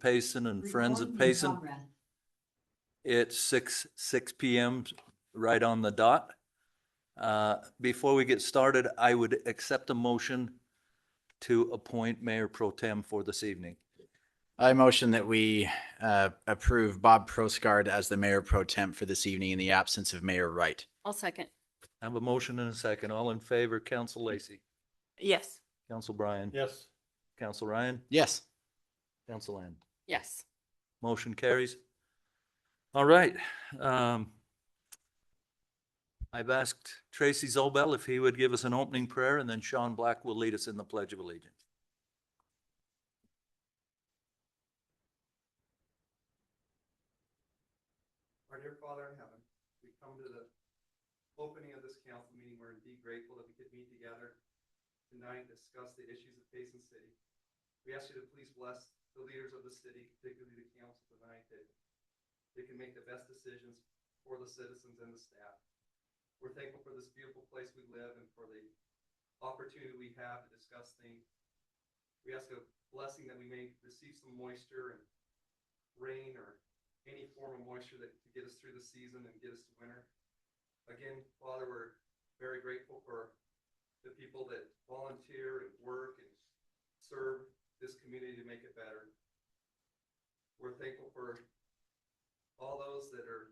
Payson and Friends of Payson. It's 6 p.m. right on the dot. Before we get started, I would accept a motion to appoint Mayor Pro Tem for this evening. I motion that we approve Bob Prosgard as the Mayor Pro Tem for this evening in the absence of Mayor Wright. I'll second. I have a motion and a second. All in favor, Council Lacey, Yes. Council Bryan, Yes. Council Ryan, Yes. Council Ann. Yes. Motion carries. All right. I've asked Tracy Zobel if he would give us an opening prayer, and then Sean Black will lead us in the Pledge of Allegiance. Our dear Father in heaven, we come to the opening of this council meeting. We're indeed grateful that we could meet together tonight and discuss the issues of Payson City. We ask you to please bless the leaders of the city, particularly the council tonight, that they can make the best decisions for the citizens and the staff. We're thankful for this beautiful place we live and for the opportunity we have to discuss things. We ask a blessing that we may receive some moisture and rain or any form of moisture that to get us through the season and get us to winter. Again, Father, we're very grateful for the people that volunteer and work and serve this community to make it better. We're thankful for all those that are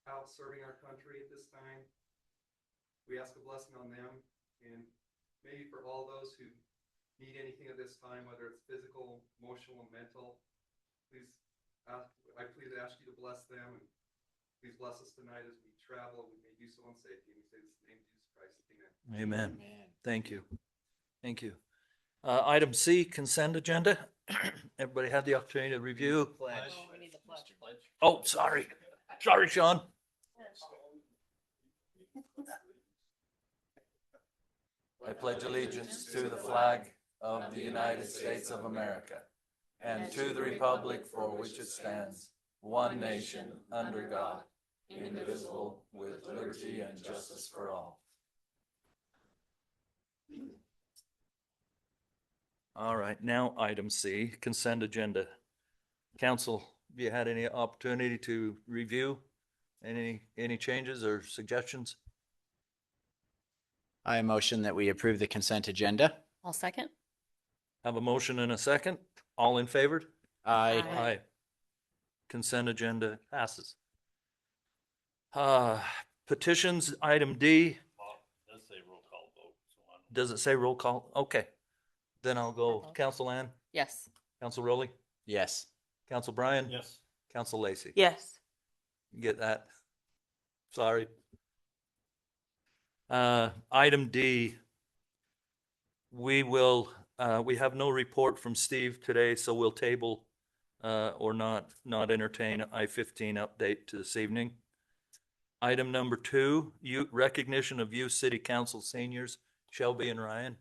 out serving our country at this time. We ask a blessing on them, and maybe for all those who need anything at this time, whether it's physical, emotional, and mental, I please ask you to bless them, and please bless us tonight as we travel. We may do so in safety. We say this in the name of Jesus Christ. Amen. Amen. Thank you. Thank you. Item C, consent agenda. Everybody had the opportunity to review. We need the pledge. Oh, sorry. Sorry, Sean. I pledge allegiance to the flag of the United States of America and to the republic for which it stands, one nation, under God, indivisible, with liberty and justice for all. All right, now item C, consent agenda. Council, have you had any opportunity to review any changes or suggestions? I motion that we approve the consent agenda. I'll second. Have a motion and a second. All in favor? Aye. Aye. Consent agenda passes. Petitions, item D. Does say roll call vote. Does it say roll call? Okay. Then I'll go Council Ann, Yes. Council Rowley, Yes. Council Bryan, Yes. Council Lacey. Yes. You get that? Sorry. Item D. We have no report from Steve today, so we'll table or not entertain I-15 update to this evening. Item number 2, recognition of youth city council seniors, Shelby and Ryan.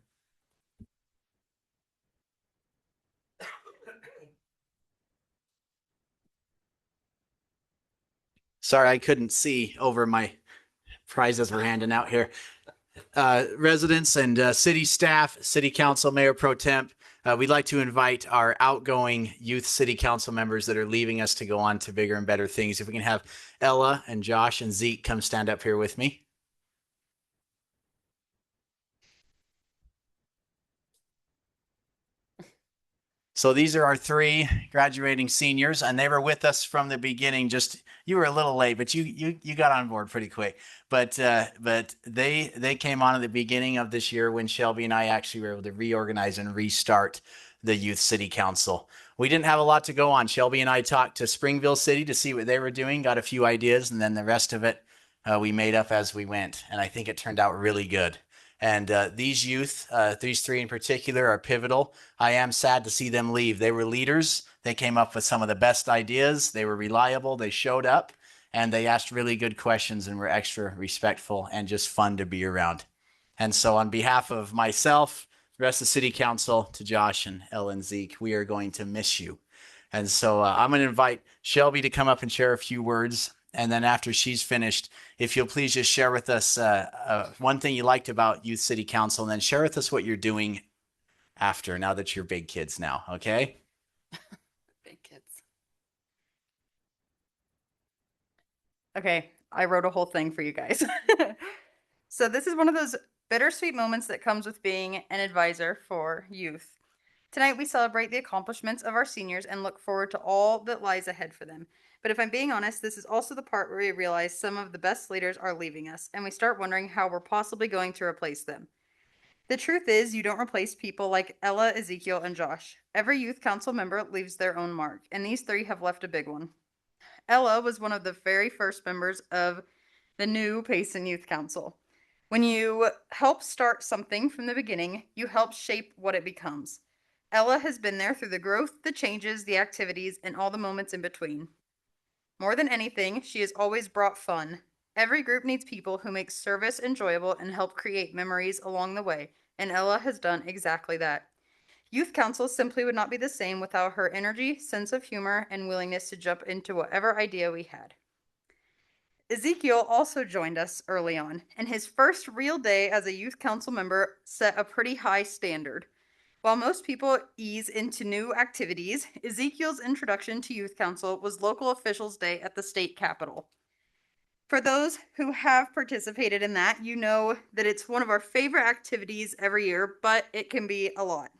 Sorry, I couldn't see over my prizes we're handing out here. Residents and city staff, city council, mayor pro temp, we'd like to invite our outgoing youth city council members that are leaving us to go on to bigger and better things. If we can have Ella and Josh and Zeke come stand up here with me. So these are our 3 graduating seniors, and they were with us from the beginning. Just you were a little late, but you got on board pretty quick. But they came on at the beginning of this year when Shelby and I actually were able to reorganize and restart the Youth City Council. We didn't have a lot to go on. Shelby and I talked to Springville City to see what they were doing, got a few ideas, and then the rest of it we made up as we went. And I think it turned out really good. And these youth, these 3 in particular, are pivotal. I am sad to see them leave. They were leaders. They came up with some of the best ideas. They were reliable. They showed up, and they asked really good questions and were extra respectful and just fun to be around. And so on behalf of myself, the rest of the city council, to Josh and Ellen and Zeke, we are going to miss you. And so I'm going to invite Shelby to come up and share a few words. And then after she's finished, if you'll please just share with us one thing you liked about Youth City Council, and then share with us what you're doing after, now that you're big kids now, okay? Big kids. Okay, I wrote a whole thing for you guys. So this is one of those bittersweet moments that comes with being an advisor for youth. Tonight we celebrate the accomplishments of our seniors and look forward to all that lies ahead for them. But if I'm being honest, this is also the part where we realize some of the best leaders are leaving us, and we start wondering how we're possibly going to replace them. The truth is, you don't replace people like Ella, Ezekiel, and Josh. Every youth council member leaves their own mark, and these three have left a big one. Ella was one of the very first members of the new Payson Youth Council. When you help start something from the beginning, you help shape what it becomes. Ella has been there through the growth, the changes, the activities, and all the moments in between. More than anything, she has always brought fun. Every group needs people who make service enjoyable and help create memories along the way, and Ella has done exactly that. Youth Council simply would not be the same without her energy, sense of humor, and willingness to jump into whatever idea we had. Ezekiel also joined us early on, and his first real day as a youth council member set a pretty high standard. While most people ease into new activities, Ezekiel's introduction to youth council was local officials' day at the state capitol. For those who have participated in that, you know that it's one of our favorite activities every year, but it can be a lot.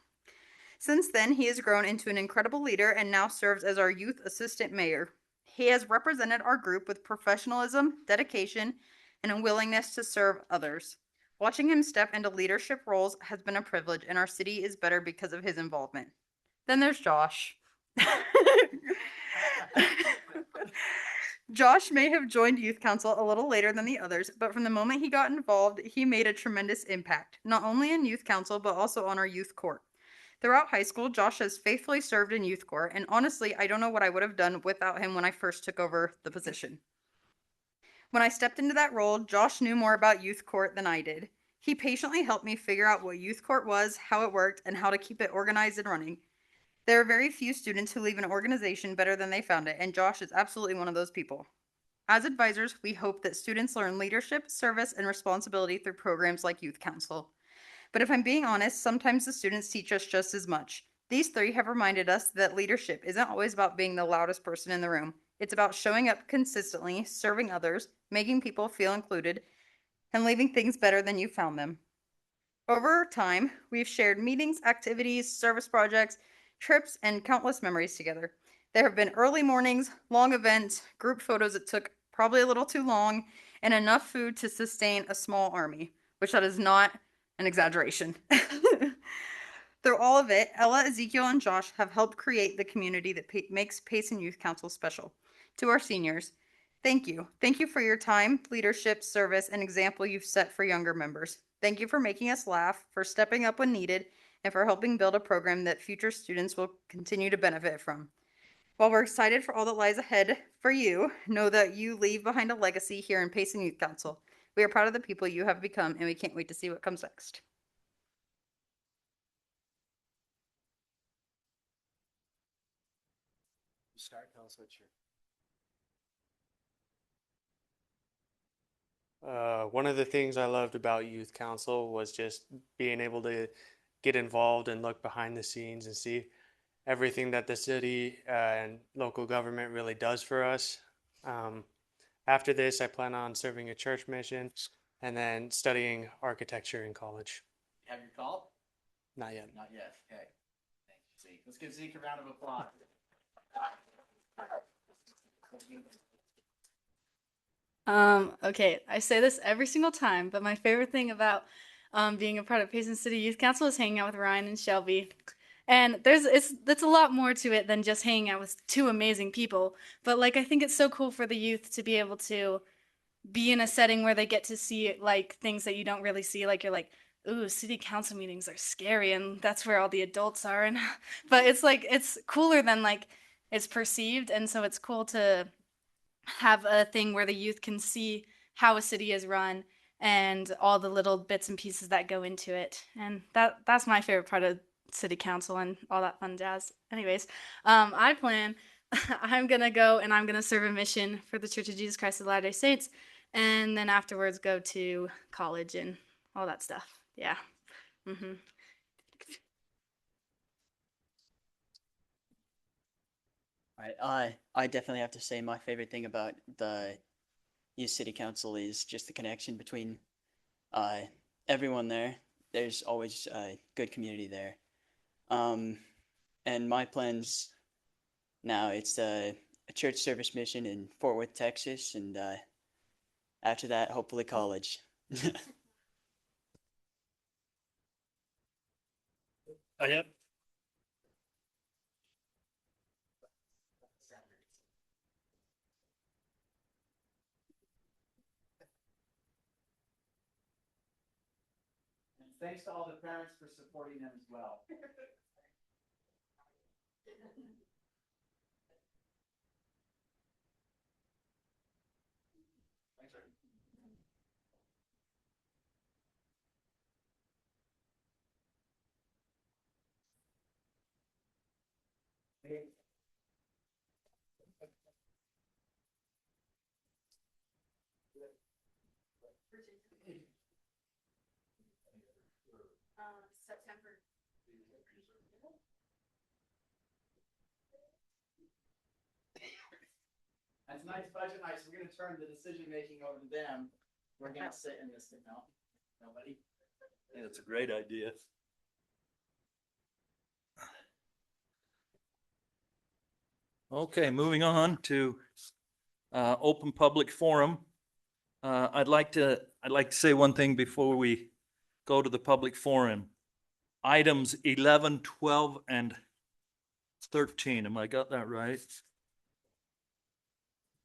Since then, he has grown into an incredible leader and now serves as our youth assistant mayor. He has represented our group with professionalism, dedication, and a willingness to serve others. Watching him step into leadership roles has been a privilege, and our city is better because of his involvement. Then there's Josh. Josh may have joined youth council a little later than the others, but from the moment he got involved, he made a tremendous impact, not only in youth council, but also on our youth court. Throughout high school, Josh has faithfully served in youth corps, and honestly, I don't know what I would have done without him when I first took over the position. When I stepped into that role, Josh knew more about youth court than I did. He patiently helped me figure out what youth court was, how it worked, and how to keep it organized and running. There are very few students who leave an organization better than they found it, and Josh is absolutely one of those people. As advisors, we hope that students learn leadership, service, and responsibility through programs like Youth Council. But if I'm being honest, sometimes the students teach us just as much. These three have reminded us that leadership isn't always about being the loudest person in the room. It's about showing up consistently, serving others, making people feel included, and leaving things better than you found them. Over time, we've shared meetings, activities, service projects, trips, and countless memories together. There have been early mornings, long events, group photos that took probably a little too long, and enough food to sustain a small army, which that is not an exaggeration. Through all of it, Ella, Ezekiel, and Josh have helped create the community that makes Payson Youth Council special. To our seniors, thank you. Thank you for your time, leadership, service, and example you've set for younger members. Thank you for making us laugh, for stepping up when needed, and for helping build a program that future students will continue to benefit from. While we're excited for all that lies ahead for you, know that you leave behind a legacy here in Payson Youth Council. We are proud of the people you have become, and we can't wait to see what comes next. Start, tell us what you're. One of the things I loved about youth council was just being able to get involved and look behind the scenes and see everything that the city and local government really does for us. After this, I plan on serving a church mission and then studying architecture in college. Have your call? Not yet. Not yet. Okay. Thank you, Zeke. Let's give Zeke a round of applause. Okay, I say this every single time, but my favorite thing about being a part of Payson City Youth Council is hanging out with Ryan and Shelby. And that's a lot more to it than just hanging out with two amazing people. But like I think it's so cool for the youth to be able to be in a setting where they get to see like things that you don't really see. Like you're like, ooh, city council meetings are scary, and that's where all the adults are. And but it's like it's cooler than like it's perceived, and so it's cool to have a thing where the youth can see how a city is run and all the little bits and pieces that go into it. And that's my favorite part of city council and all that fun jazz. Anyways, I plan I'm gonna go and I'm gonna serve a mission for the Church of Jesus Christ of Latter-day Saints, and then afterwards go to college and all that stuff. Yeah. Mm-hmm. All right, I definitely have to say my favorite thing about the Youth City Council is just the connection between everyone there. There's always a good community there. And my plans now, it's a church service mission in Fort Worth, Texas, and after that, hopefully college. Yep. And thanks to all the parents for supporting them as well. September. And tonight's budget night, so we're gonna turn the decision making over to them. We're gonna sit in this thing now. Nobody. Yeah, it's a great idea. Okay, moving on to open public forum. I'd like to say one thing before we go to the public forum. Items 11, 12, and 13. Am I got that right?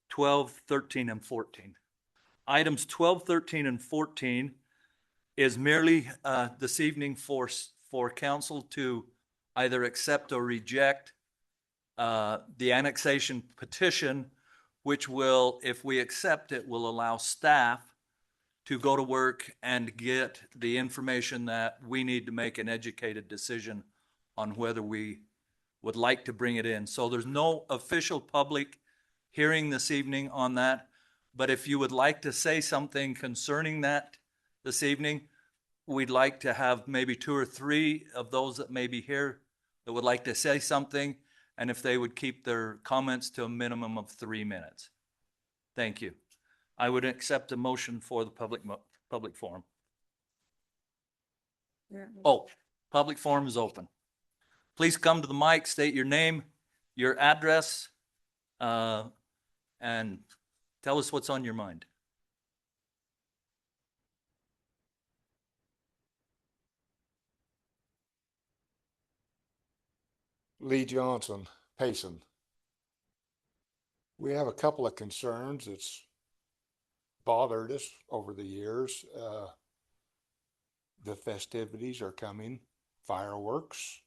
12, 13, and 14. Items 12, 13, and 14 is merely this evening for council to either accept or reject the annexation petition, which will, if we accept it, will allow staff to go to work and get the information that we need to make an educated decision on whether we would like to bring it in. So there's no official public hearing this evening on that. But if you would like to say something concerning that this evening, we'd like to have maybe 2 or 3 of those that may be here that would like to say something, and if they would keep their comments to a minimum of 3 minutes. Thank you. I would accept a motion for the public forum. Oh, public forum is open. Please come to the mic, state your name, your address, and tell us what's on your mind. Lee Johnson, Payson. We have a couple of concerns that's bothered us over the years. The festivities are coming, fireworks.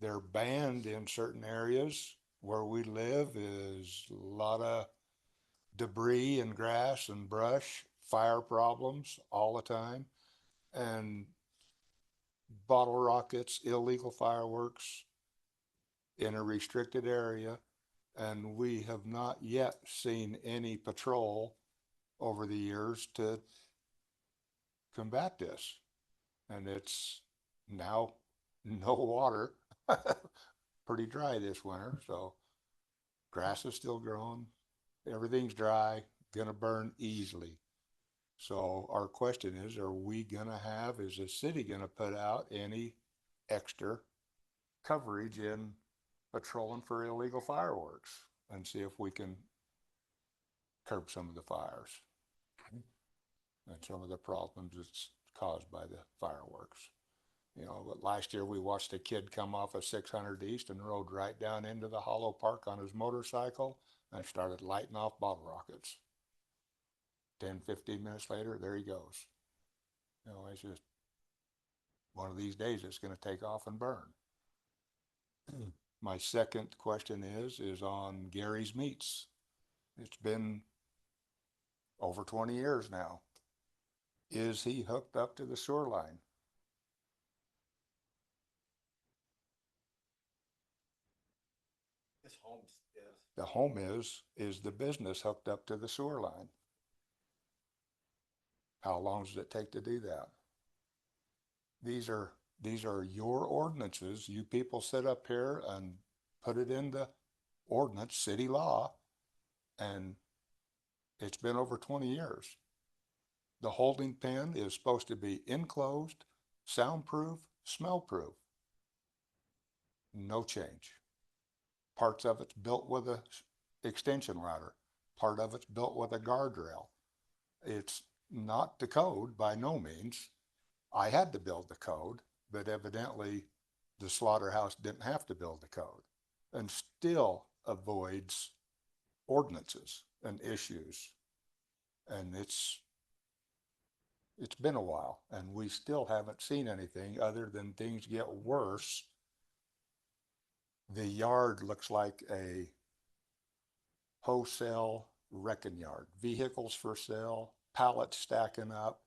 They're banned in certain areas. Where we live is a lot of debris and grass and brush, fire problems all the time, and bottle rockets, illegal fireworks in a restricted area. And we have not yet seen any patrol over the years to combat this. And it's now no water, pretty dry this winter. So grass is still growing, everything's dry, gonna burn easily. So our question is is the city gonna put out any extra coverage in patrolling for illegal fireworks and see if we can curb some of the fires and some of the problems that's caused by the fireworks. You know, but last year we watched a kid come off of 600 East and rode right down into the Hollow Park on his motorcycle and started lighting off bottle rockets. 10, 15 minutes later, there he goes. You know, it's just one of these days it's going to take off and burn. My second question is on Gary's Meats. It's been over 20 years now. Is he hooked up to the sewer line? His home's, yes. The home is the business hooked up to the sewer line? How long does it take to do that? These are your ordinances. You people sit up here and put it in the ordinance, city law, and It's been over 20 years. The holding pen is supposed to be enclosed, soundproof, smell-proof. No change. Parts of it's built with a extension ladder. Part of it's built with a guardrail. It's not the code by no means. I had to build the code, but evidently the slaughterhouse didn't have to build the code and still avoids ordinances and issues. And it's been a while and we still haven't seen anything other than things get worse. The yard looks like a wholesale wrecking yard. Vehicles for sale, pallets stacking up.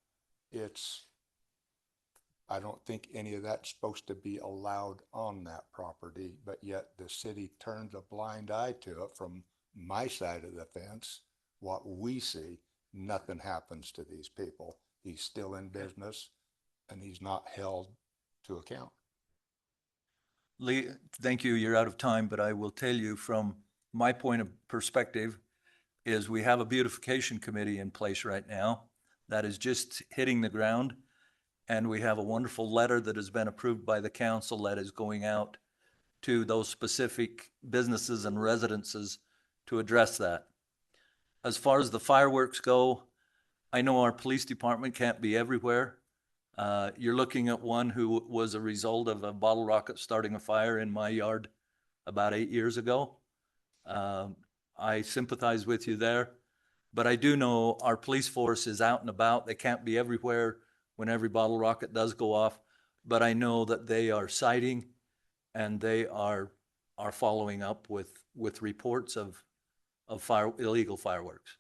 I don't think any of that's supposed to be allowed on that property, but yet the city turns a blind eye to it from my side of the fence. What we see, nothing happens to these people. He's still in business and he's not held to account. Lee, thank you. You're out of time, but I will tell you from my point of perspective is we have a beautification committee in place right now that is just hitting the ground. And we have a wonderful letter that has been approved by the council that is going out to those specific businesses and residences to address that. As far as the fireworks go, I know our police department can't be everywhere. You're looking at one who was a result of a bottle rocket starting a fire in my yard about 8 years ago. I sympathize with you there, but I do know our police force is out and about. They can't be everywhere when every bottle rocket does go off, but I know that they are citing and they are following up with reports of illegal fireworks.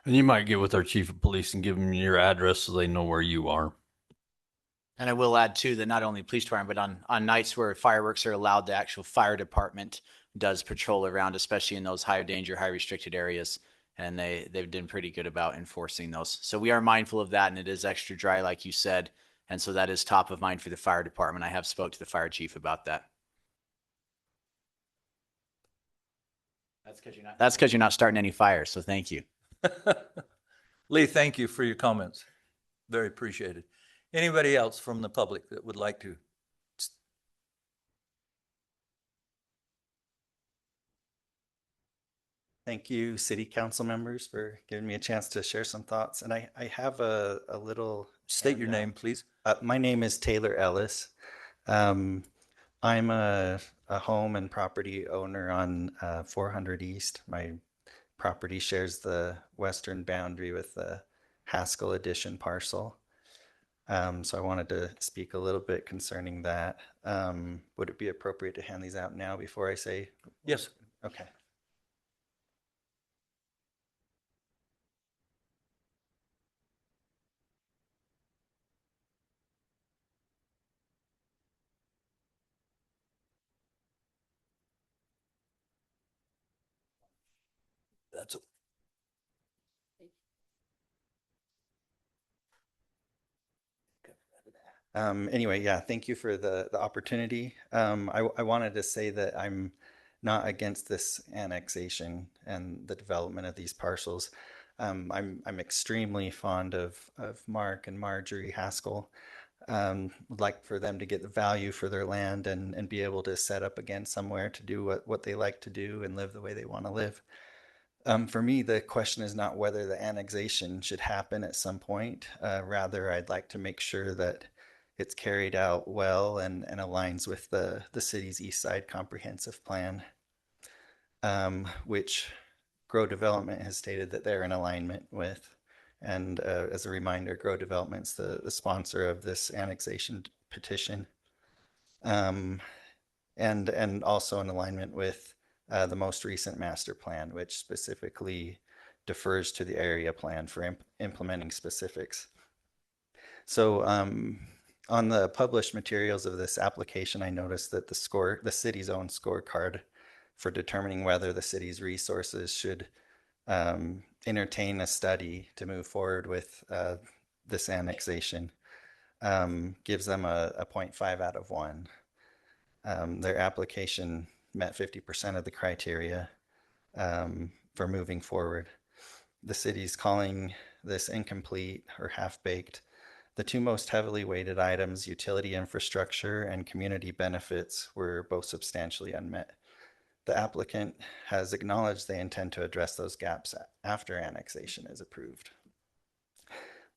And you might get with our chief of police and give them your address so they know where you are. And I will add too that not only police department, but on nights where fireworks are allowed, the actual fire department does patrol around, especially in those high danger, high restricted areas. And they've been pretty good about enforcing those. So we are mindful of that, and it is extra dry, like you said. And so that is top of mind for the fire department. I have spoke to the fire chief about that. That's because you're not starting any fires. So thank you. Lee, thank you for your comments. Very appreciated. Anybody else from the public that would like to? Thank you, city council members, for giving me a chance to share some thoughts. And I have a little... State your name, please. My name is Taylor Ellis. I'm a home and property owner on 400 East. My property shares the western boundary with the Haskell Addition parcel. So I wanted to speak a little bit concerning that. Would it be appropriate to hand these out now before I say? Yes. Okay. That's Anyway, yeah, thank you for the opportunity. I wanted to say that I'm not against this annexation and the development of these parcels. I'm extremely fond of Mark and Marjorie Haskell. Would like for them to get the value for their land and be able to set up again somewhere to do what they like to do and live the way they want to live. For me, the question is not whether the annexation should happen at some point. Rather, I'd like to make sure that it's carried out well and aligns with the city's East Side Comprehensive Plan, which Grow Development has stated that they're in alignment with. And as a reminder, Grow Development's the sponsor of this annexation petition, and also in alignment with the most recent master plan, which specifically defers to the area plan for implementing specifics. So on the published materials of this application, I noticed that the city's own scorecard for determining whether the city's resources should entertain a study to move forward with this annexation gives them a 0.5 out of 1. Their application met 50% of the criteria for moving forward. the city's calling this incomplete or half-baked. The two most heavily weighted items, utility infrastructure and community benefits, were both substantially unmet. The applicant has acknowledged they intend to address those gaps after annexation is approved.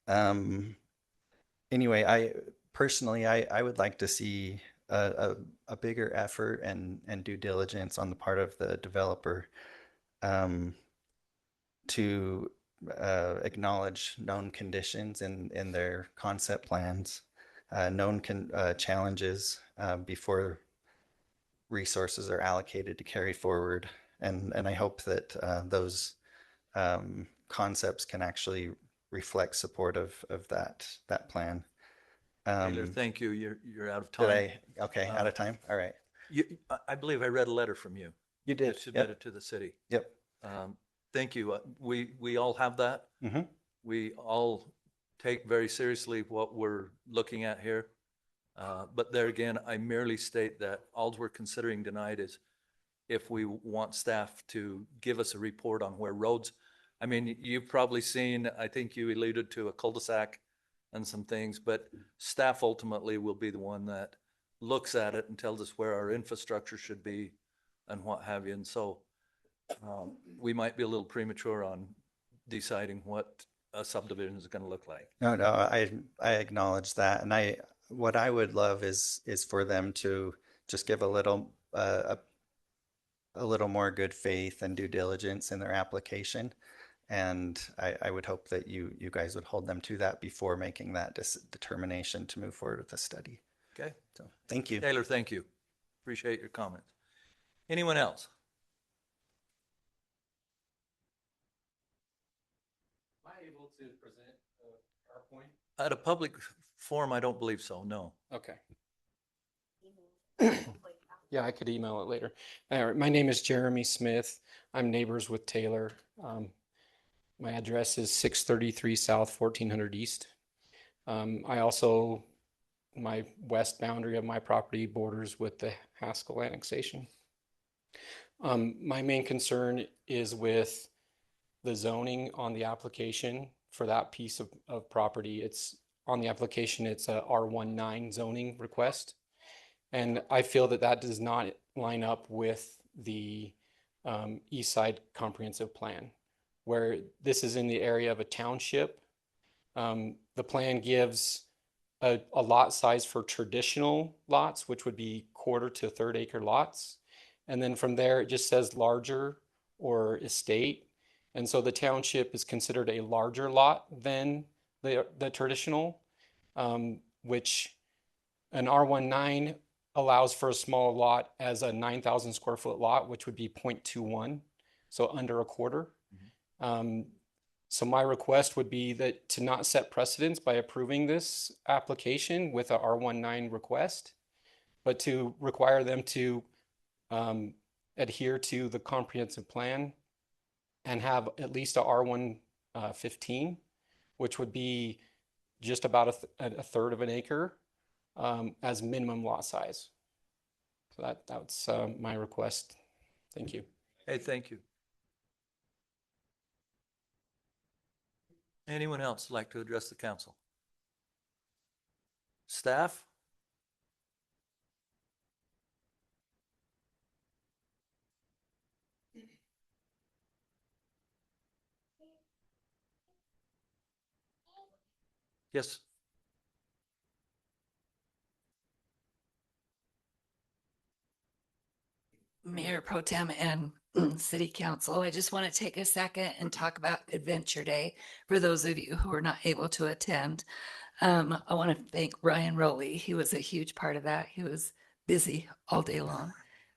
Anyway, I personally, I would like to see a bigger effort and due diligence on the part of the developer to acknowledge known conditions in their concept plans, known challenges before resources are allocated to carry forward. And I hope that those concepts can actually reflect support of that plan. Taylor, thank you. You're out of Did time. okay, out of time? All right. I believe I read a letter from you. You did. That submitted to the city. Yep. Thank you. We all have that. Mm-hmm. We all take very seriously what we're looking at here. But there again, I merely state that all we're considering tonight is if we want staff to give us a report on where roads, I mean, you've probably seen, I think you alluded to a cul-de-sac and some things, but staff ultimately will be the one that looks at it and tells us where our infrastructure should be and what have you. And so we might be a little premature on deciding what a subdivision is going to look like. No, I acknowledge that, and what I would love is for them to just give a little more good faith and due diligence in their application, and I would hope that you guys would hold them to that before making that determination to move forward with the study. Okay. So thank you, Taylor. Thank you. Appreciate your comments. Anyone else? Am I able to present a PowerPoint? At a public forum, I don't believe so, no. Okay. Yeah, I could email it later. All right, my name is Jeremy Smith. I'm neighbors with Taylor. My address is 633 South, 1400 East. My west boundary of my property borders with the Haskell annexation. My main concern is with the zoning on the application for that piece of property. It's on the application, it's a R19 zoning request. And I feel that does not line up with the East Side Comprehensive Plan, where this is in the area of a township. The plan gives a lot size for traditional lots, which would be quarter to third acre lots. And then from there, it just says larger or estate. And so the township is considered a larger lot than the traditional, which an R19 allows for a small lot as a 9,000 square foot lot, which would be 0.21, so under a quarter. So my request would be that to not set precedents by approving this application with a R19 request, but to require them to adhere to the comprehensive plan and have at least a R115, which would be just about a third of an acre as minimum lot size. So that's my request. Thank you. Hey, thank you. Anyone else like to address the council? Staff? Yes. Mayor Pro Tem and City Council, I just want to take a second and talk about Adventure Day for those of you who are not able to attend. I want to thank Ryan Rowley. He was a huge part of that. He was busy all day long.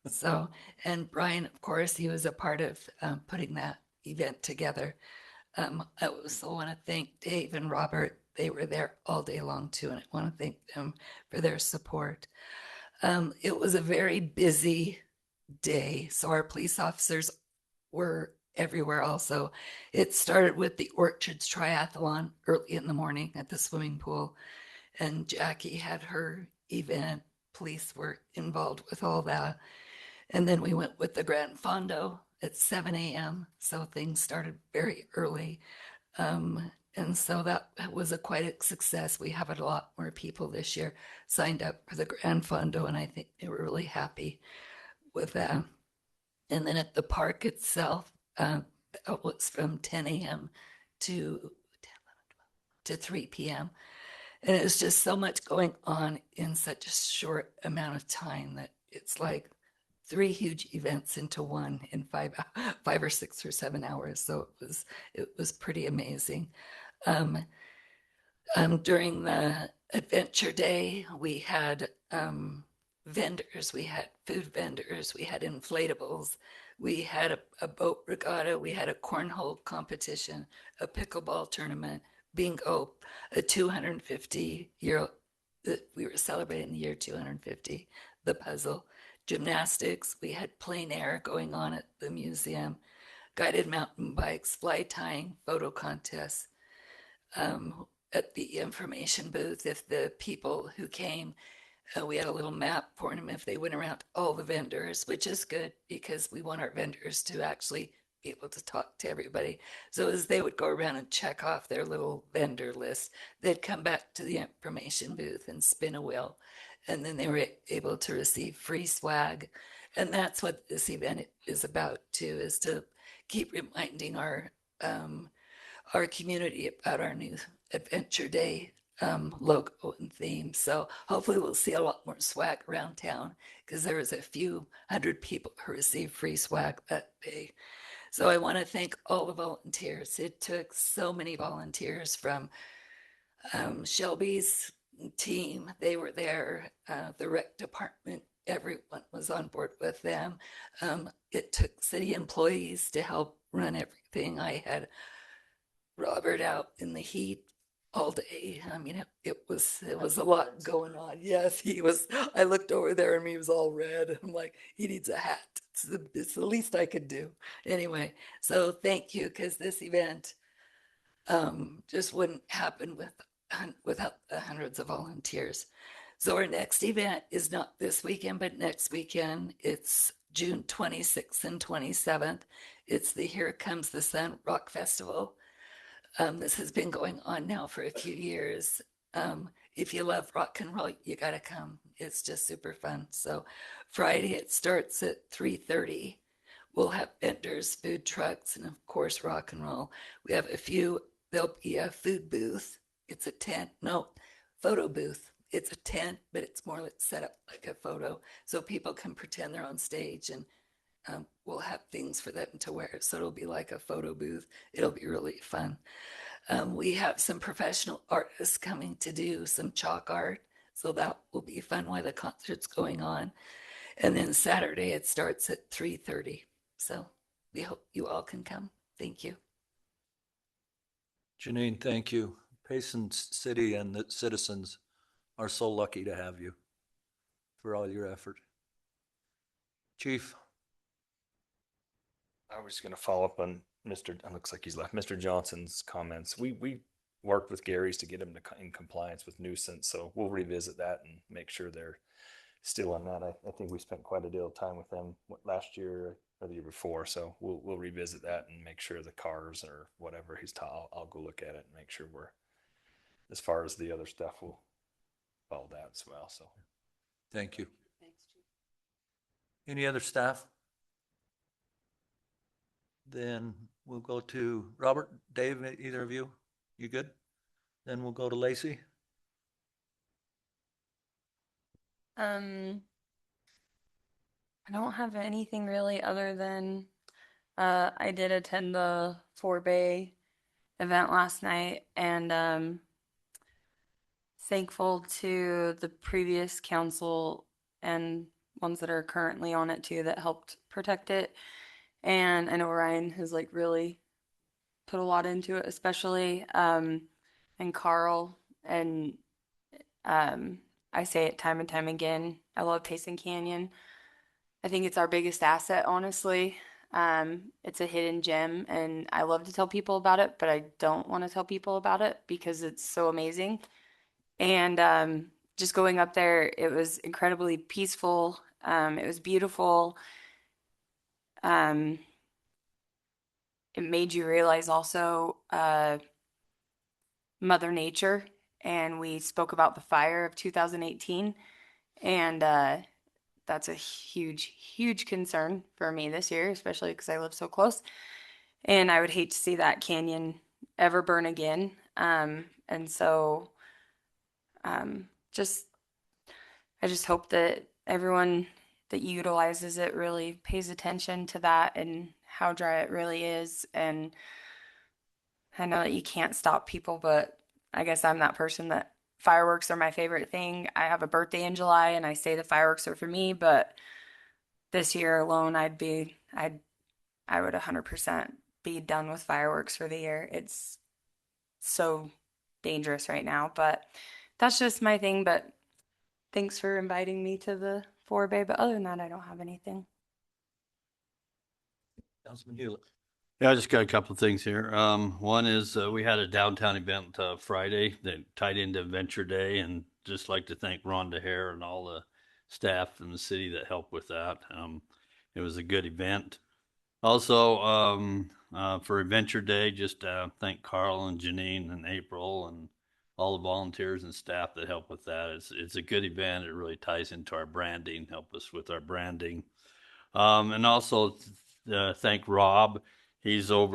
So, and Brian, of course, he was a part of putting that event together. I also want to thank Dave and Robert. They were there all day long too, and I want to thank them for their support. It was a very busy day, so our police officers were everywhere also. It started with the Orchards Triathlon early in the morning at the swimming pool, and Jackie had her event. Police were involved with all that. And then we went with the Grand Fondo at 7 a.m. So things started very early. And so that was quite a success. We have a lot more people this year signed up for the Grand Fondo, and I think they were really happy with that. And then at the park itself, it was from 10 a.m. to 3 p.m. And it was just so much going on in such a short amount of time that it's like 3 huge events into one in 5 or 6 or 7 hours. So it was pretty amazing. During the adventure day, we had vendors, we had food vendors, we had inflatables, we had a boat regatta, we had a cornhole competition, a pickleball tournament, bingo, a 250-year, we were celebrating the year 250, the puzzle, gymnastics, we had plein air going on at the museum, guided mountain bikes, fly tying, photo contests. At the information booth, if the people who came, we had a little map for them if they went around all the vendors, which is good because we want our vendors to actually be able to talk to everybody. So as they would go around and check off their little vendor list, they'd come back to the information booth and spin a wheel. And then they were able to receive free swag. And that's what this event is about too, is to keep reminding our community about our new Adventure Day logo and theme. So hopefully we'll see a lot more swag around town because there was a few hundred people who received free swag that day. So I want to thank all the volunteers. It took so many volunteers from Shelby's team. They were there, the rec department, everyone was on board with them. It took city employees to help run everything. I had Robert out in the heat all day. I mean, it was a lot going on. Yes, he was. I looked over there and he was all red. I'm like, he needs a hat. It's the least I could do. Anyway, so thank you because this event just wouldn't happen without the hundreds of volunteers. So our next event is not this weekend, but next weekend. It's June 26th and 27th. It's the Here Comes the Sun Rock Festival. This has been going on now for a few years. If you love rock and roll, you gotta come. It's just super fun. So Friday it starts at 3:30. We'll have vendors, food trucks, and of course rock and roll. We have there'll be a food booth. It's a tent, no, photo booth. It's a tent, but it's more like set up like a photo. So people can pretend they're on stage and we'll have things for them to wear. So it'll be like a photo booth. It'll be really fun. We have some professional artists coming to do some chalk art. So that will be fun while the concert's going on. And then Saturday it starts at 3:30. So we hope you all can come. Thank you. Janine, thank you. Payson City and the citizens are so lucky to have you for all your effort. Chief. I was going to follow up on it looks like he's left, Mr. Johnson's comments. We worked with Gary's to get him in compliance with nuisance, so we'll revisit that and make sure they're still on that. I think we spent quite a deal of time with them last year or the year before, so we'll revisit that and make sure the cars or whatever I'll go look at it and make sure we're, as far as the other stuff, we'll follow that as well. So Thank you. Thanks, Chief. Any other staff? Then we'll go to Robert, Dave, either of you? You good? Then we'll go to Lacey. I don't have anything really other than I did attend the 4-Bay event last night and thankful to the previous council and ones that are currently on it too that helped protect it. And I know Ryan has like really put a lot into it, especially and Carl and I say it time and time again. I love Payson Canyon. I think it's our biggest asset, honestly. It's a hidden gem, and I love to tell people about it, but I don't want to tell people about it because it's so amazing. And just going up there, it was incredibly peaceful. It was beautiful. it made you realize also Mother Nature. And we spoke about the fire of 2018. And that's a huge, huge concern for me this year, especially because I live so close. And I would hate to see that canyon ever burn again. And so just I just hope that everyone that utilizes it really pays attention to that and how dry it really is. And I know that you can't stop people, but I guess I'm that person that fireworks are my favorite thing. I have a birthday in July and I say the fireworks are for me, but this year alone I would 100% be done with fireworks for the year. It's so dangerous right now, but that's just my thing. But thanks for inviting me to the 4-Bay. But other than that, I don't have anything. Councilman Hewlett. Yeah, I just got a couple of things here. One is we had a downtown event Friday that tied into Adventure Day, and just like to thank Rhonda Hare and all the staff in the city that helped with that. It was a good event. Also, for Adventure Day, just thank Carl and Janine and April and all the volunteers and staff that help with that. It's a good event. It really ties into our branding, help us with our branding. And also thank Rob. He's the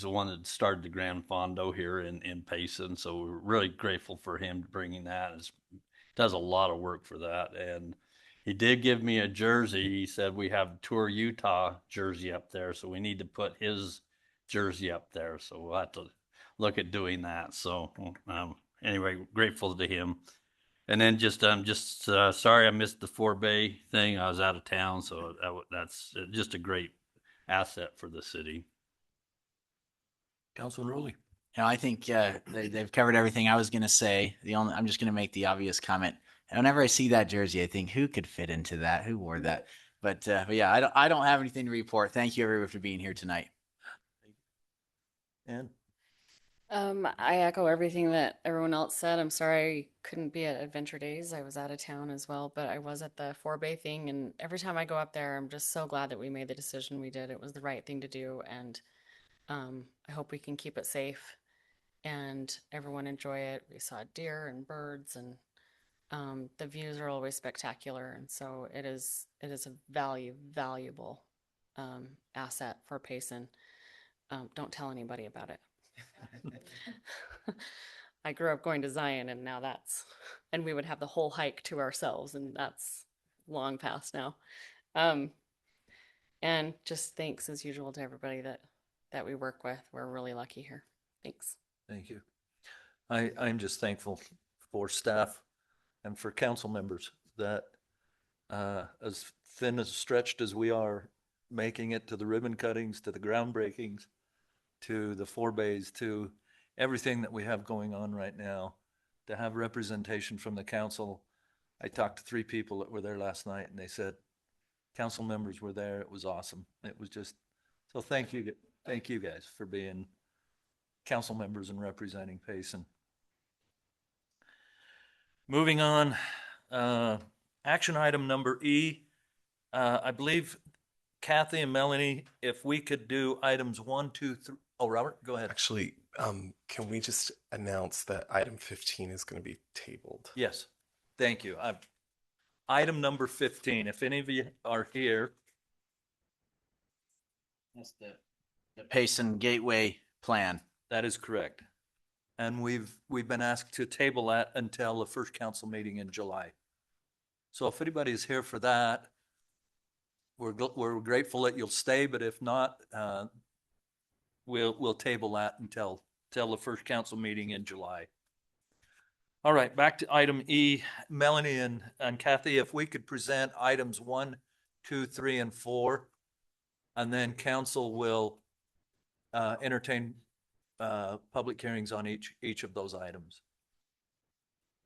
one that started the Grand Fondo here in Payson. So we're really grateful for him bringing that. Does a lot of work for that. And he did give me a jersey. He said we have Tour Utah jersey up there, so we need to put his jersey up there. So we'll have to look at doing that. So anyway, grateful to him. And then I'm just sorry I missed the 4-Bay thing. I was out of town, so that's just a great asset for the city. Councilman Rowley. I think they've covered everything I was going to say. I'm just going to make the obvious comment. And whenever I see that jersey, I think, who could fit into that? Who wore that? But yeah, I don't have anything to report. Thank you everyone for being here tonight. And I echo everything that everyone else said. I'm sorry I couldn't be at Adventure Days. I was out of town as well, but I was at the 4-Bay thing, and every time I go up there, I'm just so glad that we made the decision we did. It was the right thing to do, and I hope we can keep it safe and everyone enjoy it. We saw deer and birds, and the views are always spectacular, and so it is a valuable asset for Payson. Don't tell anybody about it. I grew up going to Zion, and now and we would have the whole hike to ourselves, and that's long past now. And just thanks as usual to everybody that we work with. We're really lucky here. Thanks. Thank you. I'm just thankful for staff and for council members that as thin as stretched as we are, making it to the ribbon cuttings, to the groundbreakings, to the 4-Bays, to everything that we have going on right now, to have representation from the council. I talked to 3 people that were there last night, and they said council members were there. It was awesome. It was just, so thank you guys for being council members and representing Payson. Moving on, action item number E. I believe Kathy and Melanie, if we could do items 1, 2, 3. Oh, Robert, go ahead. Actually, can we just announce that item 15 is going to be tabled? Yes, thank you. Item number 15, if any of you are here. That's the Payson Gateway Plan. That is correct. And we've been asked to table that until the first council meeting in July. So if anybody is here for that, we're grateful that you'll stay, but if not, we'll table that until the first council meeting in July. All right, back to item E. Melanie and Kathy, if we could present items 1, 2, 3, and 4, and then council will entertain public hearings on each of those items.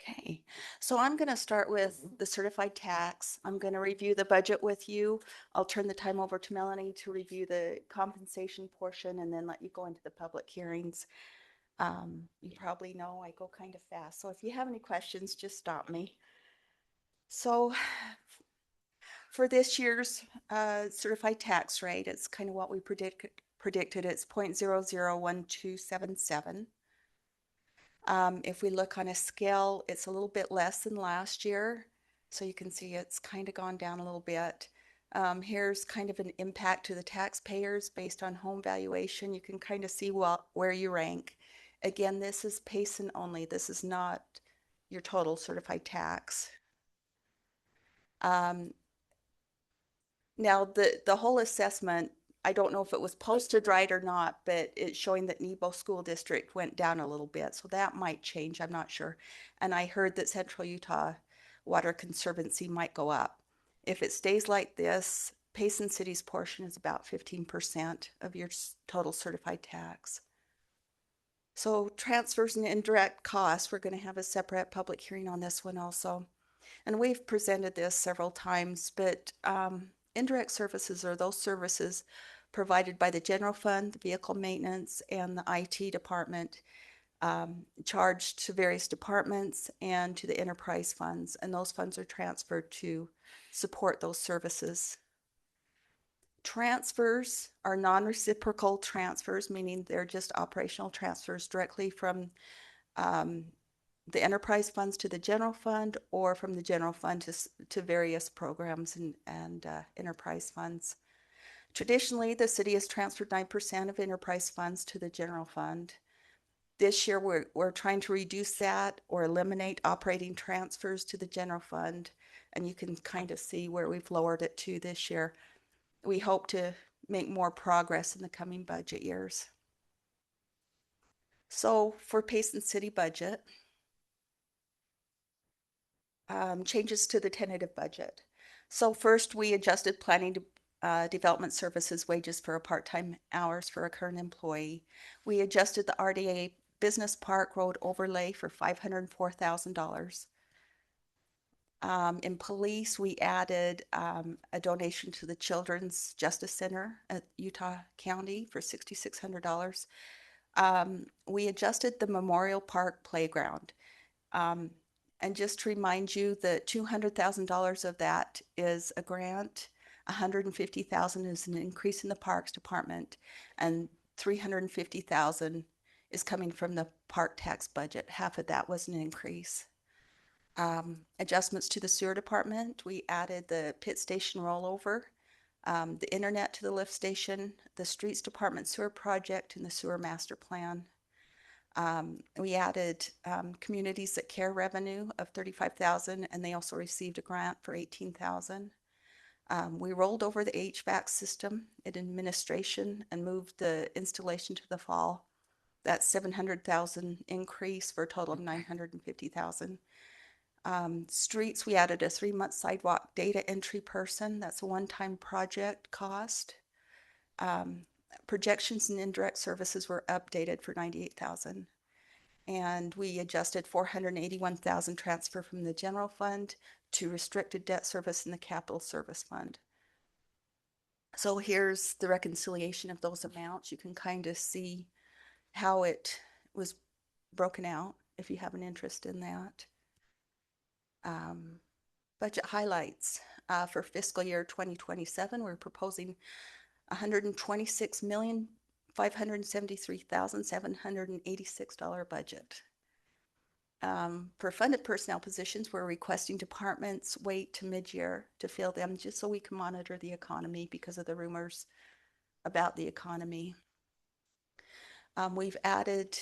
Okay, so I'm going to start with the certified tax. I'm going to review the budget with you. I'll turn the time over to Melanie to review the compensation portion and then let you go into the public hearings. You probably know I go kind of fast, so if you have any questions, just stop me. So for this year's certified tax rate, it's kind of what we predicted it's 0.001277. If we look on a scale, it's a little bit less than last year. So you can see it's kind of gone down a little bit. Here's kind of an impact to the taxpayers based on home valuation. You can kind of see where you rank. Again, this is Payson only. This is not your total certified tax. Now, the whole assessment, I don't know if it was posted right or not, but it's showing that Nebo School District went down a little bit. So that might change. I'm not sure. And I heard that Central Utah Water Conservancy might go up. If it stays like this, Payson City's portion is about 15% of your total certified tax. So transfers and indirect costs, we're going to have a separate public hearing on this one also. And we've presented this several times, but indirect services are those services provided by the general fund, the vehicle maintenance, and the IT department, charged to various departments and to the enterprise funds. And those funds are transferred to support those services. Transfers are non-reciprocal transfers, meaning they're just operational transfers directly from the enterprise funds to the general fund, or from the general fund to various programs and enterprise funds. Traditionally, the city has transferred 9% of enterprise funds to the general fund. This year, we're trying to reduce that or eliminate operating transfers to the general fund, and you can kind of see where we've lowered it to this year. We hope to make more progress in the coming budget years. So for Payson City budget, changes to the tentative budget. So first, we adjusted planning development services wages for a part-time hours for a current employee. We adjusted the RDA Business Park Road overlay for $504,000. In police, we added a donation to the Children's Justice Center at Utah County for $6,600. We adjusted the Memorial Park Playground. And just to remind you that $200,000 of that is a grant, $150,000 is an increase in the Parks Department, and $350,000 is coming from the park tax budget. Half of that was an increase. Adjustments to the sewer department, we added the pit station rollover, the internet to the lift station, the streets department sewer project, and the sewer master plan. We added communities that care revenue of $35,000, and they also received a grant for $18,000. We rolled over the HVAC system in administration and moved the installation to the fall. That's $700,000 increase for a total of $950,000. Streets, we added a 3-month sidewalk data entry person. That's a one-time project cost. Projections and indirect services were updated for $98,000. And we adjusted $481,000 transfer from the general fund to restricted debt service in the capital service fund. So here's the reconciliation of those amounts. You can kind of see how it was broken out if you have an interest in that. Budget highlights for fiscal year 2027, we're proposing $126,573,786 budget. For funded personnel positions, we're requesting departments wait to mid-year to fill them, just so we can monitor the economy because of the rumors about the economy. We've added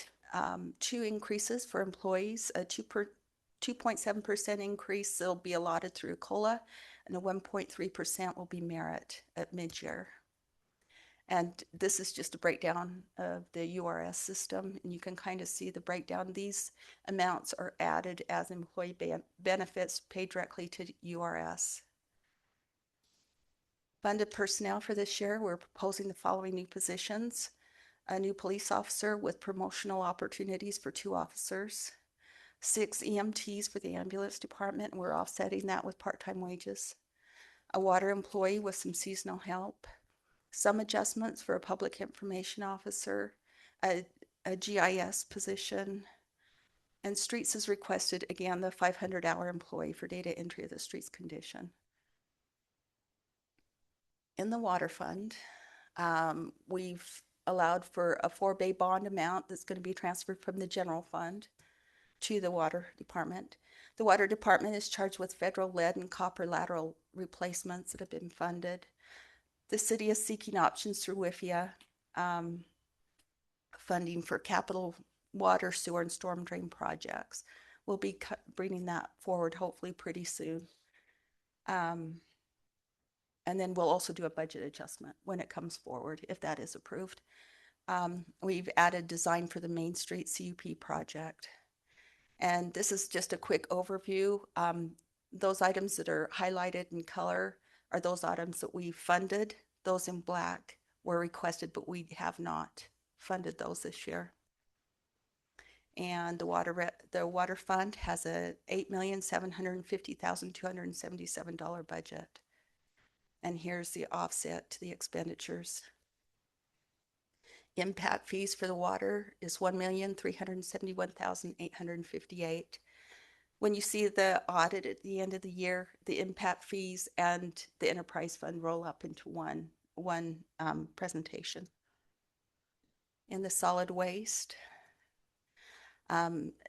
2 increases for employees, a 2.7% increase that'll be allotted through COLA, and a 1.3% will be merit at mid-year. And this is just a breakdown of the URS system, and you can kind of see the breakdown. These amounts are added as employee benefits paid directly to URS. Funded personnel for this year, we're proposing the following new positions: a new police officer with promotional opportunities for 2 officers, 6 EMTs for the ambulance department, and we're offsetting that with part-time wages, a water employee with some seasonal help, some adjustments for a public information officer, a GIS position, and streets is requested, again, the 500-hour employee for data entry of the streets condition. In the water fund, we've allowed for a 4-bay bond amount that's going to be transferred from the general fund to the water department. The water department is charged with federal lead and copper lateral replacements that have been funded. The city is seeking options through WIFIA, funding for capital water, sewer, and storm drain projects. We'll be bringing that forward hopefully pretty soon. And then we'll also do a budget adjustment when it comes forward, if that is approved. We've added design for the Main Street CUP project. And this is just a quick overview. Those items that are highlighted in color are those items that we funded. Those in black were requested, but we have not funded those this year. And the water fund has a $8,750,277 budget. And here's the offset to the expenditures. Impact fees for the water is $1,371,858. When you see the audit at the end of the year, the impact fees and the enterprise fund roll up into one presentation. In the solid waste,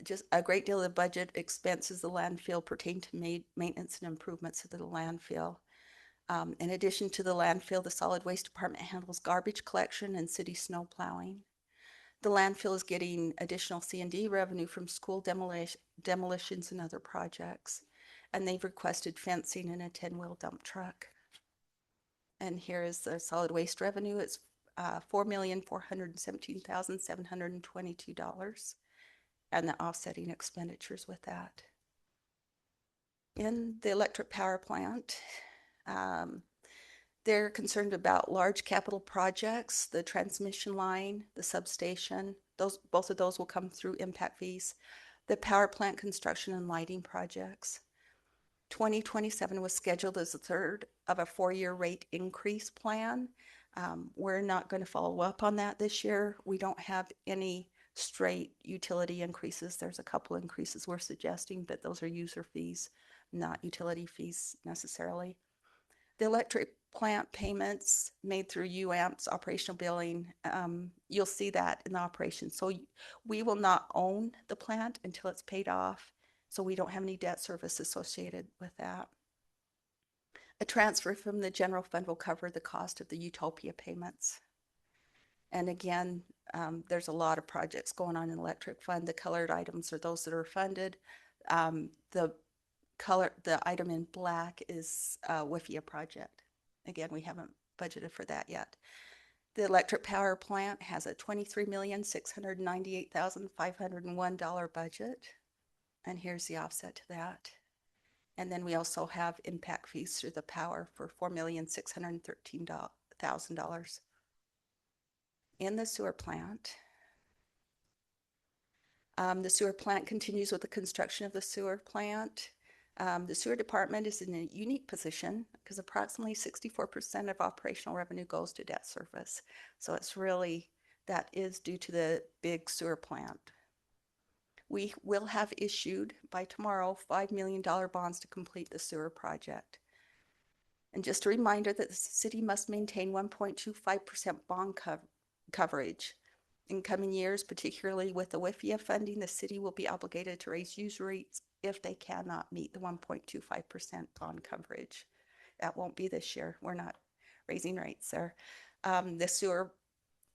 just a great deal of the budget expenses the landfill pertain to maintenance and improvements of the landfill. In addition to the landfill, the solid waste department handles garbage collection and city snow plowing. The landfill is getting additional C&D revenue from school demolitions and other projects. And they've requested fencing and a 10-wheel dump truck. And here is the solid waste revenue. It's $4,417,722. And the offsetting expenditures with that. In the electric power plant, they're concerned about large capital projects, the transmission line, the substation. Both of those will come through impact fees. The power plant construction and lighting projects. 2027 was scheduled as the third of a 4-year rate increase plan. We're not going to follow up on that this year. We don't have any straight utility increases. There's a couple increases we're suggesting, but those are user fees, not utility fees necessarily. The electric plant payments made through UAMP's operational billing, you'll see that in the operation. So we will not own the plant until it's paid off. So we don't have any debt service associated with that. A transfer from the general fund will cover the cost of the Utopia payments. And again, there's a lot of projects going on in the electric fund. The colored items are those that are funded. The item in black is a WIFIA project. Again, we haven't budgeted for that yet. The electric power plant has a $23,698,501 budget. And here's the offset to that. And then we also have impact fees through the power for $4,613,000. In the sewer plant, the sewer plant continues with the construction of the sewer plant. The sewer department is in a unique position because approximately 64% of operational revenue goes to debt service. So it's really, that is due to the big sewer plant. We will have issued by tomorrow $5 million bonds to complete the sewer project. And just a reminder that the city must maintain 1.25% bond coverage. In coming years, particularly with the WIFIA funding, the city will be obligated to raise user rates if they cannot meet the 1.25% bond coverage. That won't be this year. We're not raising rates there. The sewer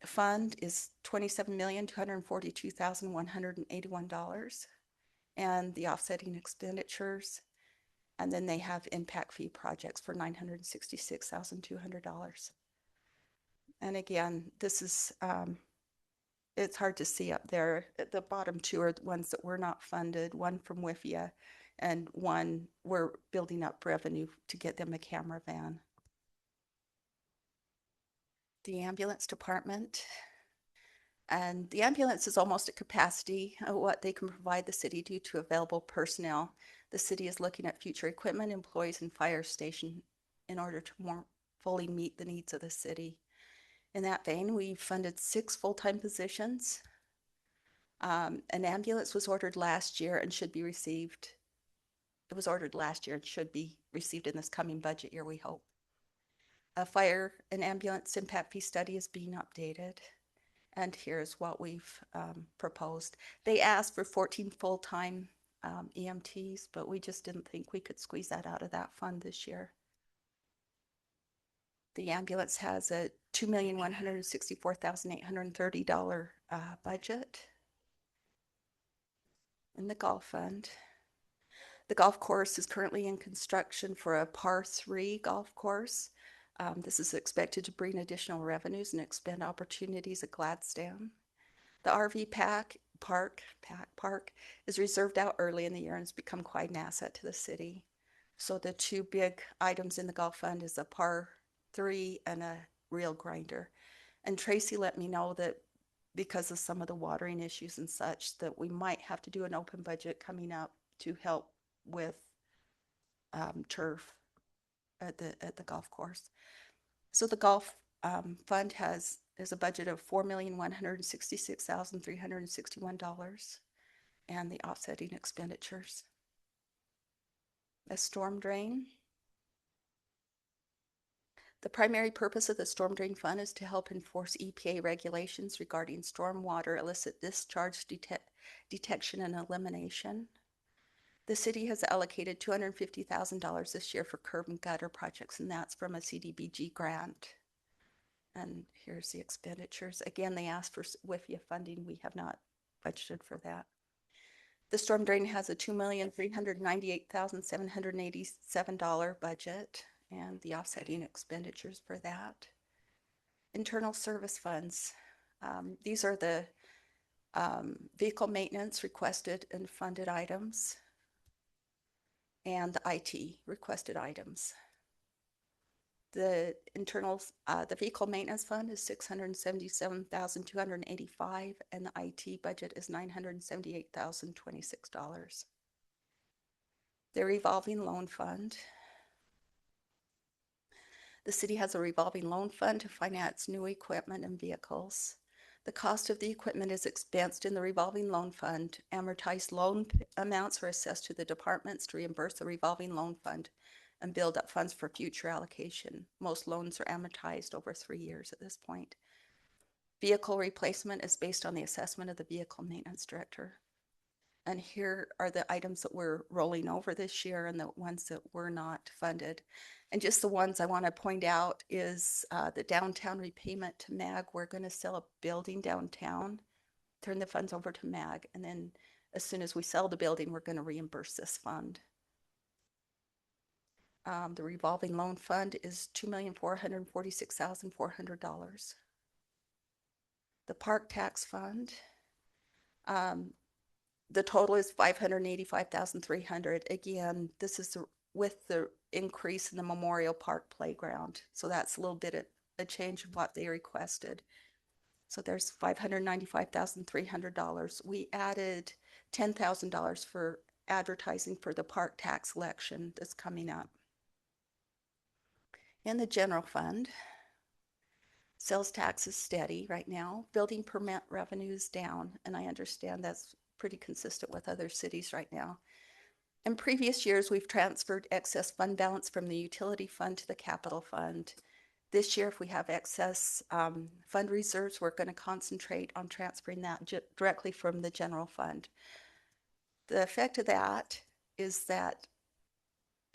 fund is $27,242,181, and the offsetting expenditures. And then they have impact fee projects for $966,200. And again, this is, it's hard to see up there. The bottom two are the ones that were not funded, one from WIFIA and one we're building up revenue to get them a camera van. The ambulance department. And the ambulance is almost at capacity of what they can provide the city due to available personnel. The city is looking at future equipment, employees, and fire station in order to more fully meet the needs of the city. In that vein, we funded 6 full-time positions. An ambulance was ordered last year and should be received. It was ordered last year and should be received in this coming budget year, we hope. A fire and ambulance impact fee study is being updated. And here's what we've proposed. They asked for 14 full-time EMTs, but we just didn't think we could squeeze that out of that fund this year. The ambulance has a $2,164,830 budget in the golf fund. The golf course is currently in construction for a par 3 golf course. This is expected to bring additional revenues and expand opportunities at Gladstone. The RV park is reserved out early in the year and has become quite an asset to the city. So the two big items in the golf fund is a par 3 and a reel grinder. And Tracy let me know that because of some of the watering issues and such, that we might have to do an open budget coming up to help with turf at the golf course. So the golf fund is a budget of $4,166,361 and the offsetting expenditures. A storm drain. The primary purpose of the storm drain fund is to help enforce EPA regulations regarding stormwater illicit discharge detection and elimination. The city has allocated $250,000 this year for curb and gutter projects, and that's from a CDBG grant. And here's the expenditures. Again, they asked for WIFIA funding. We have not budgeted for that. The storm drain has a $2,398,787 budget, and the offsetting expenditures for that. Internal service funds. These are the vehicle maintenance requested and funded items, and the IT requested items. The vehicle maintenance fund is $677,285, and the IT budget is $978,026. The revolving loan fund. The city has a revolving loan fund to finance new equipment and vehicles. The cost of the equipment is expensed in the revolving loan fund. Amortized loan amounts are assessed to the departments to reimburse the revolving loan fund and build up funds for future allocation. Most loans are amortized over 3 years at this point. Vehicle replacement is based on the assessment of the vehicle maintenance director. And here are the items that we're rolling over this year and the ones that were not funded. And just the ones I want to point out is the downtown repayment to MAG. We're going to sell a building downtown, turn the funds over to MAG, and then as soon as we sell the building, we're going to reimburse this fund. The revolving loan fund is $2,446,400. The park tax fund, the total is $585,300. Again, this is with the increase in the Memorial Park playground. So that's a little bit of a change of what they requested. So there's $595,300. We added $10,000 for advertising for the park tax election that's coming up. In the general fund, sales tax is steady right now. Building permit revenue is down, and I understand that's pretty consistent with other cities right now. In previous years, we've transferred excess fund balance from the utility fund to the capital fund. This year, if we have excess fund reserves, we're going to concentrate on transferring that directly from the general fund. The effect of that is that,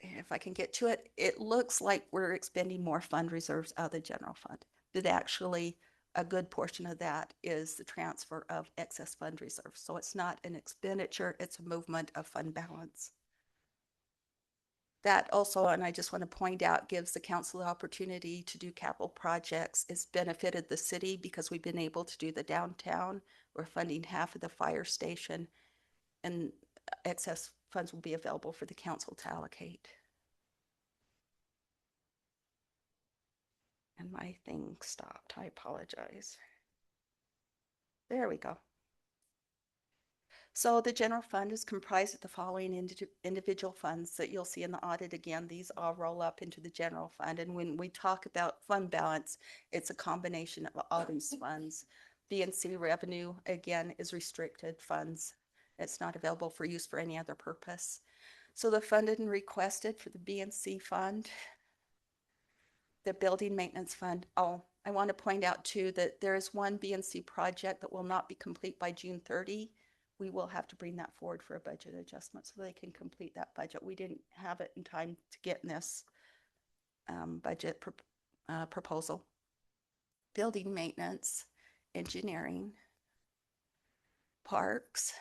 if I can get to it, it looks like we're expending more fund reserves out of the general fund, but actually a good portion of that is the transfer of excess fund reserves. So it's not an expenditure, it's a movement of fund balance. That also, and I just want to point out, gives the council the opportunity to do capital projects. It's benefited the city because we've been able to do the downtown. We're funding half of the fire station, and excess funds will be available for the council to allocate. And my thing stopped. I apologize. There we go. So the general fund is comprised of the following individual funds that you'll see in the audit. Again, these all roll up into the general fund. And when we talk about fund balance, it's a combination of all these funds. BNC revenue, again, is restricted funds. It's not available for use for any other purpose. So the funded and requested for the BNC fund, the building maintenance fund, oh, I want to point out too that there is one BNC project that will not be complete by June 30. We will have to bring that forward for a budget adjustment so they can complete that budget. We didn't have it in time to get in this budget proposal. Building maintenance, engineering, parks,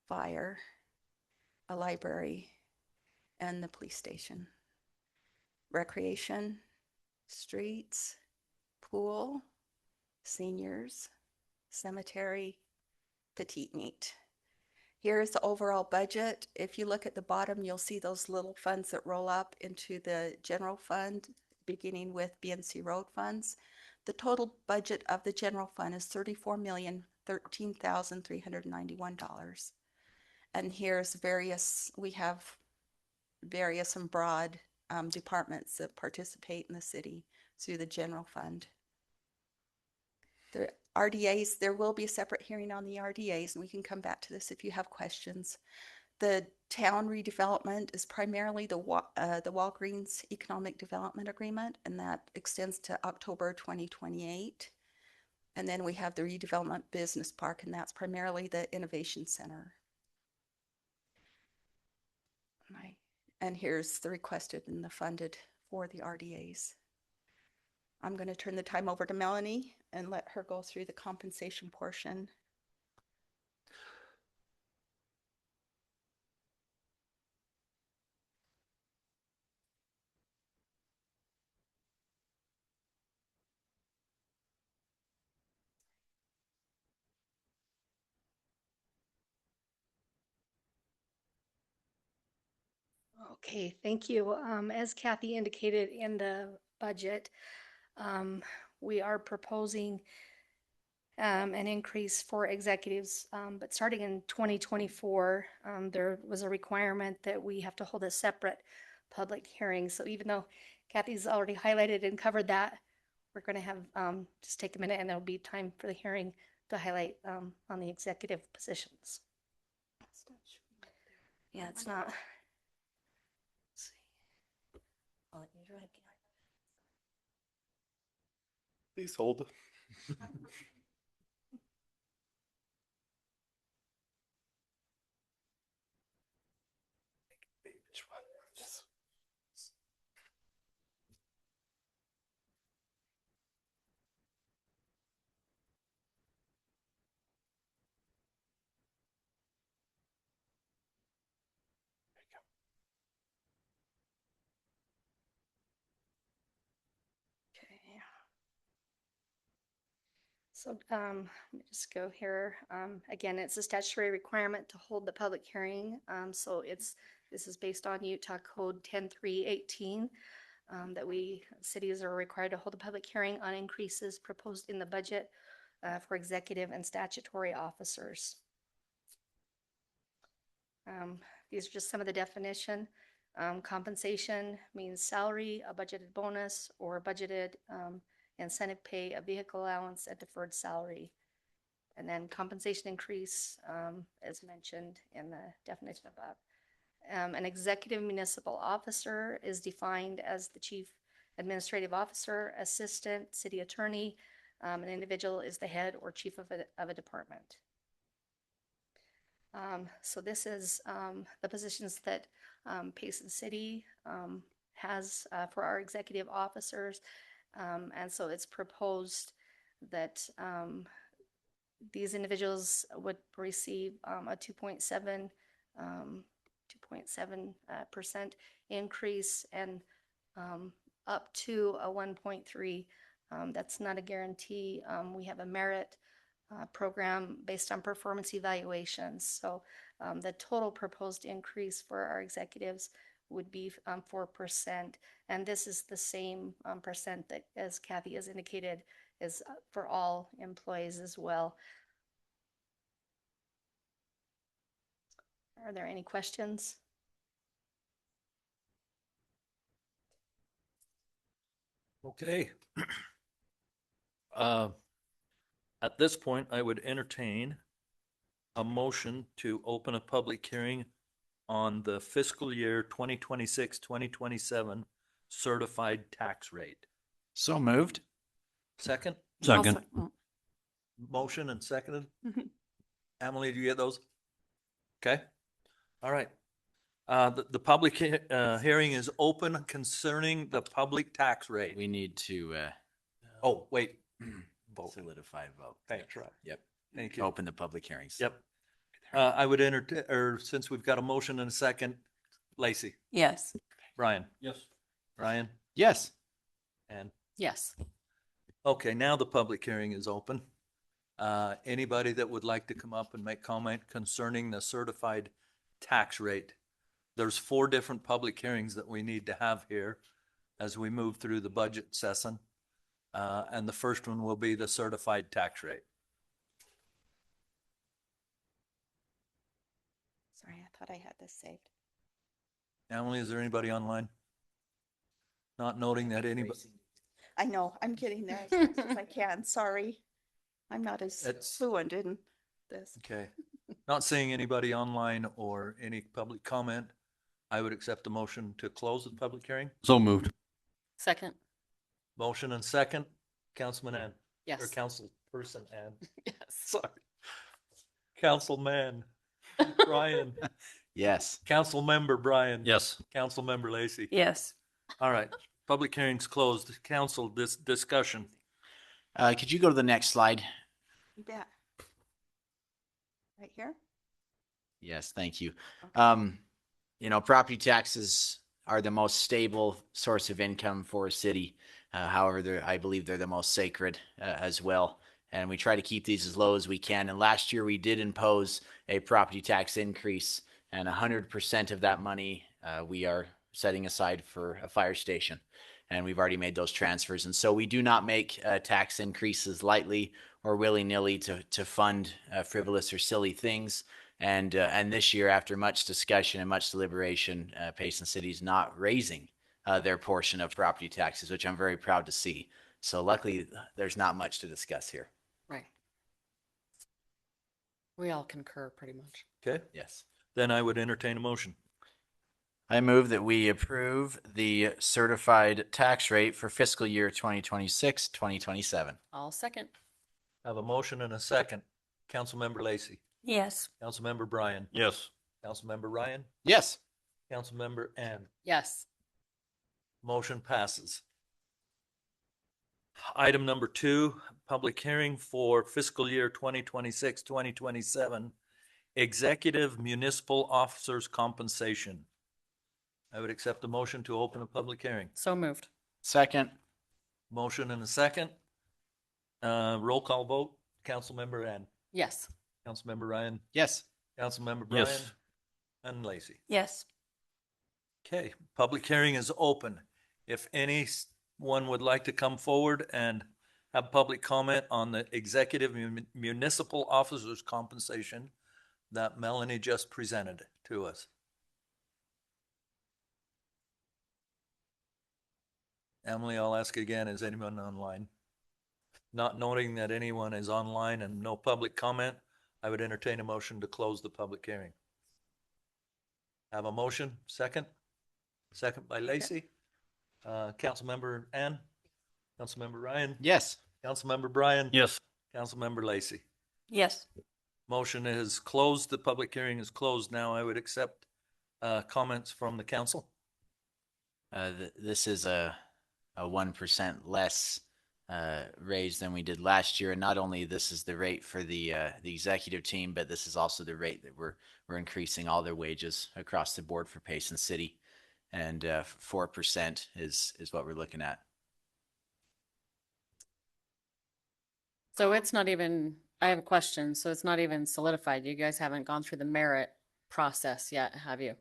fire, a library, and the police station. Recreation, streets, pool, seniors, cemetery, petite meat. Here's the overall budget. If you look at the bottom, you'll see those little funds that roll up into the general fund, beginning with BNC road funds. The total budget of the general fund is $34,013,391. And here's various, we have various and broad departments that participate in the city through the general fund. The RDAs, there will be a separate hearing on the RDAs, and we can come back to this if you have questions. The town redevelopment is primarily the Walgreens Economic Development Agreement, and that extends to October 2028. And then we have the redevelopment business park, and that's primarily the innovation center. And here's the requested and the funded for the RDAs. I'm going to turn the time over to Melanie and let her go through the compensation portion. Okay, thank you. As Kathy indicated in the budget, we are proposing an increase for executives, but starting in 2024, there was a requirement that we have to hold a separate public hearing. So even though Kathy's already highlighted and covered that, we're going to have just take a minute, and there'll be time for the hearing to highlight on the executive positions. Yeah, it's not. Please hold. Which one? This. So let me just go here. Again, it's a statutory requirement to hold the public hearing. So this is based on Utah Code 10318 that cities are required to hold a public hearing on increases proposed in the budget for executive and statutory officers. These are just some of the definition. Compensation means salary, a budgeted bonus, or budgeted incentive pay, a vehicle allowance, a deferred salary. And then compensation increase, as mentioned in the definition above. An executive municipal officer is defined as the chief administrative officer, assistant, city attorney. An individual is the head or chief of a department. So this is the positions that Payson City has for our executive officers. And so it's proposed that these individuals would receive a 2.7% increase and up to a 1.3. That's not a guarantee. We have a merit program based on performance evaluations. So the total proposed increase for our executives would be 4%. And this is the same percent that, as Kathy has indicated, is for all employees as well. Are there any questions? Okay. At this point, I would entertain a motion to open a public hearing on the fiscal year 2026-2027 certified tax rate. So moved. Second? Second. Motion and seconded. Mhm. Emily, do you get those? Okay. All right. The public hearing is open concerning the public tax rate. We need to Oh, wait. Vote. solidify a vote. Thanks, right. Yep. Thank you. Open the public hearings. Yep. I would entertain, or since we've got a motion and a second, Lacey, Yes. Brian, Yes. Brian, Yes. and, Yes. okay, now the public hearing is open. Anybody that would like to come up and make comment concerning the certified tax rate? There's 4 different public hearings that we need to have here as we move through the budget session. And the first one will be the certified tax rate. Sorry, I thought I had this saved. Emily, is there anybody online? Not noting that anybody, I know, I'm getting there as fast as I can. Sorry. I'm not as It's- fluent in this. okay. Not seeing anybody online or any public comment, I would accept a motion to close the public hearing. So moved. Second. Motion and second, Councilman Ann. Or Yes. Councilperson Ann. Yes. Sorry. Councilman Brian. Yes. Councilmember Brian. Yes. Councilmember Lacey. Yes. All right. Public hearing's closed. Council, discussion. Could you go to the next slide? You bet. Right here? Yes, thank you. Property taxes are the most stable source of income for a city. However, I believe they're the most sacred as well. And we try to keep these as low as we can. And last year we did impose a property tax increase, and 100% of that money we are setting aside for a fire station. And we've already made those transfers. And so we do not make tax increases lightly or willy-nilly to fund frivolous or silly things. And this year, after much discussion and much deliberation, Payson City is not raising their portion of property taxes, which I'm very proud to see. So luckily, there's not much to discuss here. Right. We all concur pretty much. Okay, Yes. then I would entertain a motion. I move that we approve the certified tax rate for fiscal year 2026, 2027. I'll second. I have a motion and a second. Councilmember Lacey. Yes. Councilmember Brian. Yes. Councilmember Ryan. Yes. Councilmember Ann. Yes. Motion passes. Item number 2, public hearing for fiscal year 2026, 2027, executive municipal officers compensation. I would accept a motion to open a public hearing. So moved. Second. Motion and a second. Roll call vote. Councilmember Ann. Yes. Councilmember Ryan. Yes. Councilmember Brian. Yes. And Lacey. Yes. Okay, public hearing is open. If anyone would like to come forward and have public comment on the executive municipal officers compensation that Melanie just presented to us. Emily, I'll ask again, is anyone online? Not noting that anyone is online and no public comment, I would entertain a motion to close the public hearing. Have a motion, second? Second by Lacey. Councilmember Ann? Councilmember Ryan? Yes. Councilmember Brian? Yes. Councilmember Lacey? Yes. Motion is closed. The public hearing is closed. Now I would accept comments from the council. This is a 1% less raise than we did last year. And not only this is the rate for the executive team, but this is also the rate that we're increasing all their wages across the board for Payson City. And 4% is what we're looking at. So it's not even, I have a question. So it's not even solidified. You guys haven't gone through the merit process yet, have you?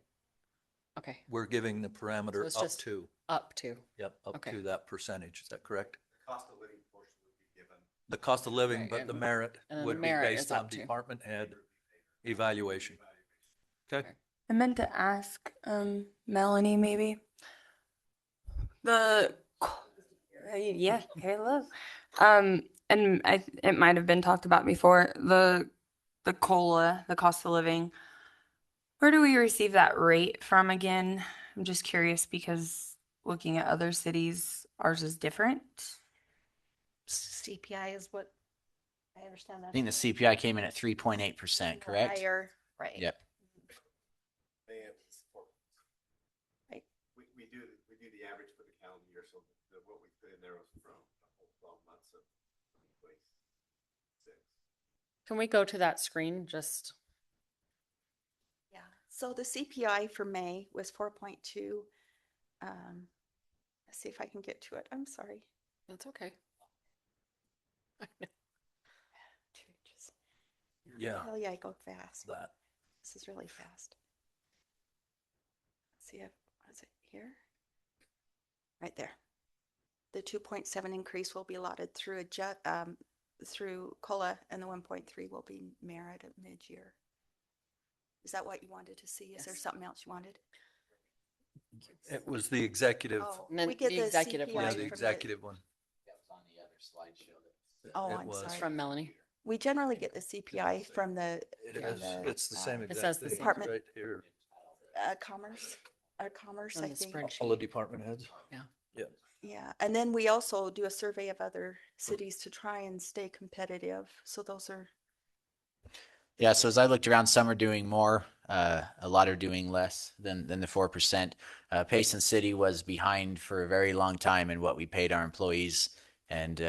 Okay. We're giving the parameter it's up just to. Up to. Yep, up Okay. to that percentage. Is that correct? Cost of living portion would be given. The cost of living, Right, but the and- merit and then the would be merit based is on up to. department head evaluation. Okay, I meant to ask Melanie maybe. The yeah, hello. And it might have been talked about before. The COLA, the cost of living. Where do we receive that rate from again? I'm just curious because looking at other cities, ours is different. CPI is what I understand. I think the CPI came in at 3.8%, correct? Higher, right. Yep. Right. We do the average for the calendar year, so what we put in there was from the whole 12 months of 2026. Can we go to that screen? Just Yeah. So the CPI for May was 4.2. Let's see if I can get to it. I'm sorry. that's okay. Yeah. Hell yeah, I go fast. That. This is really fast. Let's see if, what is it here? Right there. The 2.7 increase will be allotted through through COLA, and the 1.3 will be merit at mid-year. Is that what you wanted to see? Is there something else you wanted? It was the executive. Oh, And then we get the the executive CPI one. Yeah, from the executive one. Oh, It I'm was. sorry. From Melanie. We generally get the CPI from the It is. It's the same It exact says the thing same. right here. commerce, commerce, On I the think. spreadsheet. All the department heads. Yeah. Yeah. Yeah, and then we also do a survey of other cities to try and stay competitive. So those are, Yeah, so as I looked around, some are doing more, a lot are doing less than the 4%. Payson City was behind for a very long time in what we paid our employees, and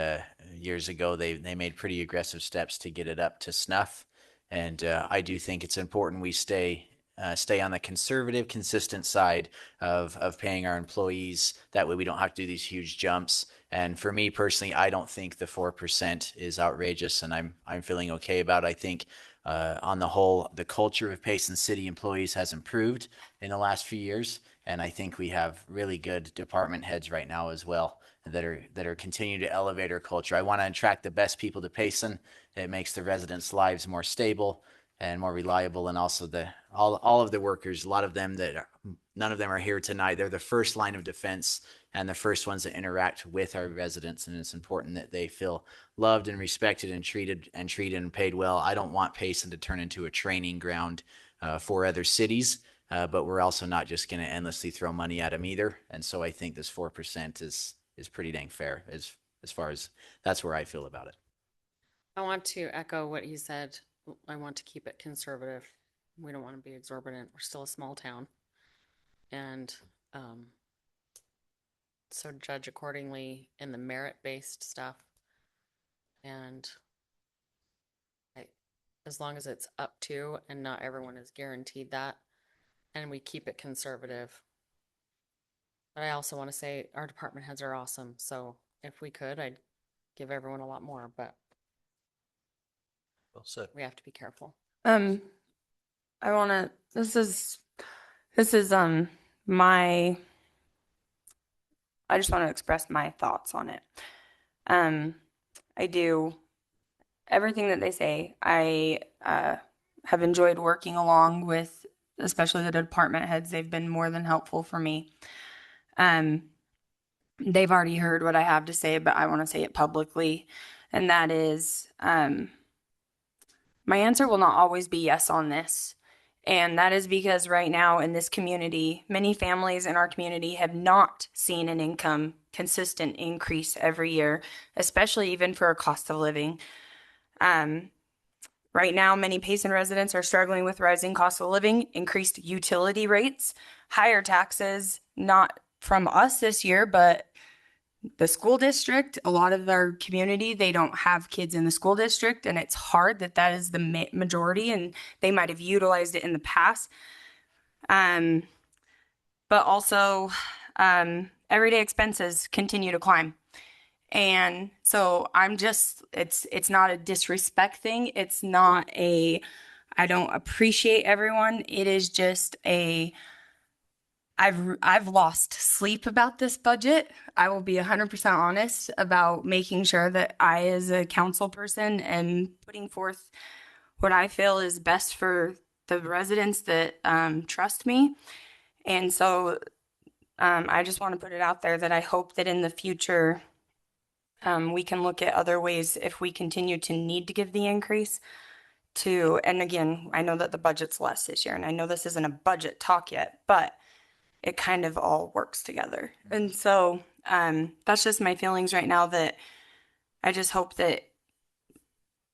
years ago they made pretty aggressive steps to get it up to snuff. And I do think it's important we stay on the conservative, consistent side of paying our employees. That way we don't have to do these huge jumps. And for me personally, I don't think the 4% is outrageous, and I'm feeling okay about it. I think on the whole, the culture of Payson City employees has improved in the last few years, and I think we have really good department heads right now as well that are continuing to elevate our culture. I want to attract the best people to Payson. It makes the residents' lives more stable and more reliable, and also all of the workers. A lot of them none of them are here tonight. They're the first line of defense and the first ones that interact with our residents, and it's important that they feel loved and respected and treated and paid well. I don't want Payson to turn into a training ground for other cities, but we're also not just going to endlessly throw money at them either. And so I think this 4% is pretty dang fair as far as that's where I feel about it. I want to echo what he said. I want to keep it conservative. We don't want to be exorbitant. We're still a small town. And so judge accordingly in the merit-based stuff. And as long as it's up to, and not everyone is guaranteed that, and we keep it conservative. But I also want to say our department heads are awesome. So if we could, I'd give everyone a lot more, but Well said. we have to be careful. I wanna, this is my, I just want to express my thoughts on it. I do everything that they say. I have enjoyed working along with, especially the department heads. They've been more than helpful for me. They've already heard what I have to say, but I want to say it publicly. And that is, my answer will not always be yes on this. And that is because right now in this community, many families in our community have not seen an income consistent increase every year, especially even for a cost of living. Right now, many Payson residents are struggling with rising cost of living, increased utility rates, higher taxes, not from us this year, but the school district. A lot of our community, they don't have kids in the school district, and it's hard that is the majority, and they might have utilized it in the past. But also, everyday expenses continue to climb. And so it's not a disrespect thing. It's not I don't appreciate everyone. It is just I've lost sleep about this budget. I will be 100% honest about making sure that I, as a council person, am putting forth what I feel is best for the residents that trust me. And so I just want to put it out there that I hope that in the future we can look at other ways if we continue to need to give the increase to, and again, I know that the budget's less this year, and I know this isn't a budget talk yet, but it kind of all works together. And so that's just my feelings right now, that I just hope that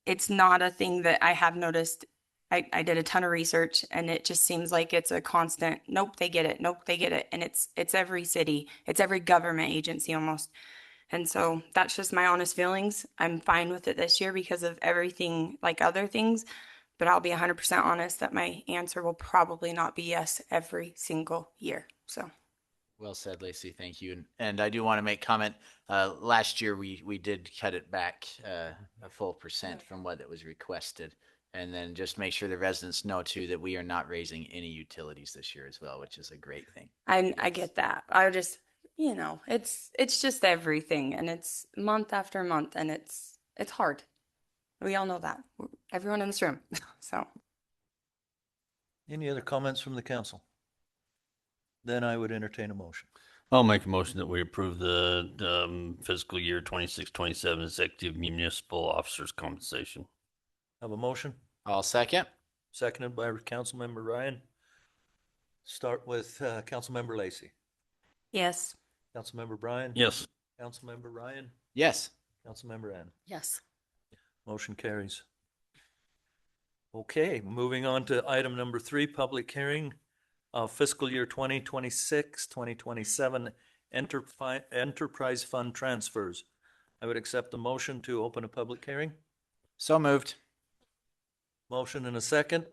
it's not a thing that I have noticed. I did a ton of research and it just seems like it's a constant, nope, they get it, nope, they get it. And it's every city, it's every government agency almost. And so that's just my honest feelings. I'm fine with it this year because of everything like other things, but I'll be 100% honest that my answer will probably not be yes every single year. So. Well said, Lacey. Thank you. And I do want to make comment. Last year we did cut it back a full % from what it was requested, and then just make sure the residents know too that we are not raising any utilities this year as well, which is a great thing. I get that. I just, it's just everything, and it's month after month, and it's hard. We all know that. Everyone in this room. So. Any other comments from the council? Then I would entertain a motion. I'll make a motion that we approve the fiscal year 26-27 executive municipal officers compensation. Have a motion? I'll second. Seconded by Councilmember Ryan. Start with Councilmember Lacey. Yes. Councilmember Bryan? Yes. Councilmember Ryan? Yes. Councilmember Ann? Yes. Motion carries. Okay, moving on to item number 3, public hearing of fiscal year 2026, 2027 enterprise fund transfers. I would accept the motion to open a public hearing. So moved. Motion and a second.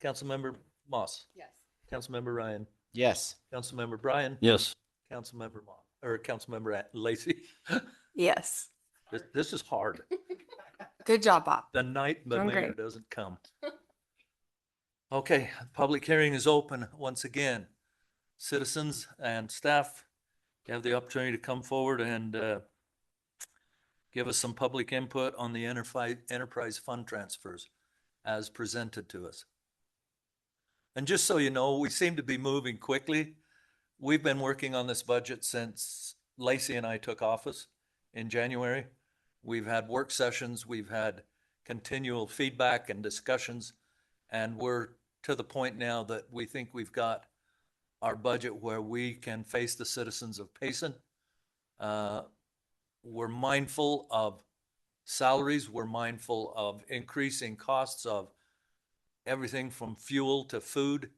Councilmember Moss? Yes. Councilmember Ryan? Yes. Councilmember Bryan? Yes. Councilmember Lacey? Yes. This is hard. Good job, Bob. The night the Doing mayor great. doesn't come. Okay, public hearing is open once again. Citizens and staff, you have the opportunity to come forward and give us some public input on the enterprise fund transfers as presented to us. And just so you know, we seem to be moving quickly. We've been working on this budget since Lacey and I took office in January. We've had work sessions, we've had continual feedback and discussions, and we're to the point now that we think we've got our budget where we can face the citizens of Payson. We're mindful of salaries, we're mindful of increasing costs of everything from fuel to food,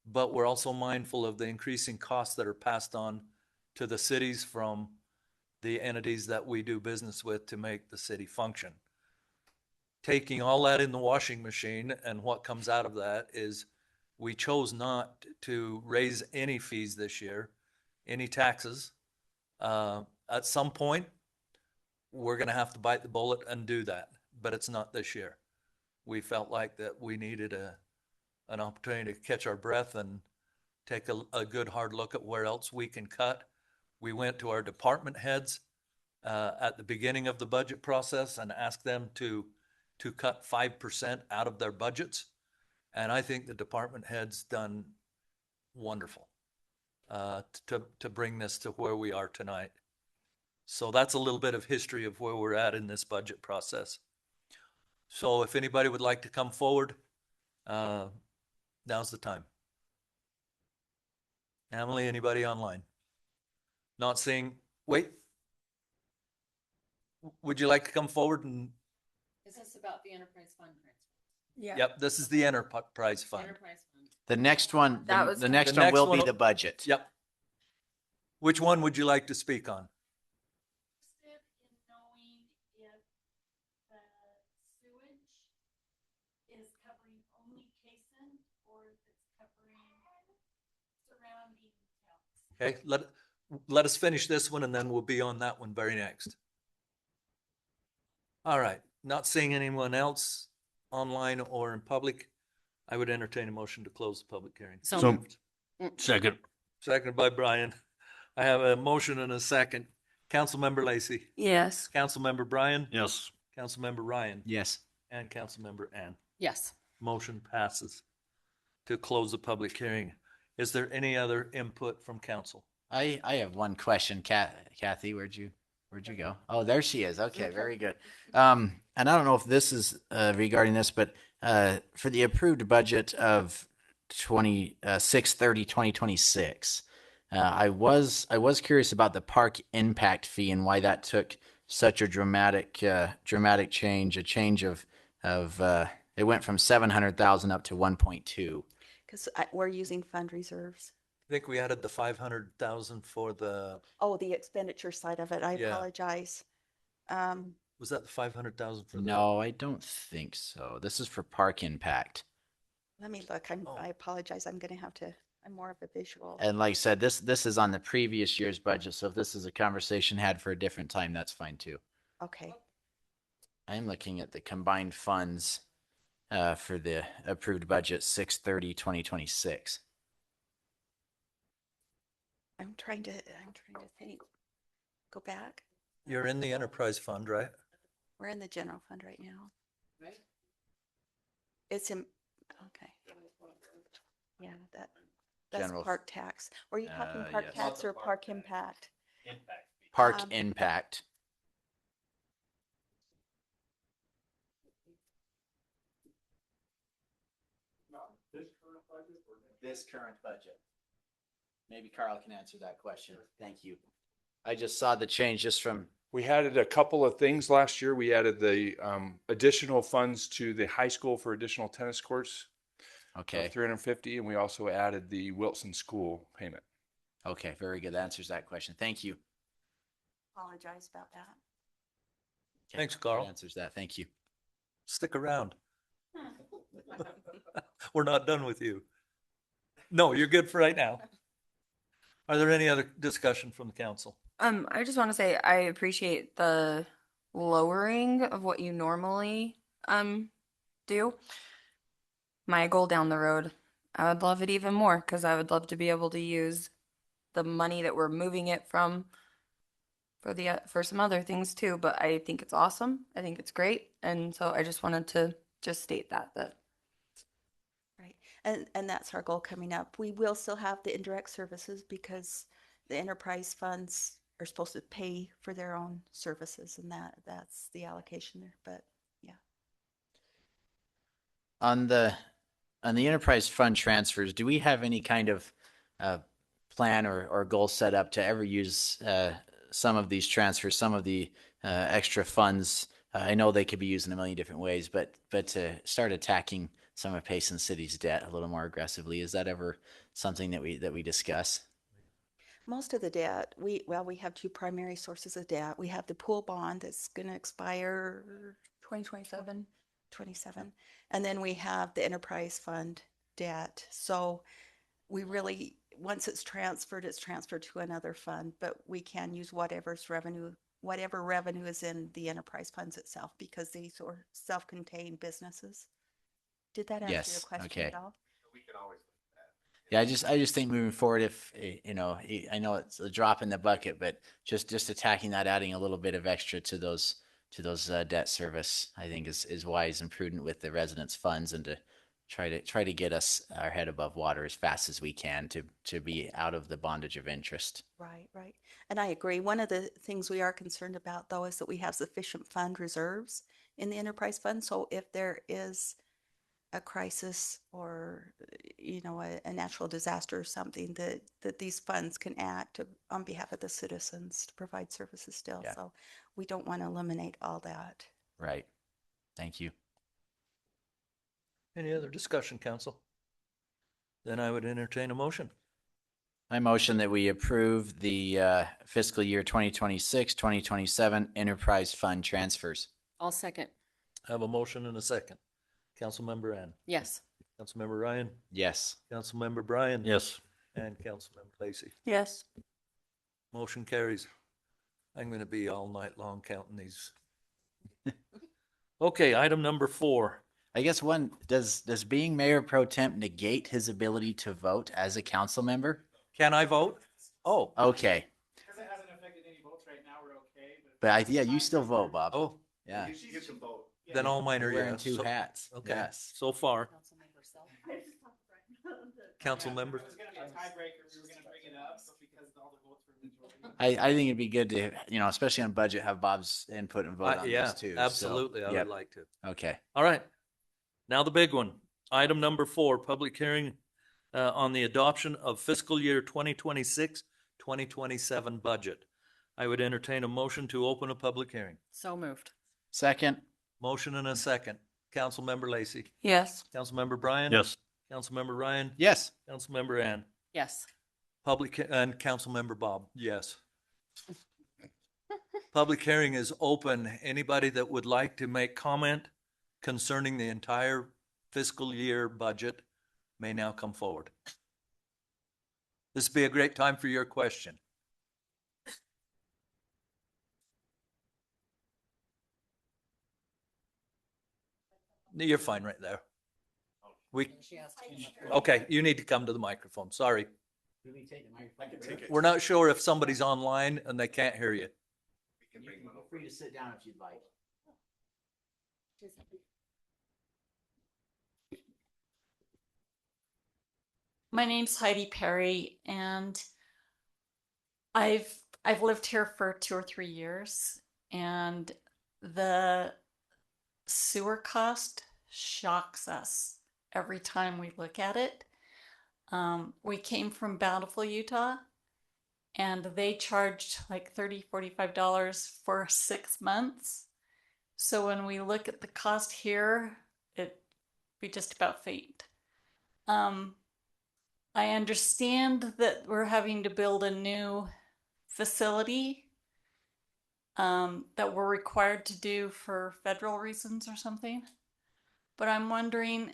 but we're also mindful of the increasing costs that are passed on to the cities from the entities that we do business with to make the city function. Taking all that in the washing machine, and what comes out of that is we chose not to raise any fees this year, any taxes. At some point, we're going to have to bite the bullet and do that, but it's not this year. We felt like that we needed an opportunity to catch our breath and take a good hard look at where else we can cut. We went to our department heads at the beginning of the budget process and asked them to cut 5% out of their budgets. And I think the department heads done wonderful to bring this to where we are tonight. So that's a little bit of history of where we're at in this budget process. So if anybody would like to come forward, now's the time. Emily, anybody online? Not seeing, wait. Would you like to come forward and? Is this about the enterprise fund transfer? Yeah. Yep, this is the enterprise fund. Enterprise fund. The next one, That was- the next The one next will one be will- the budget. Yep. Which one would you like to speak on? Interested in knowing if the sewage is covering only Payson or if it's covering surrounding towns. Okay, let us finish this one and then we'll be on that one very next. All right, not seeing anyone else online or in public, I would entertain a motion to close the public hearing. So moved. Second. Seconded by Brian. I have a motion and a second. Councilmember Lacey. Yes. Councilmember Bryan. Yes. Councilmember Ryan. Yes. And Councilmember Ann. Yes. Motion passes to close the public hearing. Is there any other input from council? I have one question, Kathy. Where'd you go? Oh, there she is. Okay, very good. And I don't know if this is regarding this, but for the approved budget of 2026, I was curious about the park impact fee and why that took such a dramatic change, a change of it went from 700,000 up to 1.2. Because we're using fund reserves. I think we added the 500,000 for the, Oh, the expenditure side of it. I Yeah. apologize. was that the 500,000 for the? No, I don't think so. This is for park impact. Let me look. I apologize. I'm going to have to, I'm more of a visual. And like I said, this is on the previous year's budget. So if this is a conversation had for a different time, that's fine too. Okay. I'm looking at the combined funds for the approved budget 6/30/2026. I'm trying to think. Go back. You're in the enterprise fund, right? We're in the general fund right now. It's in, okay. Yeah, that's General park tax. Were you talking park yes. tax or park impact? Park Um, impact. This current budget. Maybe Carl can answer that question. Thank you. I just saw the change just from. We added a couple of things last year. We added the additional funds to the high school for additional tennis courts. Okay. 350, and we also added the Wilson School payment. Okay, very good. That answers that question. Thank you. Apologize about that. Okay, Thanks, Carl. that answers that. Thank you. Stick around. We're not done with you. No, you're good for right now. Are there any other discussion from the council? I just want to say I appreciate the lowering of what you normally do. My goal down the road, I would love it even more because I would love to be able to use the money that we're moving it from for some other things too. But I think it's awesome. I think it's great, and so I just wanted to just state that. Right. And that's our goal coming up. We will still have the indirect services because the enterprise funds are supposed to pay for their own services, and that's the allocation there. But yeah. On the enterprise fund transfers, do we have any kind of plan or goal set up to ever use some of these transfers, some of the extra funds? I know they could be used in a million different ways, but to start attacking some of Payson City's debt a little more aggressively, is that ever something that we discuss? Most of the debt, we have two primary sources of debt. We have the pool bond that's going to expire 2027. 27. And then we have the enterprise fund debt. So we really, once it's transferred to another fund, but we can use whatever revenue is in the enterprise funds itself because these are self-contained businesses. Did that answer Yes. your question Okay. at all? We can always look at that. Yeah, I just think moving forward, if I know it's a drop in the bucket, but just attacking that, adding a little bit of extra to those debt service, I think is wise and prudent with the residents' funds, and to try to get us our head above water as fast as we can to be out of the bondage of interest. Right. And I agree. One of the things we are concerned about, though, is that we have sufficient fund reserves in the enterprise fund. So if there is a crisis or, a natural disaster or something, that these funds can act on behalf of the citizens to provide services still. Yeah. So we don't want to eliminate all that. Right. Thank you. Any other discussion, council? Then I would entertain a motion. I motion that we approve the fiscal year 2026-2027 enterprise fund transfers. I'll second. I have a motion and a second. Councilmember Ann. Yes. Councilmember Ryan. Yes. Councilmember Brian. Yes. And Councilmember Lacey. Yes. Motion carries. I'm going to be all night long counting these. Okay, item number 4. I guess does being mayor pro temp negate his ability to vote as a council member? Can I vote? Oh. Okay. Because it hasn't affected any votes right now, we're okay. But you still vote, Bob. Oh. Yeah. You can vote. Then all mine are Wearing yes. two hats. Okay. Yes. So far. Council member. It was going to be a tiebreaker. We were going to bring it up, but because all the votes were majority. I think it'd be good to, especially on budget, have Bob's input and vote on Yeah, this too. absolutely. I would like to. Okay. All right. Now the big one. Item number 4, public hearing on the adoption of fiscal year 2026-2027 budget. I would entertain a motion to open a public hearing. So moved. Second. Motion and a second. Councilmember Lacey. Yes. Councilmember Brian. Yes. Councilmember Ryan. Yes. Councilmember Ann. Yes. And Councilmember Bob. Yes. Public hearing is open. Anybody that would like to make comment concerning the entire fiscal year budget may now come forward. This would be a great time for your question. You're fine right there. Okay, you need to come to the microphone. Sorry. We're not sure if somebody's online and they can't hear you. Feel free to sit down if you'd like. My name's Heidi Perry, and I've lived here for 2 or 3 years, and the sewer cost shocks us every time we look at it. We came from Bountiful, Utah, and they charged like $30-$45 for 6 months. So when we look at the cost here, we just about faint. I understand that we're having to build a new facility that we're required to do for federal reasons or something. But I'm wondering,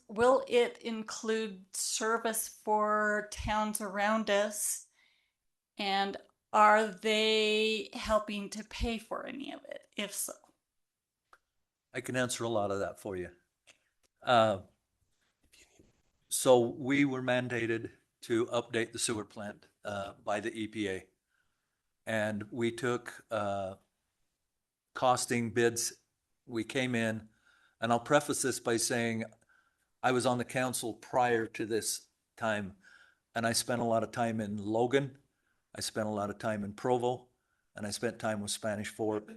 will it include service for towns around us? And are they helping to pay for any of it? If so. I can answer a lot of that for you. So we were mandated to update the sewer plant by the EPA. And we took costing bids. We came in, and I'll preface this by saying I was on the council prior to this time, and I spent a lot of time in Logan. I spent a lot of time in Provo, and I spent time with Spanish Fork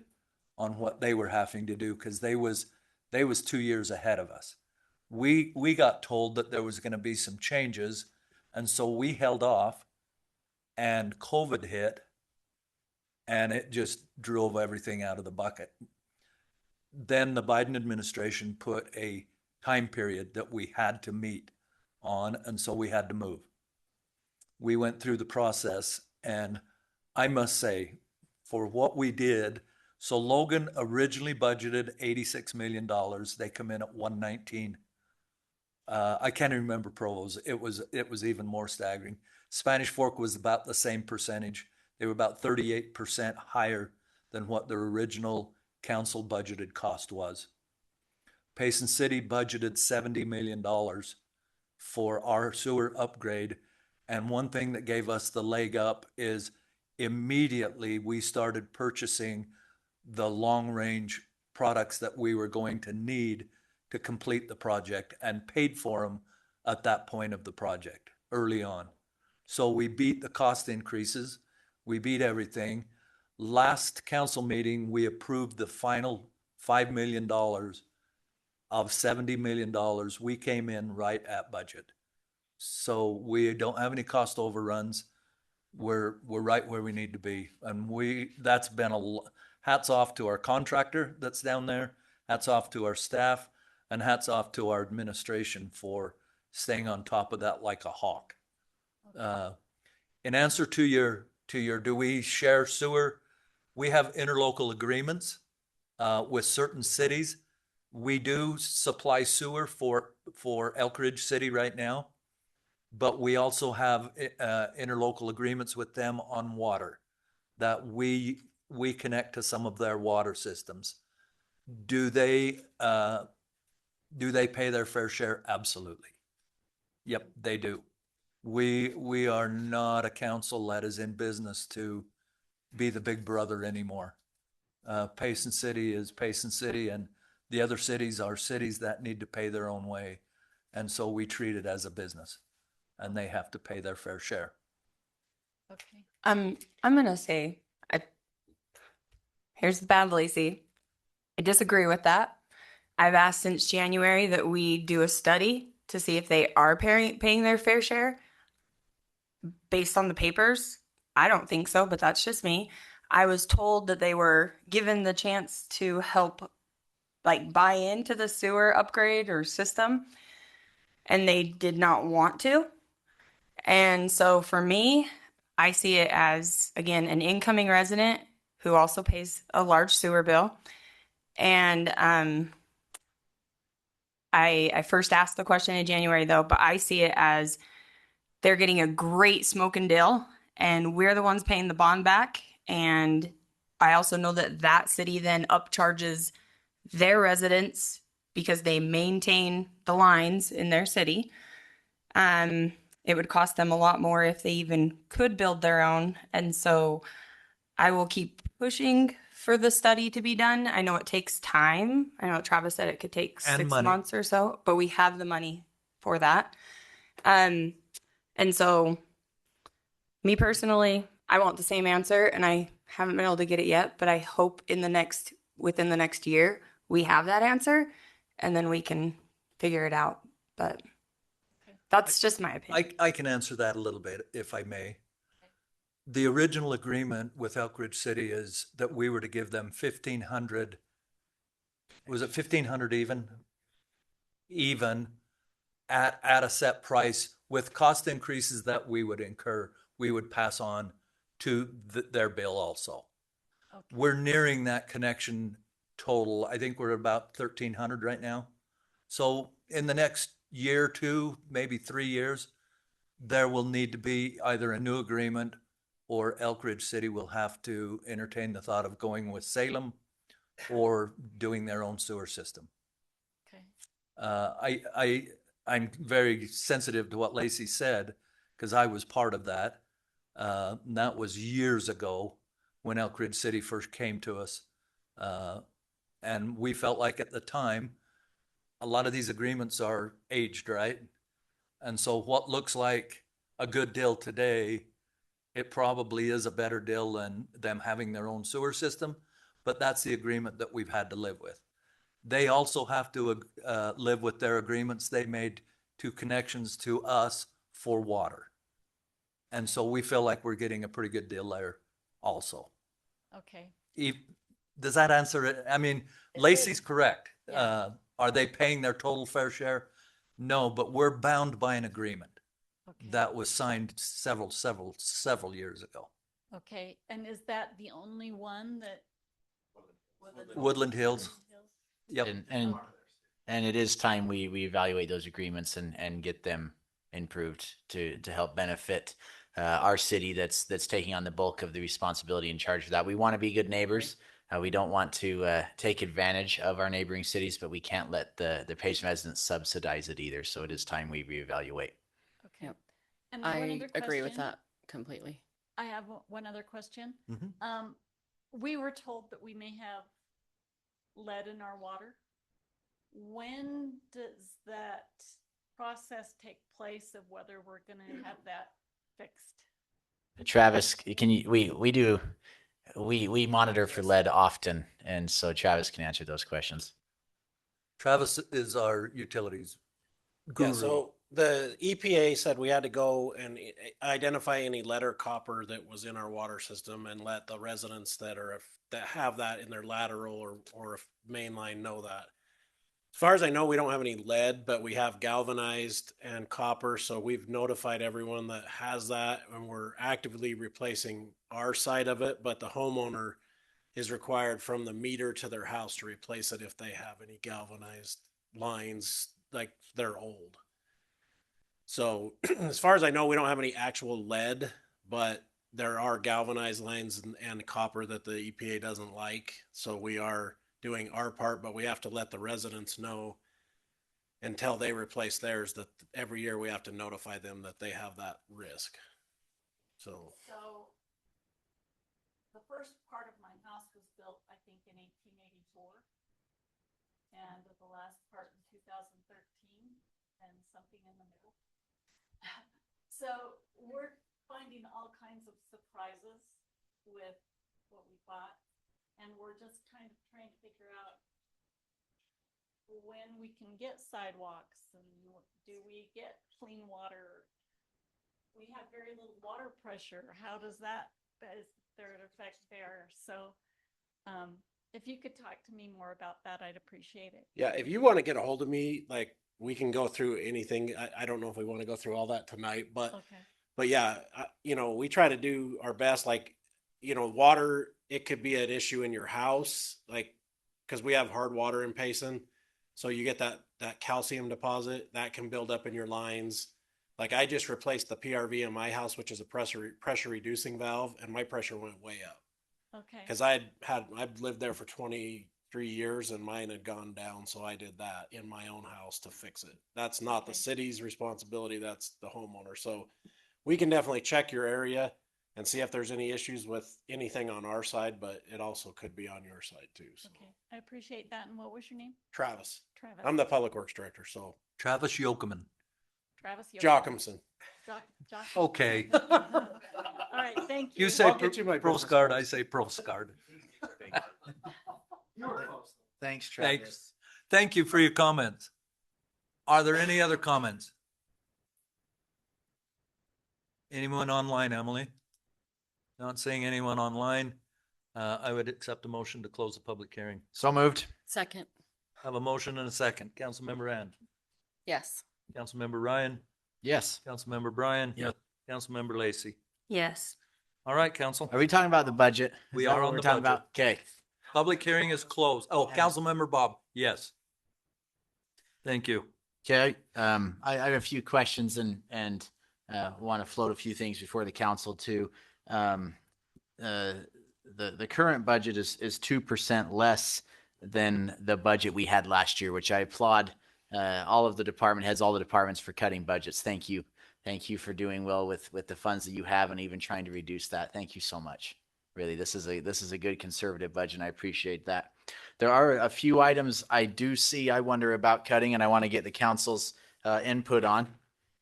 on what they were having to do, because they was 2 years ahead of us. We got told that there was going to be some changes, and so we held off, and COVID hit, and it just drove everything out of the bucket. Then the Biden administration put a time period that we had to meet on, and so we had to move. We went through the process, and I must say, for what we did, so Logan originally budgeted $86 million. They come in at 119. I can't even remember Provo's. It was even more staggering. Spanish Fork was about the same percentage. They were about 38% higher than what their original council budgeted cost was. Payson City budgeted $70 million for our sewer upgrade. And one thing that gave us the leg up is immediately we started purchasing the long range products that we were going to need to complete the project, and paid for them at that point of the project early on. So we beat the cost increases. We beat everything. Last council meeting, we approved the final $5 million of $70 million. We came in right at budget. So we don't have any cost overruns. We're right where we need to be. And that's been hats off to our contractor that's down there, hats off to our staff, and hats off to our administration for staying on top of that like a hawk. In answer to your do we share sewer? We have interlocal agreements with certain cities. We do supply sewer for Elk Ridge City right now, but we also have interlocal agreements with them on water that we connect to some of their water systems. Do they pay their fair share? Absolutely. Yep, they do. We are not a council that is in business to be the big brother anymore. Payson City is Payson City, and the other cities are cities that need to pay their own way. And so we treat it as a business, and they have to pay their fair share. Okay. I'm gonna say, here's the bad Lacey. I disagree with that. I've asked since January that we do a study to see if they are paying their fair share based on the papers. I don't think so, but that's just me. I was told that they were given the chance to help like buy into the sewer upgrade or system, and they did not want to. And so for me, I see it as, again, an incoming resident who also pays a large sewer bill. And I first asked the question in January, though, but I see it as they're getting a great smoking deal, and we're the ones paying the bond back. And I also know that that city then upcharges their residents because they maintain the lines in their city. It would cost them a lot more if they even could build their own. And so I will keep pushing for the study to be done. I know it takes time. I know Travis said it could take And 6 money. months or so, but we have the money for that. And so me personally, I want the same answer, and I haven't been able to get it yet, but I hope within the next year we have that answer, and then we can figure it out. But that's just my opinion. I can answer that a little bit, if I may. The original agreement with Elk Ridge City is that we were to give them 1,500, was it 1,500 even? Even at a set price with cost increases that we would incur, we would pass on to their bill also. Okay. We're nearing that connection total. I think we're about 1,300 right now. So in the next year, 2, maybe 3 years, there will need to be either a new agreement or Elk Ridge City will have to entertain the thought of going with Salem or doing their own sewer system. Okay. I'm very sensitive to what Lacey said because I was part of that. And that was years ago when Elk Ridge City first came to us. And we felt like at the time, a lot of these agreements are aged, right? And so what looks like a good deal today, it probably is a better deal than them having their own sewer system, but that's the agreement that we've had to live with. They also have to live with their agreements they made to connections to us for water. And so we feel like we're getting a pretty good deal there also. Okay. Does that answer it? I mean, Lacey's correct. Yeah. Are they paying their total fair share? No, but we're bound by an agreement that was signed several years ago. Okay. And is that the only one that? Woodland Hills. Yep. And it is time we evaluate those agreements and get them improved to help benefit our city that's taking on the bulk of the responsibility and charge for that. We want to be good neighbors. We don't want to take advantage of our neighboring cities, but we can't let the Payson residents subsidize it either. So it is time we reevaluate. Okay. Yep. And one I other agree with question. that completely. I have one other question. Mm-hmm. We were told that we may have lead in our water. When does that process take place of whether we're going to have that fixed? Travis, can you? We monitor for lead often, and so Travis can answer those questions. Travis is our utilities guru. Yeah, so the EPA said we had to go and identify any lead or copper that was in our water system and let the residents that have that in their lateral or main line know that. As far as I know, we don't have any lead, but we have galvanized and copper. So we've notified everyone that has that, and we're actively replacing our side of it. But the homeowner is required from the meter to their house to replace it if they have any galvanized lines, like they're old. So as far as I know, we don't have any actual lead, but there are galvanized lines and copper that the EPA doesn't like. So we are doing our part, but we have to let the residents know until they replace theirs that every year we have to notify them that they have that risk. So The first part of my house was built, I think, in 1884, and the last part in 2013, and something in the middle. So we're finding all kinds of surprises with what we bought. And we're just kind of trying to figure out when we can get sidewalks and do we get clean water. we have very little water pressure. How does that is there an effect there? So, if you could talk to me more about that, I'd appreciate it. Yeah, if you want to get a hold of me, like we can go through anything. I don't know if we want to go through all that tonight, but Okay. but yeah, you know, we try to do our best. Like, you know, water, it could be an issue in your house, like because we have hard water in Payson, so you get that calcium deposit that can build up in your lines. Like I just replaced the PRV in my house, which is a pressure reducing valve, and my pressure went way up. Okay. Because I've lived there for 23 years and mine had gone down, so I did that in my own house to fix it. That's not the city's responsibility, that's the homeowner. So we can definitely check your area and see if there's any issues with anything on our side, but it also could be on your side too. So. Okay, I appreciate that. And what was your name? Travis. Travis. I'm the public works director, so. Travis Yokeman. Travis Jockimson. Okay. All right, thank you. You say I'll get you my business Proscard, cards. I say Proscard. Thanks, Travis. Thanks. Thank you for your comments. Are there any other comments? Anyone online, Emily? Not seeing anyone online. I would accept a motion to close the public hearing. So moved. Second. I have a motion and a second. Councilmember Rand. Yes. Councilmember Ryan. Yes. Councilmember Brian. Yep. Councilmember Lacey. Yes. All right, council. Are we talking about the budget? We Is that are what on we're the talking budget. about? Okay. Public hearing is closed. Oh, Councilmember Bob. Yes. Thank you. Okay. I have a few questions and want to float a few things before the council too. The current budget is 2% less than the budget we had last year, which I applaud all of the department heads, all the departments for cutting budgets. Thank you. Thank you for doing well with the funds that you have and even trying to reduce that. Thank you so much. Really, this is a good conservative budget, and I appreciate that. There are a few items I do see I wonder about cutting, and I want to get the council's input on.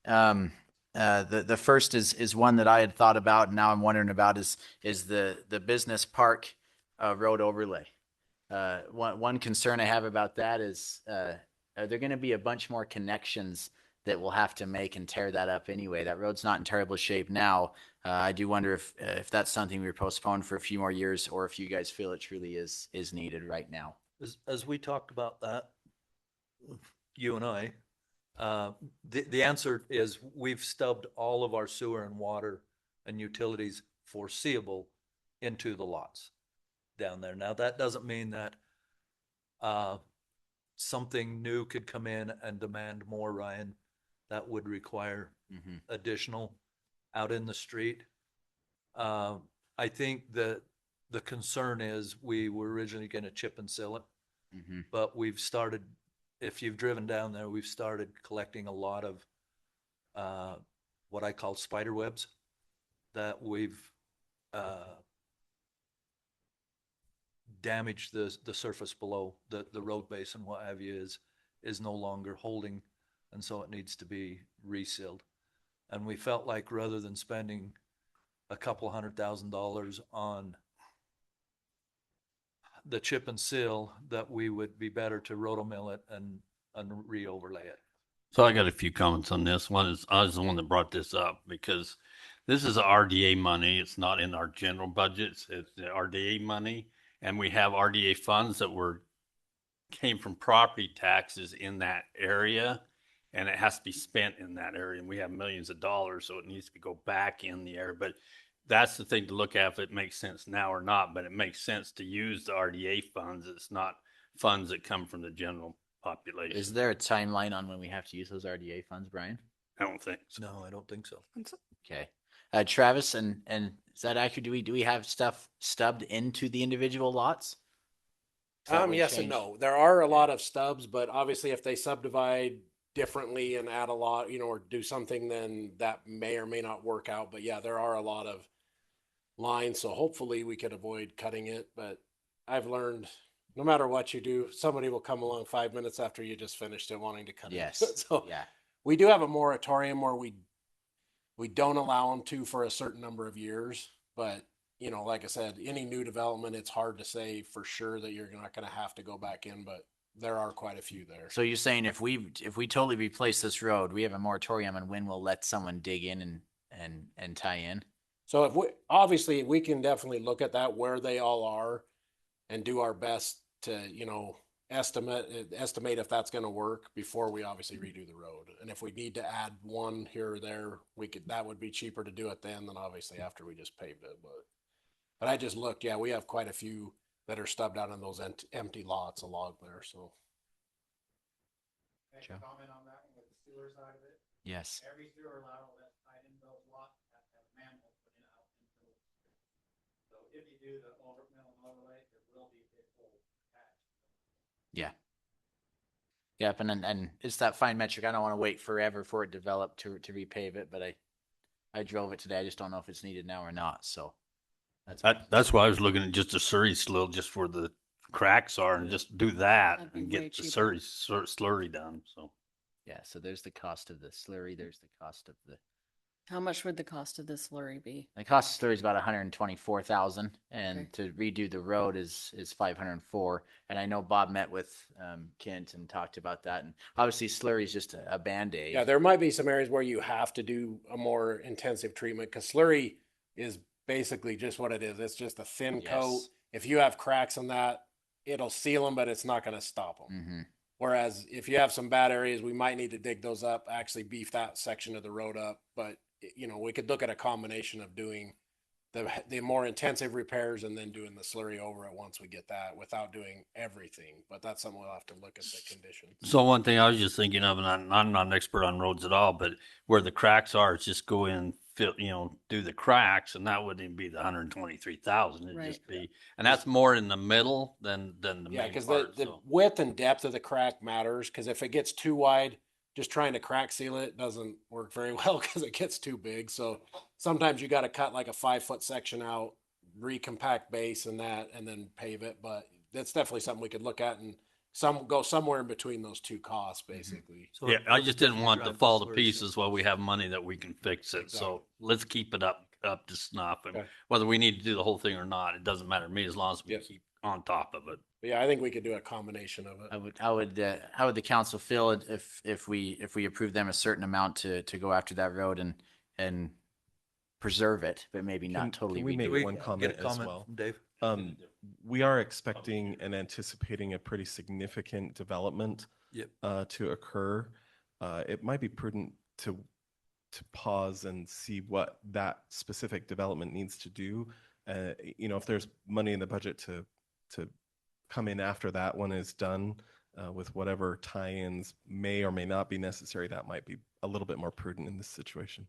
The first is one that I had thought about, and now I'm wondering about is the business park road overlay. One concern I have about that is are there going to be a bunch more connections that we'll have to make and tear that up anyway? That road's not in terrible shape now. I do wonder if that's something we postpone for a few more years, or if you guys feel it truly is needed right now. As we talked about that, you and I, the answer is we've stubbed all of our sewer and water and utilities foreseeable into the lots down there. Now, that doesn't mean that something new could come in and demand more, Ryan. That would require additional out in the street. I think that the concern is we were originally going to chip and seal it, but we've started, if you've driven down there, we've started collecting a lot of what I call spider webs that we've damaged the surface below. The road base and what have you is no longer holding, and so it needs to be resealed. And we felt like rather than spending a couple $100,000 on the chip and seal, that we would be better to rotomill it and re-overlay it. So I got a few comments on this. One is I was the one that brought this up because this is RDA money. It's not in our general budgets. It's the RDA money, and we have RDA funds that came from property taxes in that area, and it has to be spent in that area. And we have millions of dollars, so it needs to go back in the area. But that's the thing to look at if it makes sense now or not. But it makes sense to use the RDA funds. It's not funds that come from the general population. Is there a timeline on when we have to use those RDA funds, Brian? I don't think so. No, I don't think so. Okay. Travis, and is that accurate? Do we have stuff stubbed into the individual lots? Yes and no. There are a lot of stubs, but obviously if they subdivide differently and add a lot, or do something, then that may or may not work out. But yeah, there are a lot of lines, so hopefully we could avoid cutting it. But I've learned no matter what you do, somebody will come along 5 minutes after you just finished it wanting to cut Yes. it. So yeah, we do have a moratorium where we don't allow them to for a certain number of years. But like I said, any new development, it's hard to say for sure that you're not going to have to go back in, but there are quite a few there. So you're saying if we totally replace this road, we have a moratorium on when we'll let someone dig in and tie in. So if obviously we can definitely look at that where they all are and do our best to, estimate if that's going to work before we obviously redo the road. And if we need to add one here or there, that would be cheaper to do it then than obviously after we just paved it. But I just looked, yeah, we have quite a few that are stubbed out in those empty lots along there. So. Can I comment on that with the sewer side of it? Yes. Every sewer lateral that's tied into those lots has to have manholes put in out into those. So if you do the minimum overlay, there will be a big hole attached. Yeah. Yep, and it's that fine metric. I don't want to wait forever for it to develop to repave it, but I drove it today. I just don't know if it's needed now or not. So That's why I was looking at just a Surrey slill just where the cracks are and just do that That'd be and way get the cheaper. slurry done. So yeah, so there's the cost of the slurry. There's the cost of the How much would the cost of the slurry be? the cost of slurry is about 124,000, and Okay. to redo the road is 504. And I know Bob met with Kent and talked about that. And obviously, slurry is just a band-aid. Yeah, there might be some areas where you have to do a more intensive treatment because slurry is basically just what it is. It's just a thin coat. Yes. If you have cracks in that, it'll seal them, but it's not going to stop them. Mm-hmm. Whereas if you have some bad areas, we might need to dig those up, actually beef that section of the road up. But, we could look at a combination of doing the more intensive repairs and then doing the slurry over it once we get that without doing everything. But that's something we'll have to look at the conditions. So one thing I was just thinking of, and I'm not an expert on roads at all, but where the cracks are, it's just go in, fill, do the cracks, and that wouldn't even be the 123,000. It'd Right. just be, and that's more in the middle than the Yeah, main because part. the So. width and depth of the crack matters. Because if it gets too wide, just trying to crack seal it doesn't work very well because it gets too big. So sometimes you got to cut like a 5-foot section out, recompact base and then pave it. But that's definitely something we could look at and go somewhere in between those two costs, basically. So Yeah, I what's just the didn't want to difference fall around to the slurry pieces while we have money that we can fix it. So Exactly. let's keep it up to snuff. And Okay. whether we need to do the whole thing or not, it doesn't matter to me as long as we Yes. keep on top of it. But yeah, I think we could do a combination of it. How would the council feel if we approve them a certain amount to go after that road and preserve it, but maybe not totally Can we redo make it? we one get a comment as comment well? from Dave? We are expecting and anticipating a pretty significant development Yep. to occur. It might be prudent to pause and see what that specific development needs to do. If there's money in the budget to come in after that one is done, with whatever tie-ins may or may not be necessary, that might be a little bit more prudent in this situation.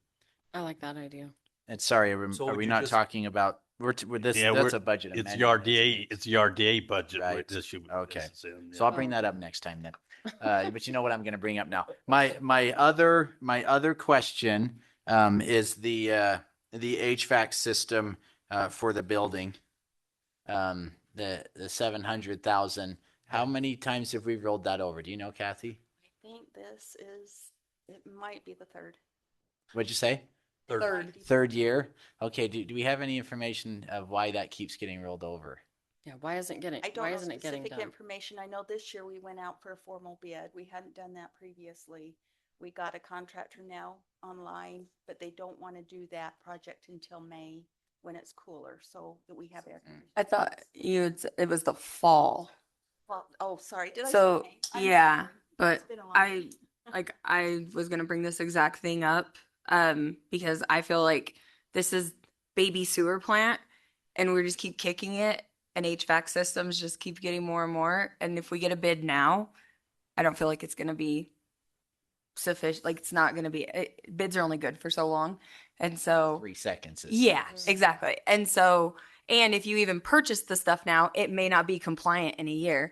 I like that idea. And sorry, So are would we you not just- talking about we're this? Yeah, That's a budget It's amendment. the RDA. It's the RDA budget. Right. This you- Okay. this is in, So I'll bring that up next time then. But you know what I'm going to bring up now. My other question is the HVAC system for the building. The 700,000. How many times have we rolled that over? Do you know, Kathy? I think it might be the third. What'd you say? Third year. Okay. Do we have any information of why that keeps getting rolled over? Yeah, why isn't I don't why know isn't it getting specific done? information. I know this year we went out for a formal bid. We hadn't done that previously. We got a contractor now online, but they don't want to do that project until May when it's cooler, so that we have air conditioning. I thought it was the fall. Well, oh, sorry, did I? So say May? I'm yeah, sorry. but It's been a long I was gonna bring this exact thing up because I feel like this is baby sewer plant and we just keep kicking it and HVAC systems just keep getting more and more. And if we get a bid now, I don't feel like it's gonna be sufficient. Like it's not gonna be bids are only good for so long, and so 3 seconds. yeah, exactly. And so, and if you even purchase the stuff now, it may not be compliant in a year,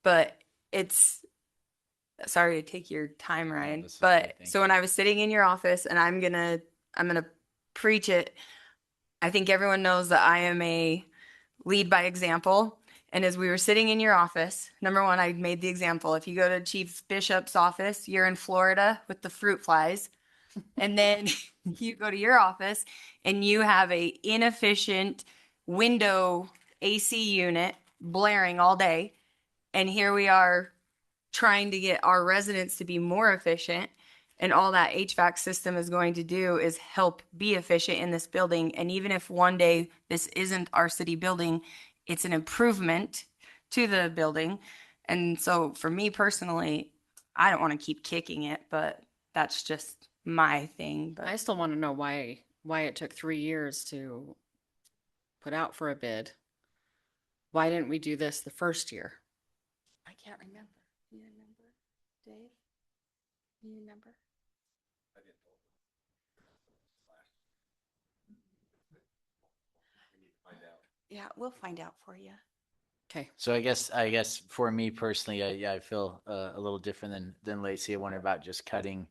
but it's, sorry to take your time, Ryan, this is but great, thank so when I was sitting in your office and I'm gonna preach it, I think everyone knows that I am a lead by example. And as we were sitting in your office, number one, I made the example. If you go to Chief Bishop's office, you're in Florida with the fruit flies. And then you go to your office and you have a inefficient window AC unit blaring all day. And here we are trying to get our residents to be more efficient. And all that HVAC system is going to do is help be efficient in this building. And even if one day this isn't our city building, it's an improvement to the building. And so for me personally, I don't want to keep kicking it, but that's just my thing. But I still want to know why it took 3 years to put out for a bid. Why didn't we do this the first year? I can't remember. Do you remember, Dave? Do you remember? Yeah, we'll find out for you. Okay. So I guess for me personally, I feel a little different than Lacey. I wonder about just cutting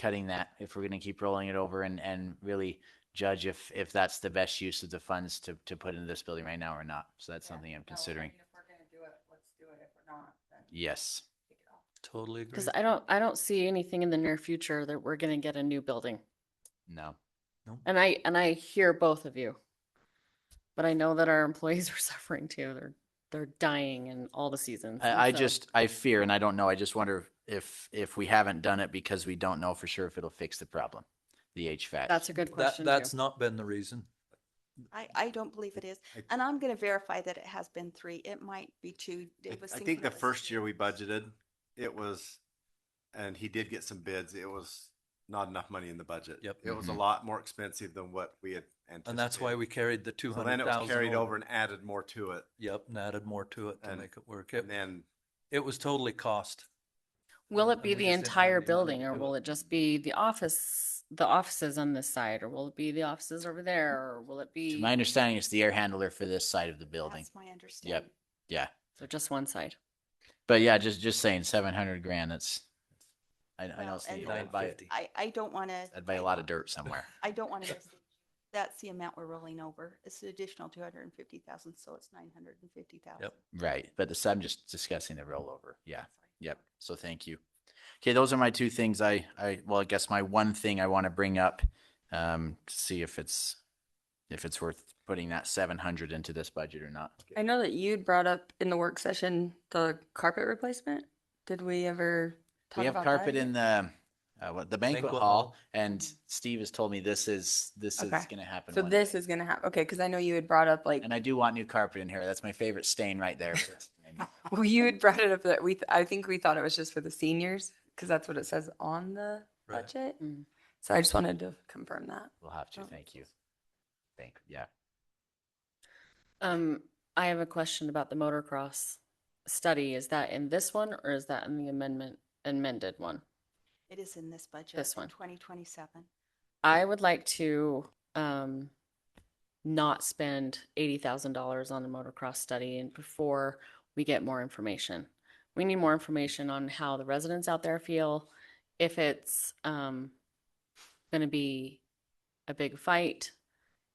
that if we're going to keep rolling it over and really judge if that's the best use of the funds to put into this building right now or not. So that's something I'm considering. if we're going to do it, let's do it. If we're not, then Yes. take it off. Totally agree. Because I don't see anything in the near future that we're going to get a new building. No. And I hear both of you, but I know that our employees are suffering too. They're dying in all the seasons. I fear, and I don't know. I just wonder if we haven't done it because we don't know for sure if it'll fix the problem, the HVAC. That's a good question. That's too. not been the reason. I don't believe it is. And I'm going to verify that it has been 3. It might be 2. Dave was I thinking think the it was first 2. year we budgeted, it was, and he did get some bids. It was not enough money in the budget. Yep. It was a lot more expensive than what we had anticipated. And that's why we carried the So 200,000. then it was carried over and added more to it. Yep, and added more to it to And- make it work. And then It was totally cost. Will it And be we the just didn't have entire any money building, or to will it. it just be the offices on this side, or will it be the offices over there, or will it be? To my understanding, it's the air handler for this side of the building. That's my understanding. Yep. Yeah. So just one side. But yeah, just saying 700 grand. I know Well, it's the, and I don't want to. I'd buy a lot of dirt somewhere. I don't want to. That's the amount we're rolling over. It's an additional 250,000, so it's 950,000. Yep. Right. But I'm just discussing the rollover. Yeah. Yep. So thank you. Okay. Those are my two things. I guess my one thing I want to bring up, to see if it's worth putting that 700 into this budget or not. I know that you'd brought up in the work session the carpet replacement. Did we ever talk We have about carpet that? in the banquet hall, and Steve has told me this is Okay. going to happen. So one this day. is gonna happen. Okay, because I know you had brought up like. And I do want new carpet in here. That's my favorite stain right there. Well, you had brought it up that I think we thought it was just for the seniors because that's what it says on the Right. budget. So I just wanted to confirm that. We'll have to. Thank you. Yeah. I have a question about the motocross study. Is that in this one, or is that in the amended one? It is in this budget. This one. 2027. I would like to not spend $80,000 on the motocross study and before we get more information. We need more information on how the residents out there feel, if it's going to be a big fight,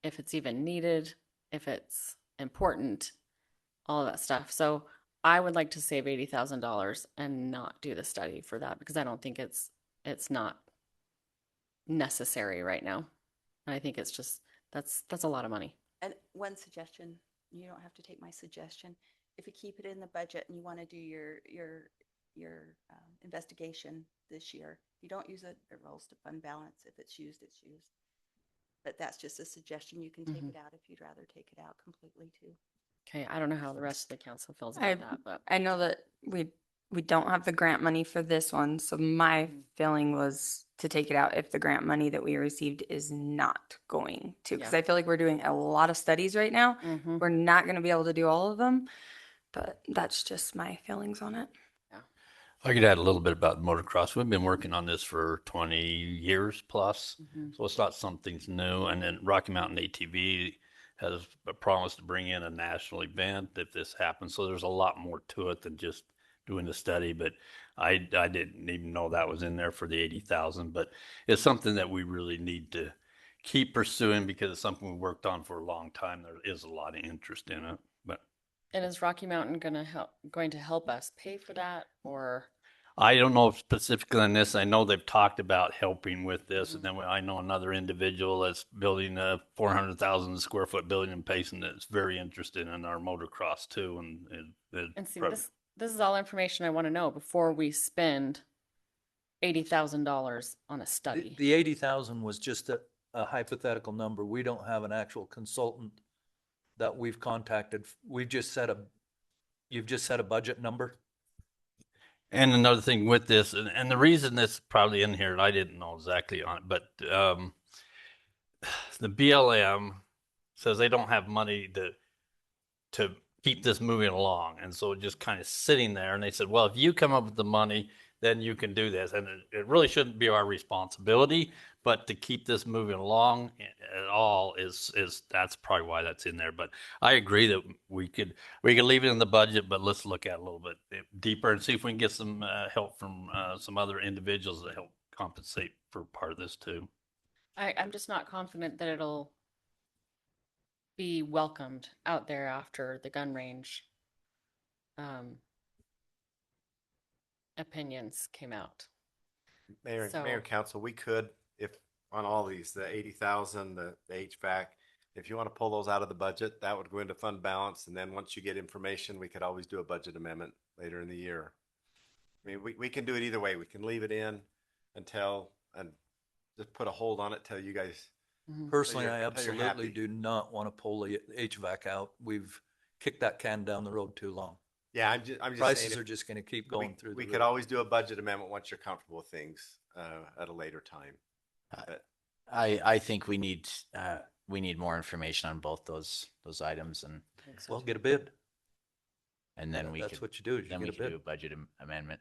if it's even needed, if it's important, all of that stuff. So I would like to save $80,000 and not do the study for that because I don't think it's not necessary right now. And I think it's just that's a lot of money. And one suggestion, you don't have to take my suggestion. If you keep it in the budget and you want to do your investigation this year, if you don't use it, it rolls to fund balance. If it's used, it's used. But that's just a suggestion. You can take it out if you'd rather take it out completely too. Okay, I don't know how the rest of the council feels about that, but I know that we don't have the grant money for this one, so my feeling was to take it out if the grant money that we received is not going to, because Yeah. I feel like we're doing a lot of studies right now. Mhm. We're not going to be able to do all of them, but that's just my feelings on it. I could add a little bit about motocross. We've been working on this for 20 years plus, so it's not something's new. And then Rocky Mountain ATV has a promise to bring in a national event if this happens. So there's a lot more to it than just doing the study. But I didn't even know that was in there for the 80,000. But it's something that we really need to keep pursuing because it's something we worked on for a long time. There is a lot of interest in it, but. and is Rocky Mountain going to help us pay for that, or? I don't know specifically on this. I know they've talked about helping with this, and then I know another individual that's building a 400,000 square foot building in Payson that's very interested in our motocross too. And see, this is all information I want to know before we spend $80,000 on a The, study. the 80,000 was just a hypothetical number. We don't have an actual consultant that we've contacted. We've just you've just set a budget number. And another thing with this, and the reason this probably in here, and I didn't know exactly on it, but the BLM says they don't have money to keep this moving along, and so it just kind of sitting there. And they said, well, if you come up with the money, then you can do this. And it really shouldn't be our responsibility, but to keep this moving along at all is that's probably why that's in there. But I agree that we could leave it in the budget, but let's look at it a little bit deeper and see if we can get some help from some other individuals that help compensate for part of this too. I'm just not confident that it'll be welcomed out there after the gun range opinions came out. Mayor, So- Mayor and Council, we could, if on all these, the 80,000, the HVAC, if you want to pull those out of the budget, that would go into fund balance. And then once you get information, we could always do a budget amendment later in the year. I mean, we can do it either way. We can leave it in until, and just put a hold on it till you guys. Personally, Until I you're- until you're absolutely happy. do not want to pull the HVAC out. We've kicked that can down the road too long. Yeah, I'm just saying. Prices if- are just going to keep going through. We the could roof. always do a budget amendment once you're comfortable with things, at a later time. But I think we need more information on both those items, and Well, get a bid. and then we That's could, what you do. Is you then get we a could do a bid. budget amendment.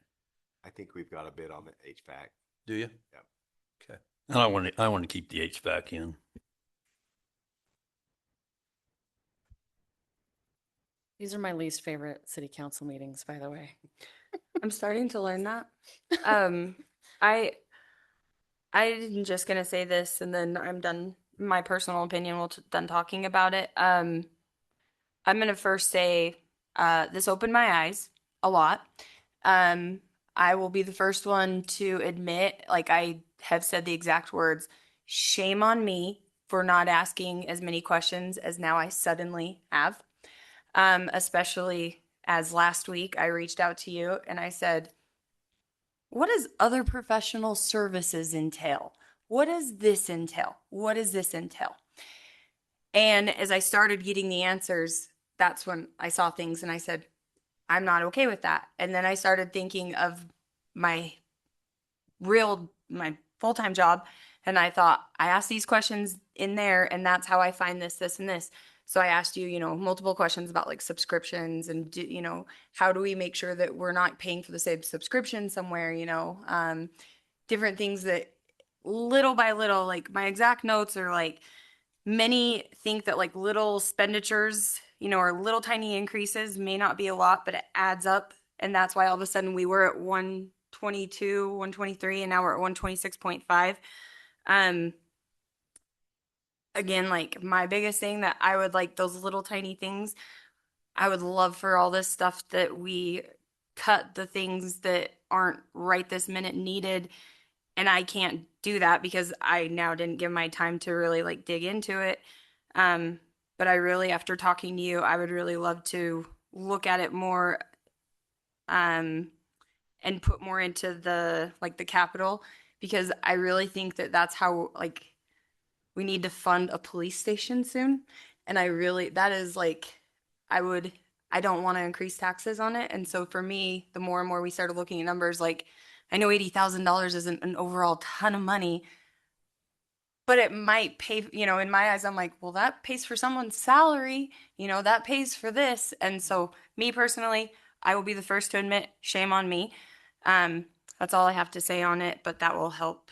I think we've got a bid on the HVAC. Do you? Yep. Okay. And I want to keep the HVAC in. These are my least favorite city council meetings, by the way. I'm starting to learn that. I'm just gonna say this, and then I'm done. My personal opinion. We'll done talking about it. I'm gonna first say this opened my eyes a lot. I will be the first one to admit, like I have said the exact words, shame on me for not asking as many questions as now I suddenly have. Especially as last week I reached out to you and I said, what does other professional services entail? What does this entail? What does this entail? And as I started getting the answers, that's when I saw things and I said, I'm not okay with that. And then I started thinking of my full-time job. And I thought, I asked these questions in there and that's how I find this, this, and this. So I asked you, multiple questions about like subscriptions and, how do we make sure that we're not paying for the same subscription somewhere, different things that little by little, like my exact notes are like, many think that like little expenditures, or little tiny increases may not be a lot, but it adds up. And that's why all of a sudden we were at 122, 123, and now we're at 126.5. Again, like my biggest thing that I would like those little tiny things, I would love for all this stuff that we cut the things that aren't right this minute needed. And I can't do that because I now didn't give my time to really like dig into it. But I really, after talking to you, I would really love to look at it more, and put more into the capital, because I really think that that's how we need to fund a police station soon. And that is I don't want to increase taxes on it. And so for me, the more and more we started looking at numbers, I know $80,000 isn't an overall ton of money, but it might pay, in my eyes, I'm like, well, that pays for someone's salary, that pays for this. And so me personally, I will be the first to admit, shame on me. That's all I have to say on it, but that will help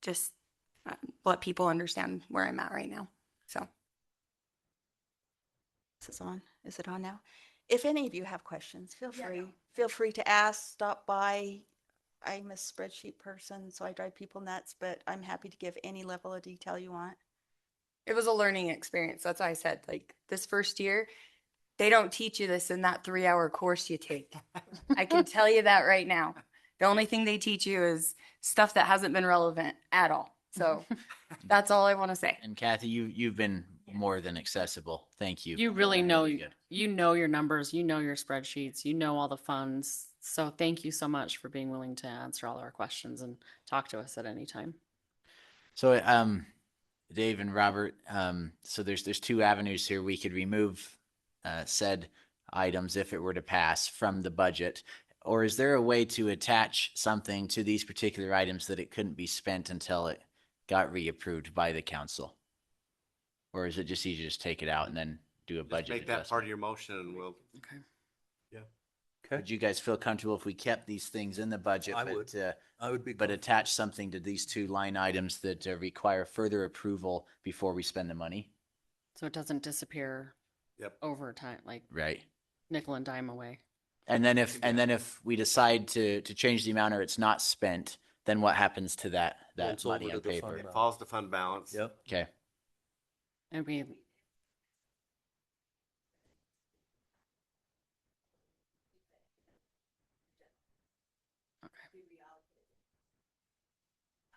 just let people understand where I'm at right now. So. This is on. Is it on now? If any of you have questions, feel free to ask, stop by. I'm a spreadsheet person, so I drive people nuts, but I'm happy to give any level of detail you want. It was a learning experience. That's why I said, this first year, they don't teach you this in that 3-hour course you take. I can tell you that right now. The only thing they teach you is stuff that hasn't been relevant at all. So that's all I want to say. And Kathy, you've been more than accessible. Thank you. You really know, good. you know your numbers, you know your spreadsheets, you know all the funds. So thank you so much for being willing to answer all our questions and talk to us at any time. So, Dave and Robert, so there's two avenues here. We could remove said items if it were to pass from the budget, or is there a way to attach something to these particular items that it couldn't be spent until it got reapproved by the council? Or is it just easier to just take it out and then do a Just budget make that adjustment? part of your motion and we'll. Okay. Yeah. Okay. Would you guys feel comfortable if we kept these things in the budget? I but, would. I would be. But attach something to these two line items that require further approval before we spend the money? So it doesn't disappear. Yep. Over time, like Right. nickel and dime away. And then if we decide to change the amount or it's not spent, then what happens to that Rolls money over on to the fund paper? It falls to fund balance. Yep. Okay. And we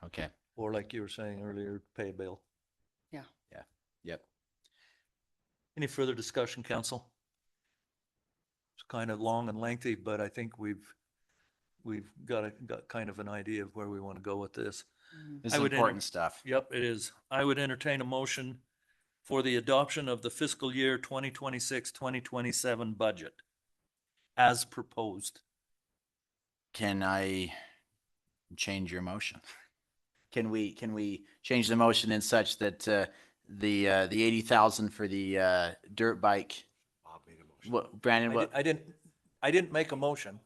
Okay. Or like you were saying earlier, pay a bill. Yeah. Yeah. Yep. Any further discussion, council? It's kind of long and lengthy, but I think we've got kind of an idea of where we want to go with this. This I is would important stuff. Yep, it is. I would entertain a motion for the adoption of the fiscal year 2026-2027 budget as proposed. Can I change your motion? Can we change the motion in such that the 80,000 for the dirt bike? Bob made a motion. What, Brandon? What? I didn't make a motion.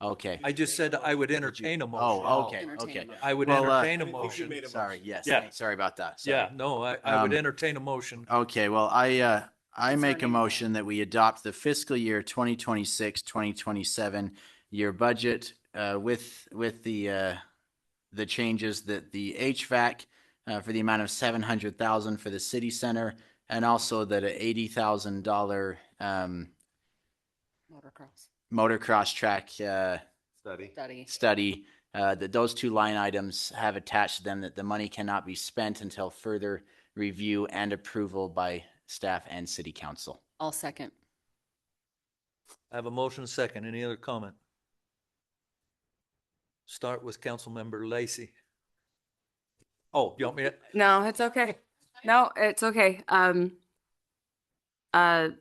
Okay. I just said I would entertain a motion. Oh, okay. Okay. I would Well, entertain a motion. Sorry. Yes. Yeah. Sorry about that. Sorry. Yeah, no, I would entertain a motion. Okay, well, I make a motion that we adopt the fiscal year 2026-2027 year budget with the changes that the HVAC for the amount of 700,000 for the city center, and also that a $80,000 motocross track study that those two line items have attached to them, that the money cannot be spent until further review and approval by staff and city council. I'll second. I have a motion second. Any other comment? Start with Councilmember Lacey. Oh, you want me to? No, it's okay. No, it's okay. I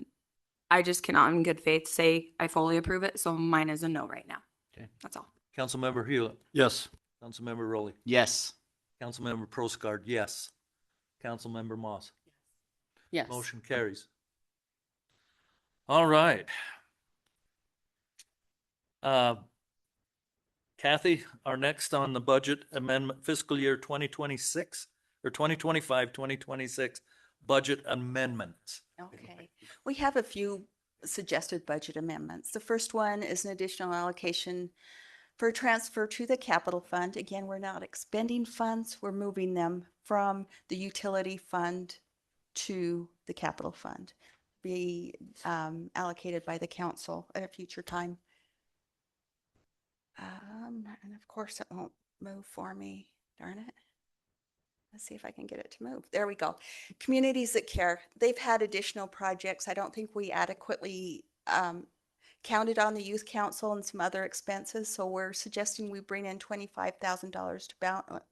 just cannot in good faith say I fully approve it, so mine is a no right now. Okay. That's all. Councilmember Hewlett. Yes. Councilmember Rowley. Yes. Councilmember Proscard, yes. Councilmember Moss. Yes. Motion carries. All right. Kathy, our next on the budget amendment fiscal year 2026 or 2025, 2026 budget amendments. Okay. We have a few suggested budget amendments. The first one is an additional allocation for transfer to the capital fund. Again, we're not expending funds, we're moving them from the utility fund to the capital fund, be allocated by the council at a future time. And of course it won't move for me, darn it. Let's see if I can get it to move. There we go. Communities that care. They've had additional projects. I don't think we adequately counted on the youth council and some other expenses. So we're suggesting we bring in $25,000 to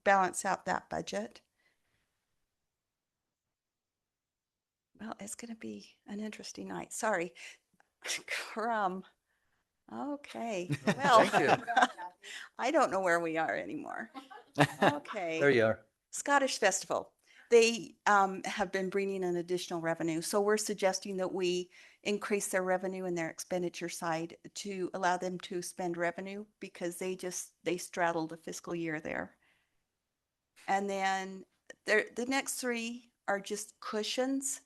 balance out that budget. Well, it's going to be an interesting night. Sorry. Crumb. Okay. Well, Thank you. I don't know where we are anymore. Okay. There you are. Scottish Festival. They have been bringing in additional revenue. So we're suggesting that we increase their revenue and their expenditure side to allow them to spend revenue, because they straddled a fiscal year there. And then the next three are just cushions.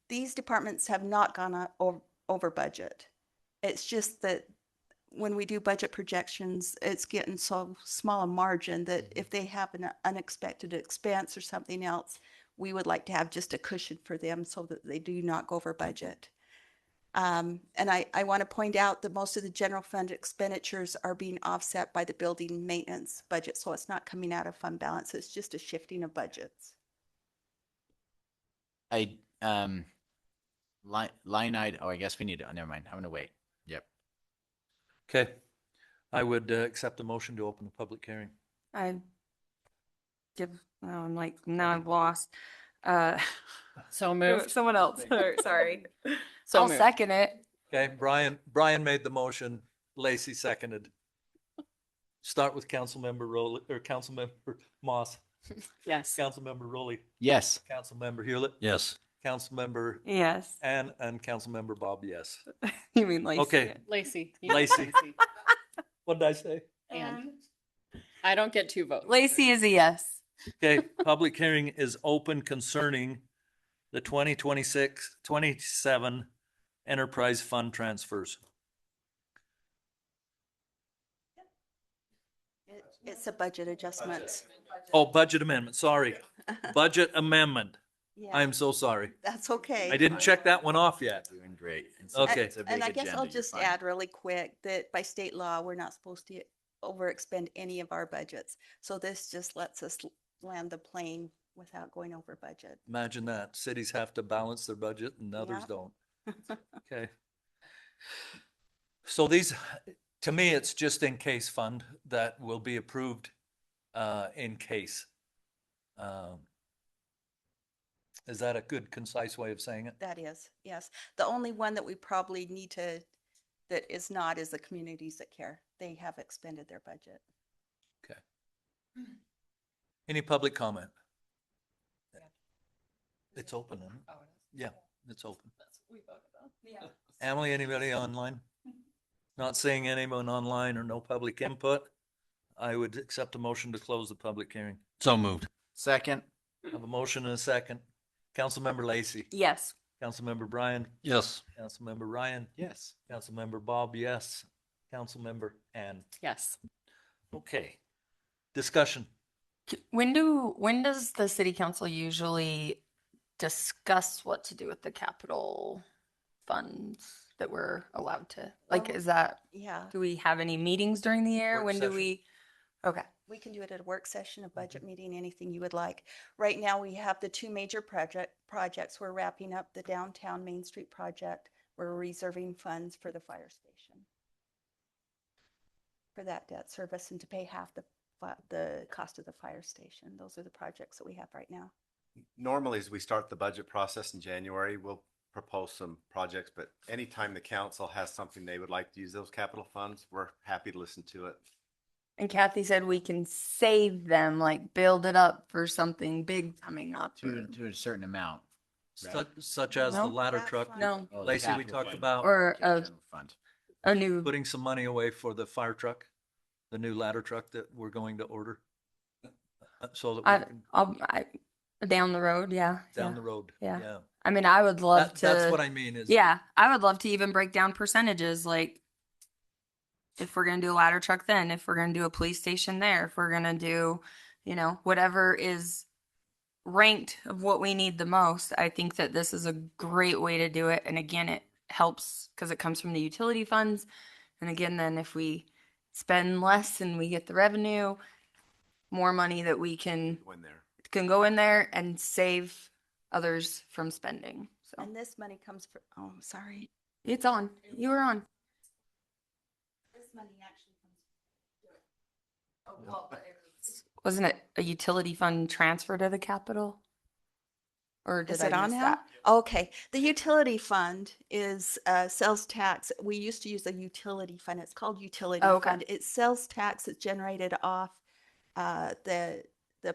These departments have not gone over budget. It's just that when we do budget projections, it's getting so small a margin that if they have an unexpected expense or something else, we would like to have just a cushion for them so that they do not go over budget. And I want to point out that most of the general fund expenditures are being offset by the building maintenance budget. So it's not coming out of fund balance. It's just a shifting of budgets. Line item. Oh, I guess we need to. Never mind. I'm gonna wait. Yep. Okay. I would accept the motion to open the public hearing. I'm like, now I've lost. Uh, So moved. someone else. Sorry. So I'll moved. second it. Okay, Brian made the motion, Lacey seconded. Start with Councilmember Rowley, or Councilmember Moss, Yes. Councilmember Rowley, Yes. Councilmember Hewlett, Yes. Councilmember Yes. and Councilmember Bob, yes. You mean Lacey? Okay, Lacey. Lacey. What did I say? And I don't get 2 votes. Lacey is a yes. Okay, public hearing is open concerning the 2026-27 enterprise fund transfers. It's a budget adjustment. Oh, budget amendment, sorry. Budget amendment. Yeah. I'm so sorry. That's okay. I didn't check that one off yet. Doing great. Okay. And I guess I'll just add really quick that by state law, we're not supposed to overexpend any of our budgets. So this just lets us land the plane without going over budget. Imagine that. Cities have to balance their budget and others Yeah. don't. Okay. So these, to me, it's just in case fund that will be approved in case. Is that a good concise way of saying it? That is, yes. The only one that we probably need to, that is not, is the communities that care. They have expended their budget. Okay. Any public comment? It's open, isn't it? Yeah, it's open. Emily, anybody online? Not seeing anyone online or no public input. I would accept a motion to close the public hearing. So moved. Second. I have a motion and a second. Councilmember Lacey. Yes. Councilmember Brian. Yes. Councilmember Ryan. Yes. Councilmember Bob, yes. Councilmember Ann. Yes. Okay. Discussion. When does the city council usually discuss what to do with the capital funds that we're allowed to? Like, Well, is that, Yeah, do we have any meetings during the year? Work When do session. we? Okay. we can do it at a work session, a budget meeting, anything you would like. Right now, we have the two major projects. We're wrapping up the downtown Main Street project. We're reserving funds for the fire station for that debt service and to pay half the cost of the fire station. Those are the projects that we have right now. Normally, as we start the budget process in January, we'll propose some projects, but anytime the council has something they would like to use those capital funds, we're happy to listen to it. And Kathy said we can save them, like build it up for something big coming up. To a certain amount. Such as the No? ladder truck. No. Oh, the Lacey, we capital talked fund. about Or General fund. a new, putting some money away for the fire truck, the new ladder truck that we're going to order. So that we can, down the road. Yeah. down the road. Yeah. Yeah. I mean, I would love to. That's what I mean is. Yeah, I would love to even break down percentages, like if we're gonna do a ladder truck, then if we're gonna do a police station there, if we're gonna do, whatever is ranked of what we need the most. I think that this is a great way to do it, and again, it helps because it comes from the utility funds, and again, then if we spend less and we get the revenue, more money that we can go in there and save others from spending. So And this money comes from, oh, sorry. it's on. You were on. This money actually Wasn't it a utility fund transfer to the capital? Or did Is I it on miss now? that? Okay, the utility fund is sales tax. We used to use a utility fund. It's called utility Oh, okay. fund. It's sales tax that's generated off the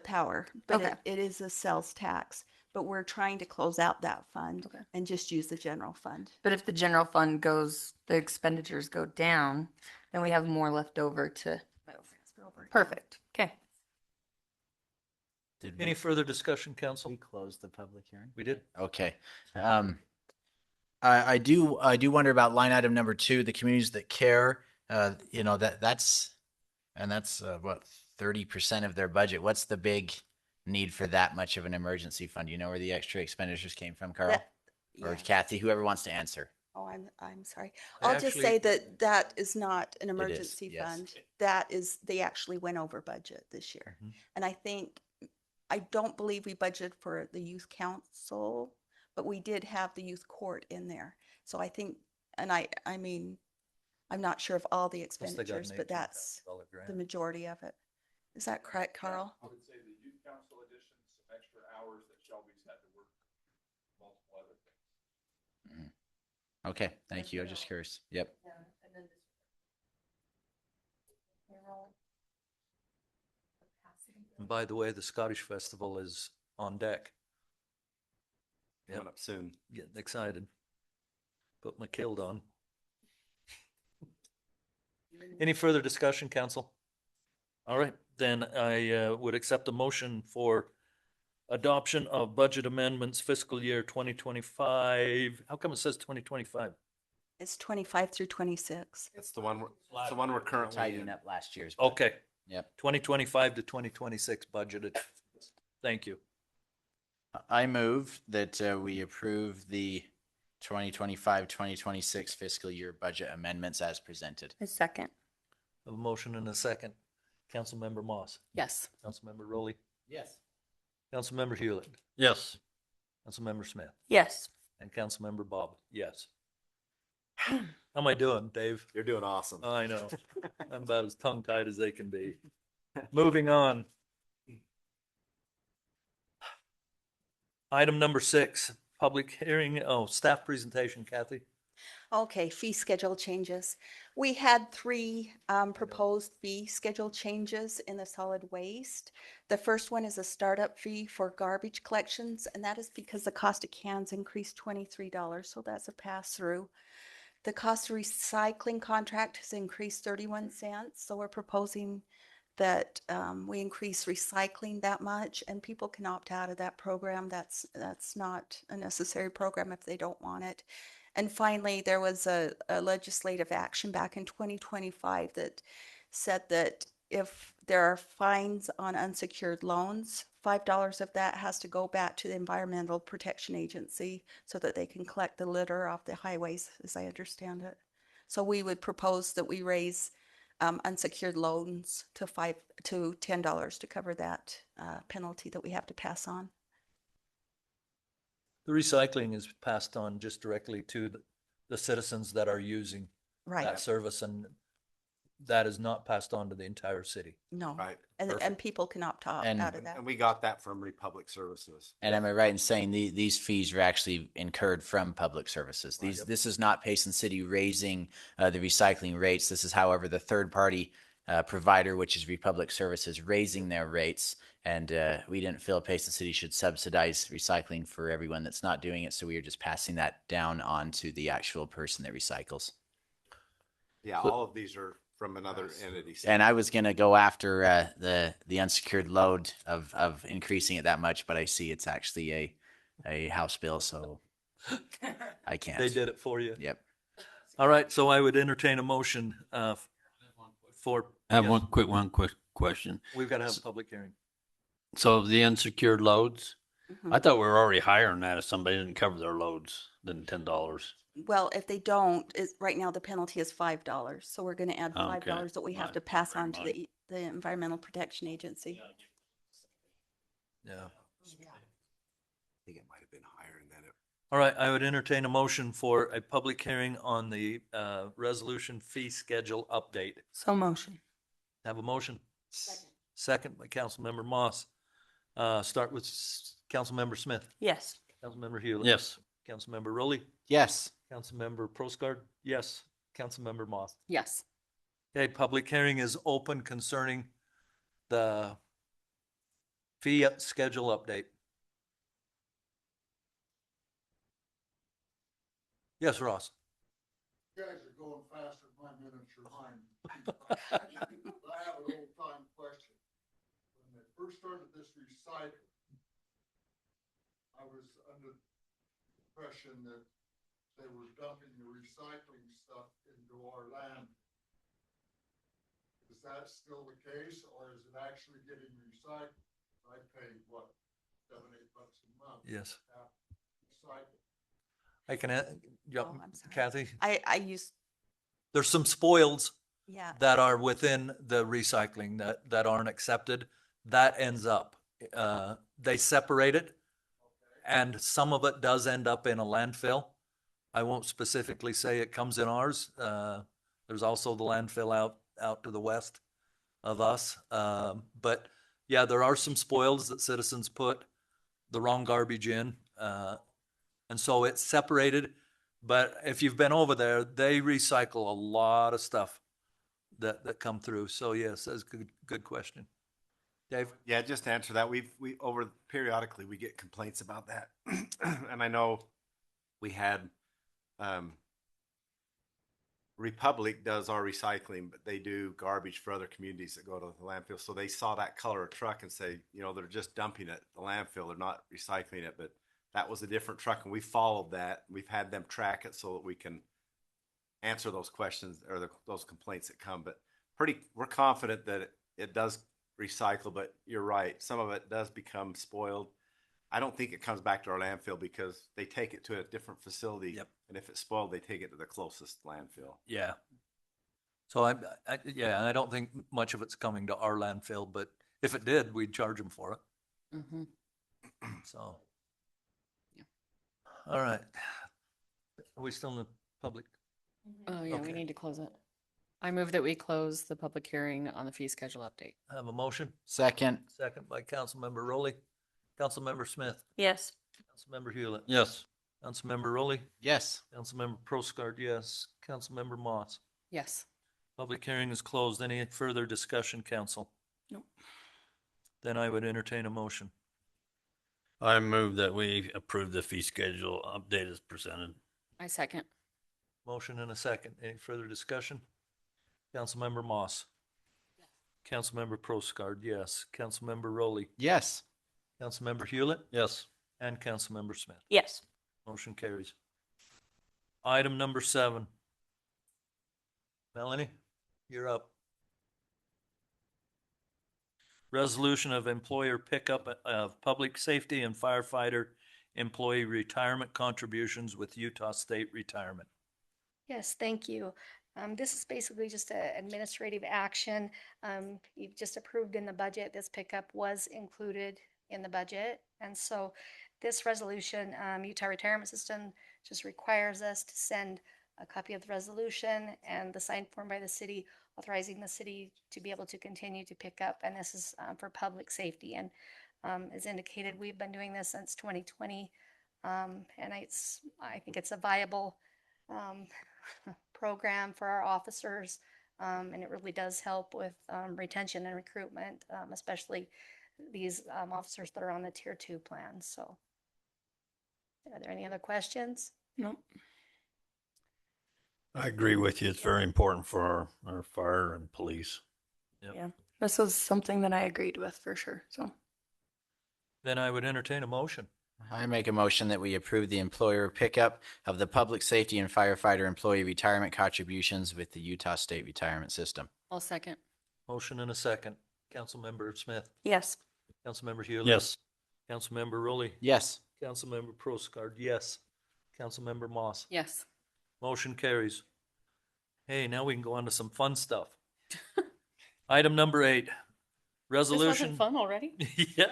power, but Okay. it is a sales tax. But we're trying to close out that fund Okay. and just use the general fund. But if the general fund goes, the expenditures go down, then we have more left over to. Perfect. Okay. Any further discussion, council? We closed the public hearing. We did. Okay. I do wonder about line item number 2, the communities that care. That's what 30% of their budget. What's the big need for that much of an emergency fund? You know where the extra expenditures came from, Carl? Or yeah. Kathy, whoever wants to answer. Oh, I'm sorry. I I'll just say actually- that is not an emergency yes. fund. That is, they actually went over budget this year. And I don't believe we budgeted for the youth council, but we did have the youth court in there. So I think, and I mean, I'm not sure of all the Plus they got an expenditures, but that's $18,000 the grant. majority of it. Is that correct, Carl? I would say the youth council additions, some extra hours that Shelby's had to work, multiple other things. Okay, thank you. I was just curious. Yep. Yeah, and then And by the way, the Scottish Festival is on deck. Yep. Coming up soon. Getting excited. Put my kilt on. Any further discussion, council? All right, then I would accept a motion for adoption of budget amendments fiscal year 2025. How come it says 2025? it's 25 through 26. It's the one, it's the one we're currently Tidying in. up last year's. Okay. Yep. 2025 to 2026 budgeted. Thank you. I move that we approve the 2025-2026 fiscal year budget amendments as presented. A second. A motion and a second. Councilmember Moss. Yes. Councilmember Rowley. Yes. Councilmember Hewlett. Yes. Councilmember Smith. Yes. And Councilmember Bob. Yes. How am I doing, Dave? You're doing awesome. I know. I'm about as tongue-tied as they can be. Moving on. Item number 6, public hearing. Oh, staff presentation, Kathy. Okay, fee schedule changes. We had 3 proposed fee schedule changes in the solid waste. The first one is a startup fee for garbage collections, and that is because the cost of cans increased $23, so that's a pass-through. The cost of recycling contract has increased 31 cents, so we're proposing that we increase recycling that much, and people can opt out of that program. That's not a necessary program if they don't want it. And finally, there was a legislative action back in 2025 that said that if there are fines on unsecured loans, $5 of that has to go back to the Environmental Protection Agency so that they can collect the litter off the highways, as I understand it. So we would propose that we raise unsecured loans to $10 to cover that penalty that we have to pass on. The recycling is passed on just directly to the citizens that are using Right. that service, and that is not passed on to the entire city. No. Right. And Perfect. people can opt out And- of that. And we got that from Republic Services. And am I right in saying these fees are actually incurred from public services? This is not Payson City raising the recycling rates. This is, however, the third party provider, which is Republic Services, raising their rates. And we didn't feel Payson City should subsidize recycling for everyone that's not doing it. So we are just passing that down on to the actual person that recycles. Yeah, all of these are from another entity. And I was gonna go after the unsecured load of increasing it that much, but I see it's actually a House bill, so I can't. They did it for you. Yep. All right, so I would entertain a motion for. I have yes, one quick question. We've got to have a public hearing. So the unsecured loads, Mhm. I thought we were already higher than that if somebody didn't cover their loads than $10. Well, if they don't, right now the penalty is $5. So we're going to add Okay. $5 that we have Right. to pass Very on to the Environmental Protection Agency. Yeah. I think it might have been higher and then it. All right, I would entertain a motion for a public hearing on the resolution fee schedule update. So motion. Have a motion? Second by Councilmember Moss. Start with Councilmember Smith. Yes. Councilmember Hewlett. Yes. Councilmember Rowley. Yes. Councilmember Prosgard. Yes. Councilmember Moss. Yes. Okay, public hearing is open concerning the fee schedule update. Yes, Ross. You guys are going faster than my minutes are behind. I have an old time question. When they first started this recycling, I was under the impression that they were dumping the recycling stuff into our land. Is that still the case, or is it actually getting recycled? I pay what, $7-8 a month? Yes. Recycled. I can, yeah, Oh, I'm sorry. Kathy, I use, there's some spoils yeah. that are within the recycling that aren't accepted. That ends up, they separate it, and some of it does end up in a landfill. I won't specifically say it comes in ours, There's also the landfill out to the west of us. But yeah, there are some spoils that citizens put the wrong garbage in. And so it's separated. But if you've been over there, they recycle a lot of stuff that come through. So yes, that's a good question. Dave? Yeah, just to answer that, we over periodically we get complaints about that. And I know we had Republic does our recycling, but they do garbage for other communities that go to the landfill. So they saw that color of truck and say, you know, they're just dumping it at the landfill. They're not recycling it, but that was a different truck, and we followed that. We've had them track it so that we can answer those questions or those complaints that come. But we're confident that it does recycle, but you're right. Some of it does become spoiled. I don't think it comes back to our landfill because they take it to a different facility. Yep. And if it's spoiled, they take it to the closest landfill. Yeah. So I don't think much of it's coming to our landfill, but if it did, we'd charge them for it. Mm-hmm. So. All right. Are we still in the public? Oh, yeah, we Okay. need to close it. I move that we close the public hearing on the fee schedule update. I have a motion. Second. Second by Councilmember Rowley. Councilmember Smith. Yes. Councilmember Hewlett. Yes. Councilmember Rowley. Yes. Councilmember Proscard, yes. Councilmember Moss. Yes. Public hearing is closed. Any further discussion, council? No. Then I would entertain a motion. I move that we approve the fee schedule update as presented. I second. Motion and a second. Any further discussion? Councilmember Moss. Councilmember Proscard, yes. Councilmember Rowley. Yes. Councilmember Hewlett. Yes. And Councilmember Smith. Yes. Motion carries. Item number 7. Melanie, you're up. Resolution of employer pickup of public safety and firefighter employee retirement contributions with Utah State Retirement. Yes, thank you. This is basically just an administrative action. You've just approved in the budget. This pickup was included in the budget. And so this resolution, Utah Retirement System just requires us to send a copy of the resolution and the signed form by the city authorizing the city to be able to continue to pick up. And this is for public safety. And as indicated, we've been doing this since 2020. And I think it's a viable program for our officers, and it really does help with retention and recruitment, especially these officers that are on the Tier 2 plan. So, are there any other questions? No. I agree with you. It's very important for our fire and police. Yep. Yeah. This was something that I agreed with for sure. So. Then I would entertain a motion. I make a motion that we approve the employer pickup of the public safety and firefighter employee retirement contributions with the Utah State Retirement System. I'll second. Motion and a second. Councilmember Smith. Yes. Councilmember Hewlett. Yes. Councilmember Rowley. Yes. Councilmember Proscard, yes. Councilmember Moss. Yes. Motion carries. Hey, now we can go on to some fun stuff. Item number 8. Resolution. This wasn't fun already? Yeah.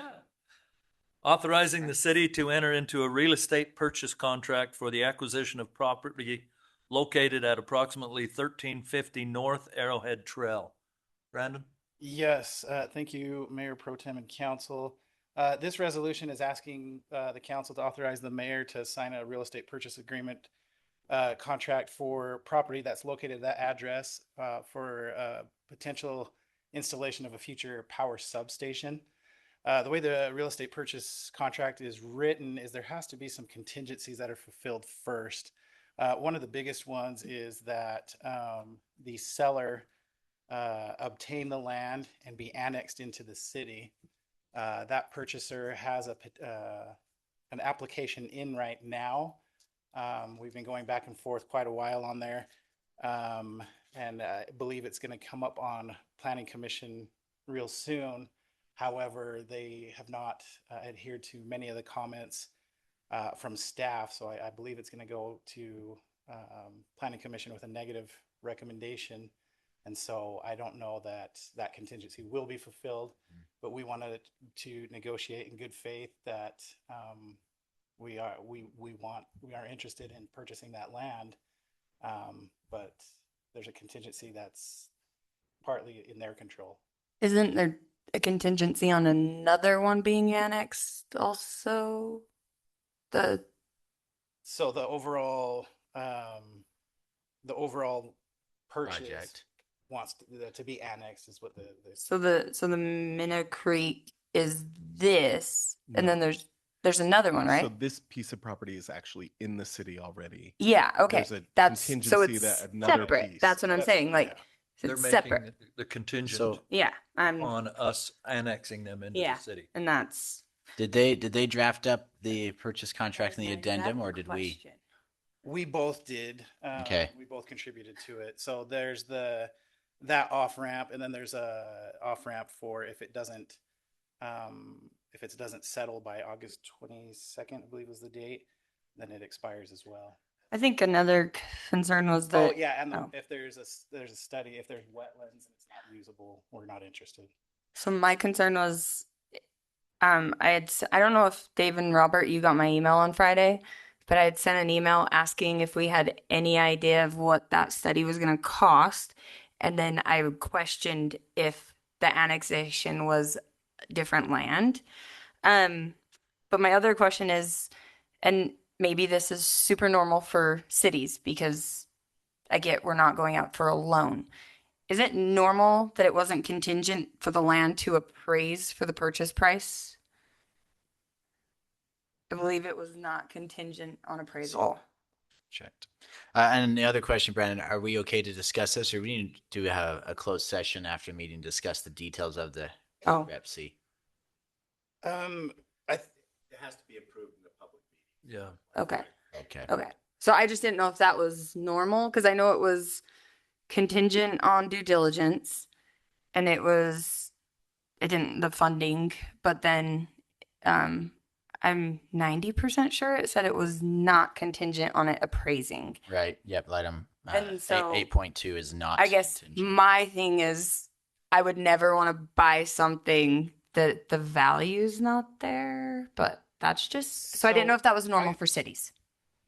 Authorizing the city to enter into a real estate purchase contract for the acquisition of property located at approximately 1350 North Arrowhead Trail. Brandon? Yes, thank you, Mayor Pro Tem and Council. This resolution is asking the council to authorize the mayor to sign a real estate purchase agreement contract for property that's located at that address for potential installation of a future power substation. The way the real estate purchase contract is written is there has to be some contingencies that are fulfilled first. One of the biggest ones is that the seller obtain the land and be annexed into the city. That purchaser has an application in right now. We've been going back and forth quite a while on there, and I believe it's going to come up on Planning Commission real soon. However, they have not adhered to many of the comments from staff, so I believe it's going to go to Planning Commission with a negative recommendation. And so I don't know that that contingency will be fulfilled, but we wanted to negotiate in good faith that we are interested in purchasing that land, but there's a contingency that's partly in their control. Isn't there a contingency on another one being annexed also? So the overall purchase Project. wants to be annexed is what the So the Minna Creek is this, and then No. there's another one, right? So this piece of property is actually in the city already. Yeah, okay. There's a That's so contingency it's that another separate. piece. That's what I'm saying. Like yeah. They're it's making separate. the contingent So Yeah, on us annexing them into yeah, the city. and that's did they draft up the purchase contract and the my addendum, exact or did we? question. We both did. Okay. We both contributed to it. So there's that off ramp, and then there's a off ramp for if it doesn't settle by August 22nd, I believe was the date, then it expires as well. I think another concern was Oh that yeah, and if there's a study, if there's wetlands and it's not usable, we're not interested. so my concern was I don't know if Dave and Robert, you got my email on Friday, but I had sent an email asking if we had any idea of what that study was going to cost. And then I questioned if the annexation was different land. But my other question is, and maybe this is super normal for cities because I get we're not going out for a loan. Is it normal that it wasn't contingent for the land to appraise for the purchase price? I believe it was not contingent on appraisal. Checked. And the other question, Brandon, are we okay to discuss this, or we need to have a closed session after meeting to discuss the details of the Rep C? It has to be approved in the public meeting. Yeah. Okay. Okay. Okay. So I just didn't know if that was normal because I know it was contingent on due diligence and it didn't, the funding, but then I'm 90% sure it said it was not contingent on it appraising. Right. Yep. Item And so 8.2 is not. I guess my thing is I would never want to buy something that the value's not there, but that's just, so I didn't know if that was normal for cities.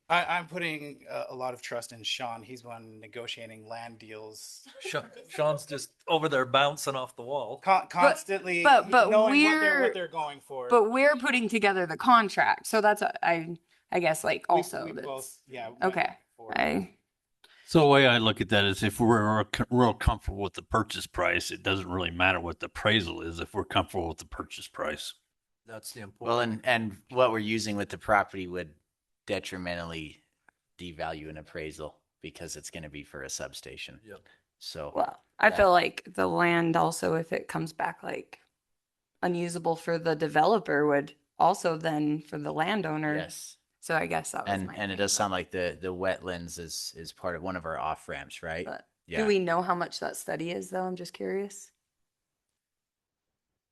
I'm putting a lot of trust in Sean. He's one negotiating land deals. Sean's just over there bouncing off the wall. Constantly but knowing we're what they're going for. But we're putting together the contract. So that's, I guess like also we that's, both, yeah. Okay. So the way I look at that is if we're real comfortable with the purchase price, it doesn't really matter what the appraisal is if we're comfortable with the purchase price. That's the important. Well, and what we're using with the property would detrimentally devalue an appraisal because it's going to be for a substation. Yep. So Well, I feel like the land also, if it comes back like unusable for the developer, would also then for the landowner. Yes. So I guess that was my and it does sound like the wetlands is part of one of our off ramps, right? But Yeah. do we know how much that study is though? I'm just curious.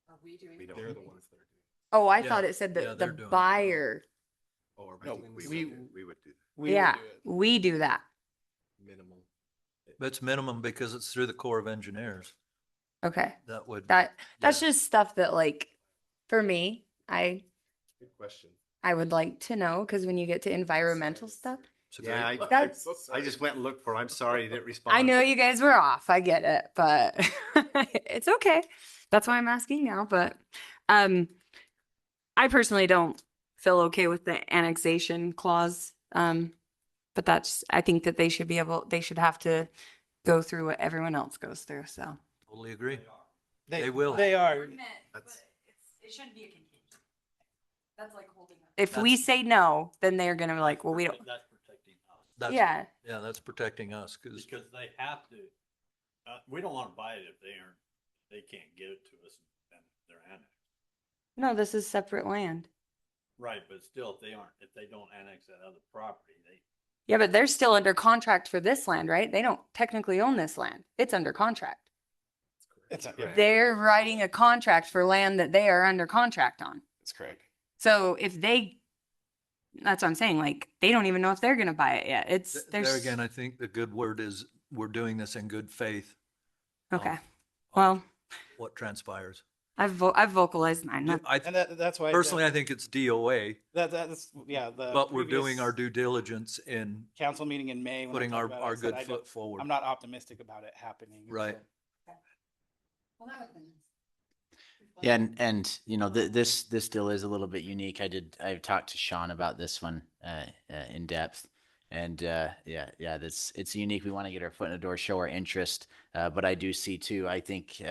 Are we doing? They're the ones that are doing. Oh, I Yeah. thought it said Yeah, that they're the doing it. buyer. Or No, we would do that. Yeah, we do that. Minimal. But it's minimum because it's through the Corps of Engineers. Okay. That's just stuff that like for me, Good question. I would like to know because when you get to environmental stuff, Yeah, I just went and looked for it. I'm sorry you didn't respond. I know you guys were off. I get it, but it's okay. That's why I'm asking now. But I personally don't feel okay with the annexation clause. But I think that they should have to go through what everyone else goes through. So Totally agree. They will. They are. It shouldn't be a contingent. That's like holding up. If we say no, then they're gonna be like, well, we don't. That's protecting us. Yeah. Yeah, that's protecting us because they have to. We don't want to buy it if they can't get it to us and they're annexed. No, this is separate land. Right, but still, if they don't annex that other property, Yeah, but they're still under contract for this land, right? They don't technically own this land. It's under contract. They're writing a contract for land that they are under contract on. That's correct. So that's what I'm saying. Like they don't even know if they're going to buy it yet. there again, I think the good word is we're doing this in good faith. Okay. Well, what transpires. I've vocalized mine. Yeah, And that's why personally, I think it's DOA, that's yeah. The but we're doing previous our due diligence in council meeting in May when putting I talked about it, I our said good I don't- foot forward. I'm not optimistic about it happening. Right. Yeah, and you know this deal is a little bit unique. I've talked to Sean about this one in depth, and it's unique. We want to get our foot in the door, show our interest, but I do see too. I think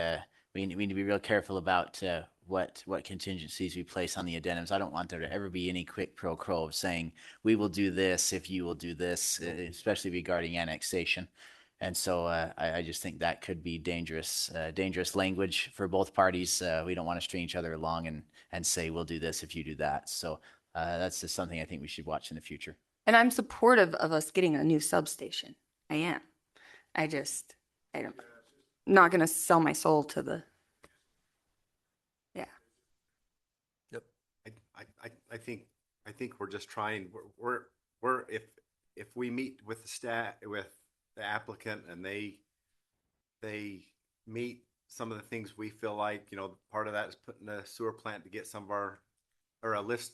we need to be real careful about what contingencies we place on the addendums. I don't want there to ever be any quick pro quo of saying we will do this if you will do this, especially regarding annexation. And so I just think that could be dangerous language for both parties. We don't want to string each other along and say, we'll do this if you do that. So that's just something I think we should watch in the future. And I'm supportive of us getting a new substation. I am. I'm not going to sell my soul to the. Yeah. Yep. I think we're just trying, if we meet with the applicant and they meet some of the things we feel like, part of that is putting a sewer plant to get some of our, or a lift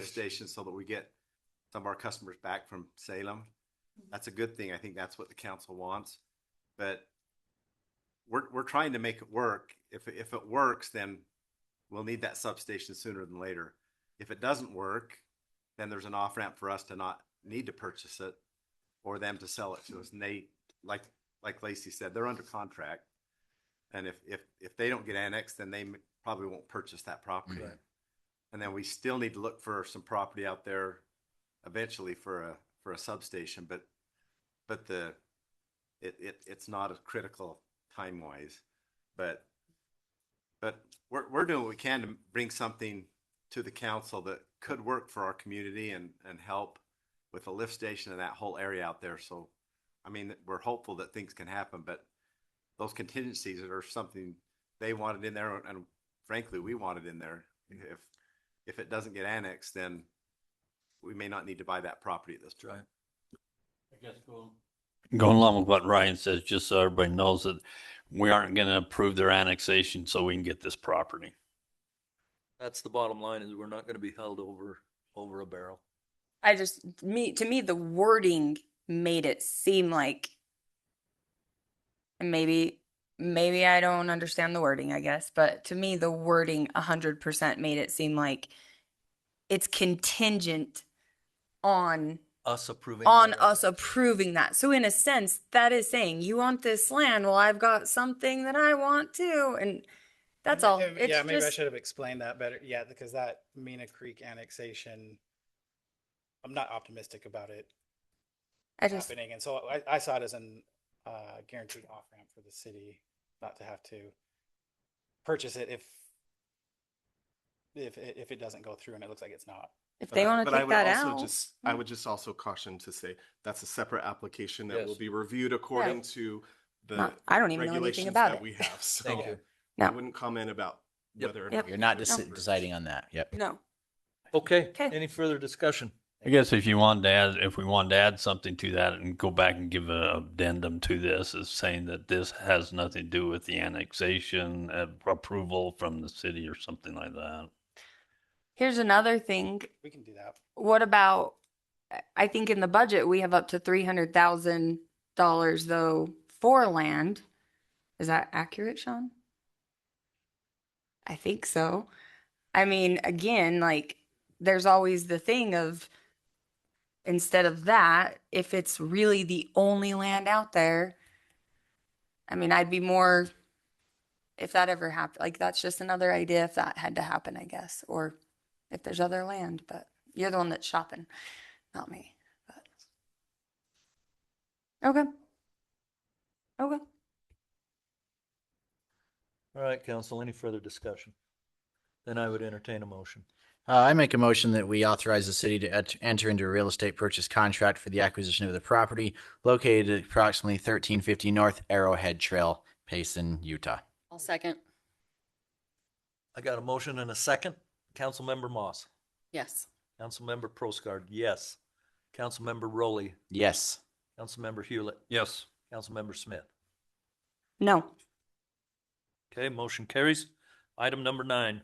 station so that we get some of our customers back from Salem. That's a good thing. I think that's what the council wants, but we're trying to make it work. If it works, then we'll need that substation sooner than later. If it doesn't work, then there's an off ramp for us to not need to purchase it, or them to sell it to us. And they, like Lacey said, they're under contract. And if they don't get annexed, then they probably won't purchase that property. Right. And then we still need to look for some property out there eventually for a substation, but it's not as critical time wise, but we're doing what we can to bring something to the council that could work for our community and help with a lift station and that whole area out there. So, I mean, we're hopeful that things can happen, but those contingencies are something they wanted in there. And frankly, we wanted in there. If it doesn't get annexed, then we may not need to buy that property at this time. Right. I guess going along with what Ryan says, just so everybody knows that we aren't going to approve their annexation so we can get this property. That's the bottom line, is we're not going to be held over a barrel. To me, the wording made it seem like, and maybe I don't understand the wording, I guess, but to me, the wording 100% made it seem like it's contingent on us approving that. So in a sense, that is saying, you want this land, well, I've got something that I want too, and that's all. Yeah, maybe I should have explained that better. Yeah, because that Mina Creek annexation, I'm not optimistic about it happening. And so I saw it as an guaranteed off ramp for the city, not to have to purchase it if it doesn't go through, and it looks like it's not. If they want to take that out. I would just also caution to say that's a separate application that will be reviewed according to the I don't even know anything about it. we have. So Thank you. I wouldn't comment about whether or not You're not deciding on that. Yep. No. Okay. Any further discussion? I guess if we want to add something to that and go back and give an addendum to this, is saying that this has nothing to do with the annexation approval from the city or something like that. Here's another thing. We can do that. What about, I think in the budget, we have up to $300,000 though for land. Is that accurate, Sean? I think so. I mean, again, like there's always the thing of, instead of that, if it's really the only land out there, I mean, I'd be more, if that ever happened, like that's just another idea if that had to happen, I guess, or if there's other land, but you're the one that's shopping, not me. But. Okay. All right, council, any further discussion? Then I would entertain a motion. I make a motion that we authorize the city to enter into a real estate purchase contract for the acquisition of the property located at approximately 1350 North Arrowhead Trail, Payson, Utah. I'll second. I got a motion and a second. Councilmember Moss. Yes. Councilmember Proscard, yes. Councilmember Rowley. Yes. Councilmember Hewlett. Yes. Councilmember Smith. No. Okay, motion carries. Item number 9,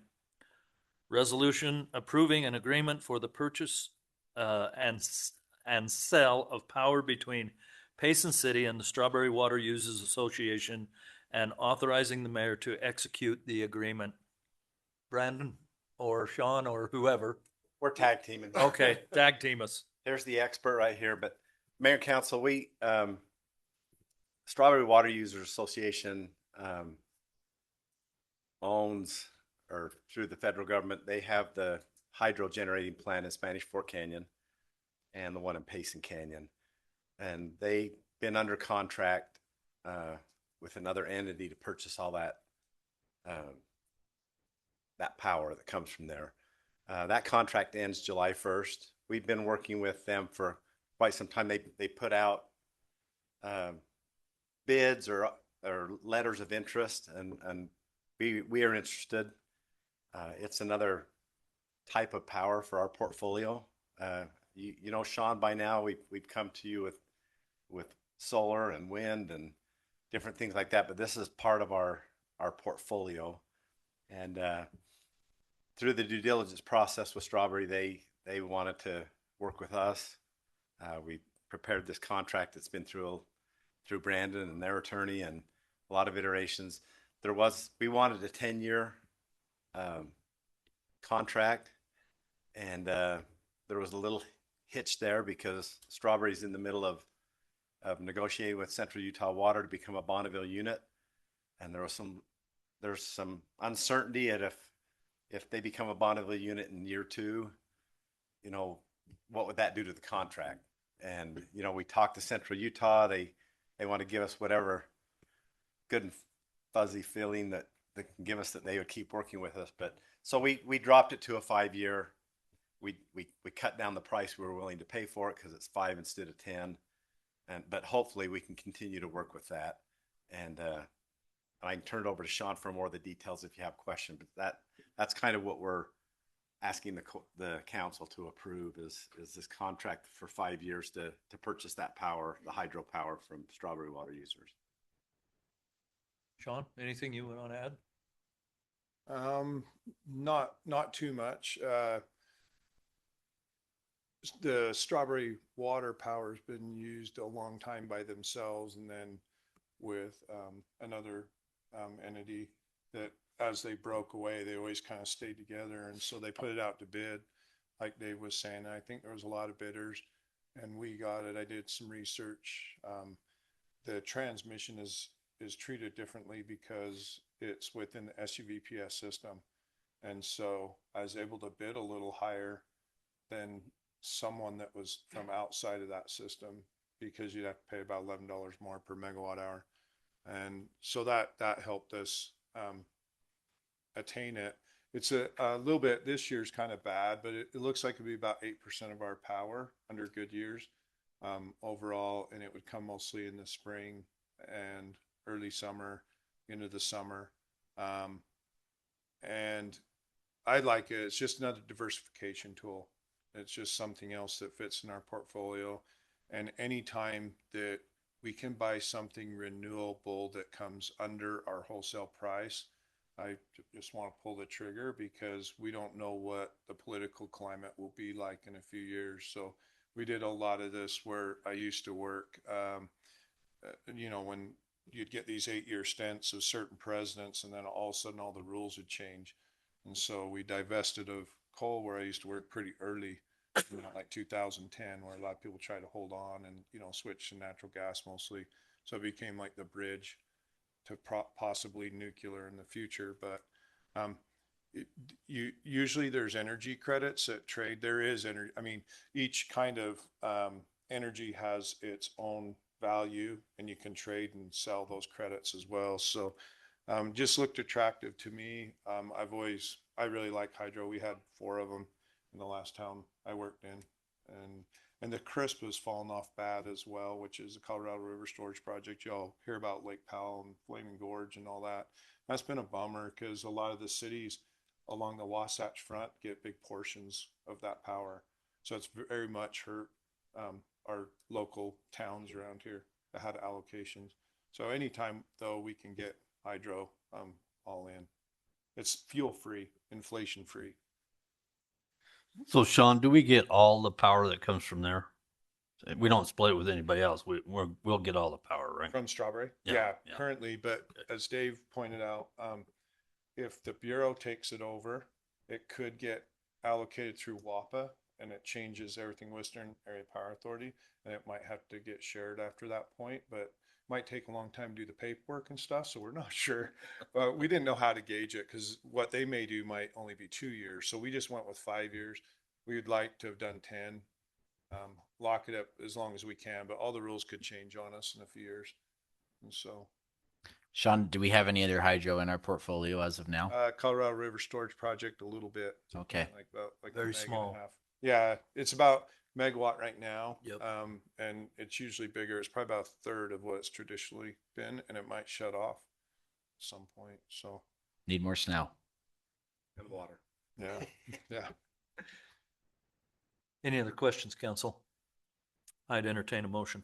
resolution approving an agreement for the purchase and sale of power between Payson City and the Strawberry Water Users Association and authorizing the mayor to execute the agreement. Brandon or Sean or whoever. We're tag teaming. Okay, tag team us. There's the expert right here, but Mayor and Council, we, Strawberry Water Users Association, owns, or through the federal government, they have the hydro generating plant in Spanish Fork Canyon and the one in Payson Canyon. And they've been under contract with another entity to purchase all that that power that comes from there. That contract ends July 1st. We've been working with them for quite some time. They put out bids or letters of interest, and we are interested. It's another type of power for our portfolio. You know, Sean, by now we've come to you with solar and wind and different things like that, but this is part of our portfolio. And through the due diligence process with Strawberry, they wanted to work with us. We prepared this contract that's been through Brandon and their attorney and a lot of iterations. We wanted a 10-year contract, and there was a little hitch there because Strawberry's in the middle of negotiating with Central Utah Water to become a Bonneville unit, and there's some uncertainty at if they become a Bonneville unit in year 2, you know, what would that do to the contract? And you know, we talked to Central Utah. They want to give us whatever good and fuzzy feeling that they can give us that they would keep working with us. But so we dropped it to a 5-year. We cut down the price we were willing to pay for it because it's 5 instead of 10. But hopefully we can continue to work with that. And I can turn it over to Sean for more of the details if you have questions. But that's kind of what we're asking the council to approve is this contract for 5 years to purchase that power, the hydro power from Strawberry Water Users. Sean, anything you want to add? Not too much. The Strawberry Water power has been used a long time by themselves, and then with another entity that as they broke away, they always kind of stayed together, and so they put it out to bid, like Dave was saying. I think there was a lot of bidders, and we got it. I did some research. The transmission is treated differently because it's within the SUVPS system, and so I was able to bid a little higher than someone that was from outside of that system, because you'd have to pay about $11 more per megawatt hour. And so that helped us attain it. It's a little bit, this year's kind of bad, but it looks like it'd be about 8% of our power under good years overall, and it would come mostly in the spring and early summer, into the summer. And I like it. It's just another diversification tool. It's just something else that fits in our portfolio. And anytime that we can buy something renewable that comes under our wholesale price, I just want to pull the trigger, because we don't know what the political climate will be like in a few years. So we did a lot of this where I used to work, you know, when you'd get these 8-year stints of certain presidents, and then all of a sudden all the rules would change. And so we divested of coal, where I used to work pretty early, you know, like 2010, where a lot of people try to hold on and, you know, switch to natural gas mostly. So it became like the bridge to possibly nuclear in the future. But usually there's energy credits that trade. There is energy. I mean, each kind of energy has its own value, and you can trade and sell those credits as well. So just looked attractive to me. I really like hydro. We had 4 of them in the last town I worked in, and the CRISP has fallen off bad as well, which is the Colorado River Storage Project. Y'all hear about Lake Powell and Flaming Gorge and all that. That's been a bummer, because a lot of the cities along the Wasatch Front get big portions of that power. So it's very much hurt our local towns around here that had allocations. So anytime though we can get hydro, all in. It's fuel free, inflation free. So Sean, do we get all the power that comes from there? We don't split it with anybody else. We'll get all the power, right? From Strawberry? Yeah, Currently, but as Dave pointed out, if the Bureau takes it over, it could get allocated through WAPA and it changes everything Western Area Power Authority, and it might have to get shared after that point, but might take a long time to do the paperwork and stuff, so we're not sure. We didn't know how to gauge it because what they may do might only be 2 years, so we just went with 5 years. We would like to have done 10. Lock it up as long as we can, but all the rules could change on us in a few years. And so, Sean, do we have any other hydro in our portfolio as of now? Colorado River Storage Project, a little bit. Okay. Like about Very a meg and a small. half. Yeah, it's about megawatt right now. Yep. And it's usually bigger. It's probably about a third of what it's traditionally been, and it might shut off at some point. So Need more snow. And water. yeah, yeah. Any other questions, council? I'd entertain a motion.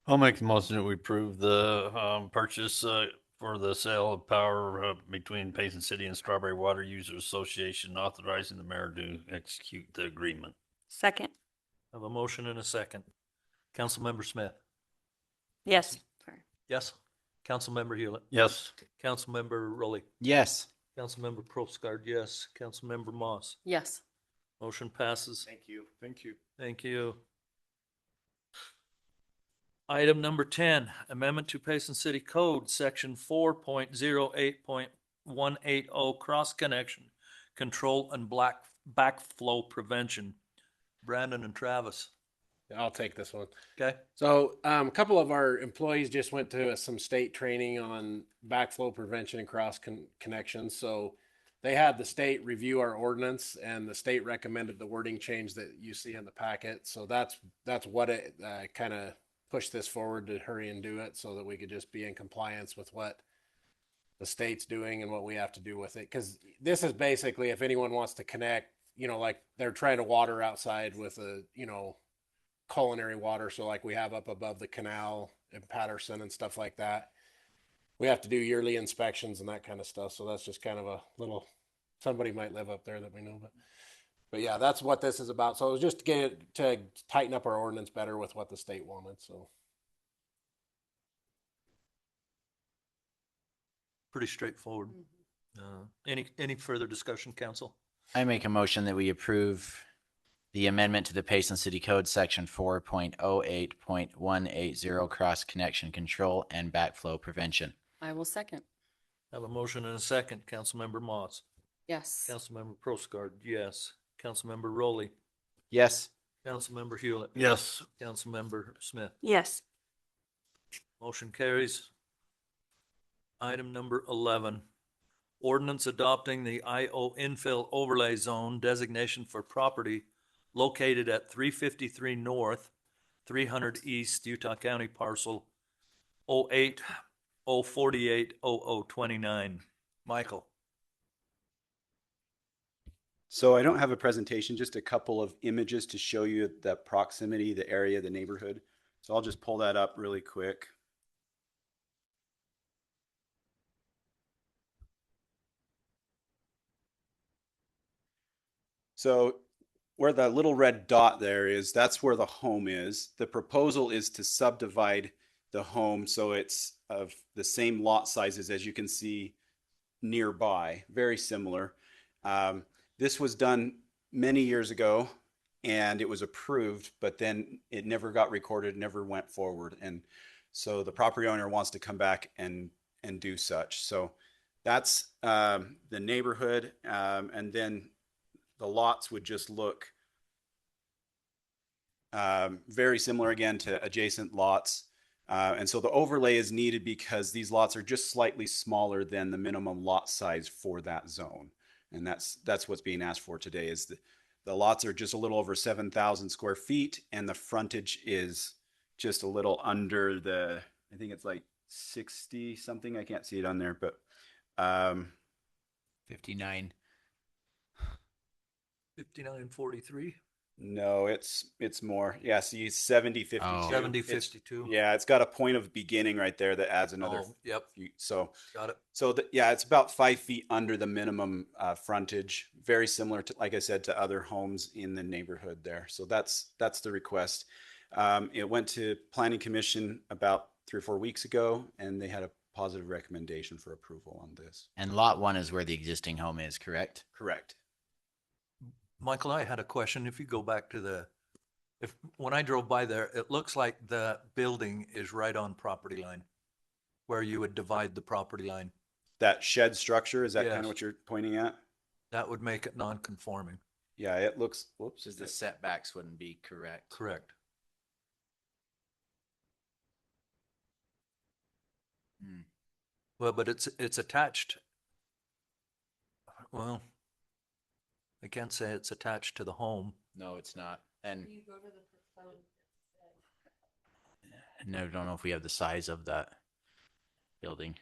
I'll make the motion that we approve the purchase for the sale of power between Payson City and Strawberry Water Users Association, authorizing the mayor to execute the agreement. Second. I have a motion and a second. Councilmember Smith? Yes. Sorry. Yes. Councilmember Hewlett? Yes. Councilmember Rowley? Yes. Councilmember Probsgard, yes. Councilmember Moss? Yes. Motion passes. Thank you. Thank you. Thank you. Item number 10, amendment to Payson City Code, section 4.08.180, cross connection, control and backflow prevention. Brandon and Travis. I'll take this one. Okay. So a couple of our employees just went to some state training on backflow prevention and cross connections. So they had the state review our ordinance, and the state recommended the wording change that you see in the packet. So that's what it kind of pushed this forward to hurry and do it, so that we could just be in compliance with what the state's doing and what we have to do with it. Because this is basically, if anyone wants to connect, like they're trying to water outside with a, culinary water. So like we have up above the canal in Patterson and stuff like that. We have to do yearly inspections and that kind of stuff. So that's just kind of a little, somebody might live up there that we know, but yeah, that's what this is about. So it was just to tighten up our ordinance better with what the state wanted. So Pretty straightforward. Any further discussion, council? I make a motion that we approve the amendment to the Payson City Code, section 4.08.180, cross connection control and backflow prevention. I will second. I have a motion and a second. Councilmember Moss? Yes. Councilmember Probsgard, yes. Councilmember Rowley? Yes. Councilmember Hewlett? Yes. Councilmember Smith? Yes. Motion carries. Item number 11, ordinance adopting the IO infill overlay zone designation for property located at 353 North, 300 East, Utah County parcel 08-048-0029. Michael. So I don't have a presentation, just a couple of images to show you the proximity, the area, the neighborhood. So I'll just pull that up really quick. So where the little red dot there is, that's where the home is. The proposal is to subdivide the home so it's of the same lot sizes as you can see nearby, very similar. This was done many years ago and it was approved, but then it never got recorded, never went forward. And so the property owner wants to come back and do such. So that's the neighborhood. And then the lots would just look very similar again to adjacent lots. And so the overlay is needed because these lots are just slightly smaller than the minimum lot size for that zone. And that's what's being asked for today is the lots are just a little over 7,000 square feet and the frontage is just a little under the, I think it's like 60 something. I can't see it on there, but 59. 5943. No, it's more. Yeah, see 70, 52. Oh. 70, It's- 52. Yeah, it's got a point of beginning right there that adds another. Oh, yep. few. So Got it. So yeah, it's about 5 feet under the minimum frontage. Very similar to, like I said, to other homes in the neighborhood there. So that's the request. It went to Planning Commission about 3 or 4 weeks ago, and they had a positive recommendation for approval on this. And lot 1 is where the existing home is, correct? Correct. Michael, I had a question. If you go back to when I drove by there, it looks like the building is right on property line where you would divide the property line. That shed structure, is that kind Yes. of what you're pointing at? That would make it non-conforming. Yeah, it looks, whoops. Just the setbacks wouldn't be correct. Correct. Hmm. Well, but it's attached. Well, I can't say it's attached to the home. No, it's not. And I don't know if we have the size of that building.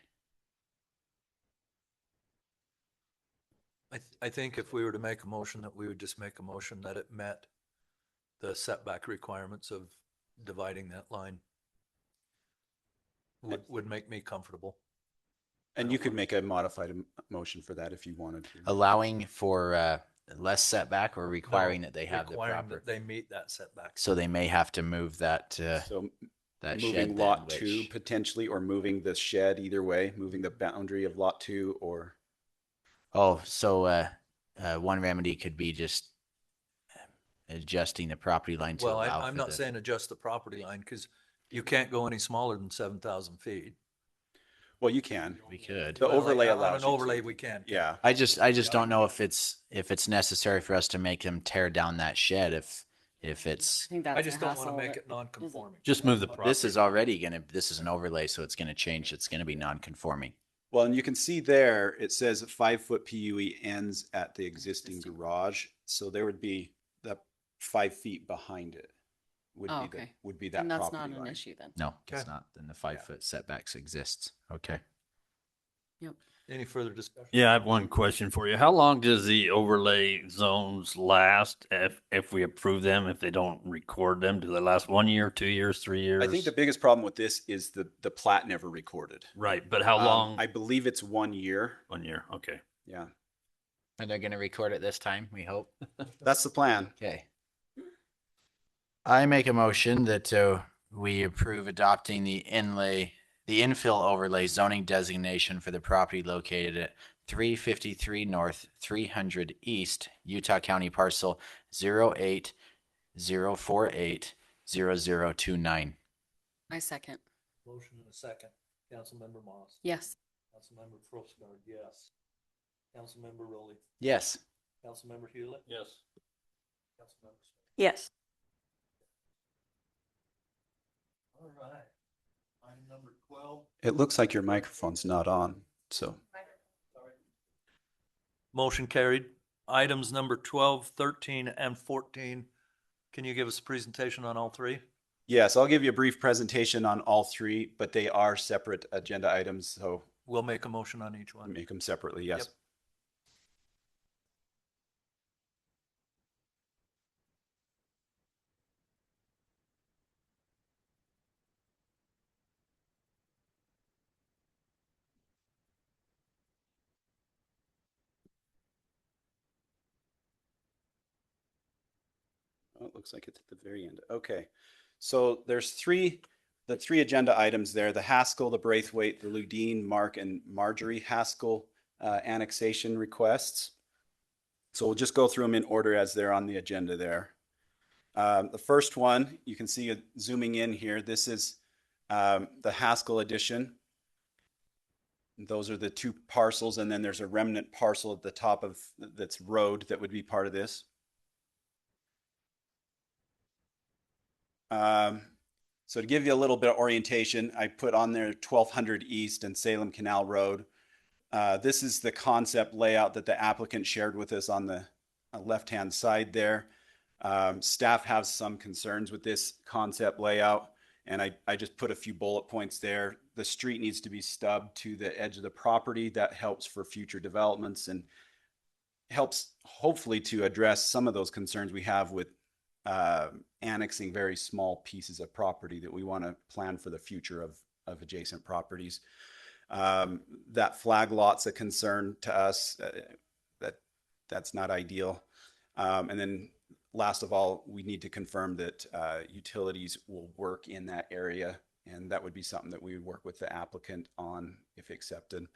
I think if we were to make a motion, that we would just make a motion that it met the setback requirements of dividing that line. Would make me comfortable. And you could make a modified motion for that if you wanted to. Allowing for less setback or requiring No, that they have the requiring proper. that they meet that setback. So they may have to move that So that moving shed lot then, 2 which, potentially, or moving the shed, either way, moving the boundary of lot 2, or so one remedy could be just adjusting the property line to Well, allow I'm for not the, saying adjust the property line because you can't go any smaller than 7,000 feet. well, you can. we could. The overlay on allows an you overlay to. we can. Yeah. I just don't know if it's necessary for us to make them tear down that shed if it's I think that's I just a don't want to hassle make that- it non-conforming. Just move the property. this is already this is an overlay, so it's gonna change. It's gonna be non-conforming. Well, and you can see there, it says a 5-foot PUE ends at the existing garage. So there would be the 5 feet behind it would Oh, be okay. would be that And that's property not an line. issue then. No, it's Okay. not. Then the 5-foot setbacks exists. Okay. Yep. Any further discussion? Yeah, I have one question for you. How long does the overlay zones last if we approve them, if they don't record them? Do they last 1 year, 2 years, 3 years? I think the biggest problem with this is the plat never recorded. Right, but how long? I believe it's 1 year. 1 year, okay. Yeah. And they're gonna record it this time, we hope. That's the plan. Okay. I make a motion that we approve adopting the infill overlay zoning designation for the property located at 353 North, 300 East, Utah County parcel 080480029. I second. Motion and a second. Councilmember Moss. Yes. Councilmember Frostgaard, yes. Councilmember Rowley. Yes. Councilmember Hewlett. Yes. Councilmember Smith. Yes. All right. Item number 12. It looks like your microphone's not on. So Motion carried. Items number 12, 13, and 14. Can you give us a presentation on all three? yes, I'll give you a brief presentation on all 3, but they are separate agenda items. So We'll make a motion on each one. make them separately. Yes. Yep. Oh, it looks like it's at the very end. Okay. So there's the three agenda items there, the Haskell, the Braithwaite, the Ludine, Mark, and Marjorie Haskell annexation requests. So we'll just go through them in order as they're on the agenda there. The first one, you can see it zooming in here. This is the Haskell edition. Those are the 2 parcels, and then there's a remnant parcel at the top of that's road that would be part of this. So to give you a little bit of orientation, I put on there 1200 East and Salem Canal Road. This is the concept layout that the applicant shared with us on the left-hand side there. Staff has some concerns with this concept layout, and I just put a few bullet points there. The street needs to be stubbed to the edge of the property. That helps for future developments and helps hopefully to address some of those concerns we have with annexing very small pieces of property that we want to plan for the future of adjacent properties. That flag lot's a concern to us. That's not ideal. And then last of all, we need to confirm that utilities will work in that area, and that would be something that we would work with the applicant on if accepted.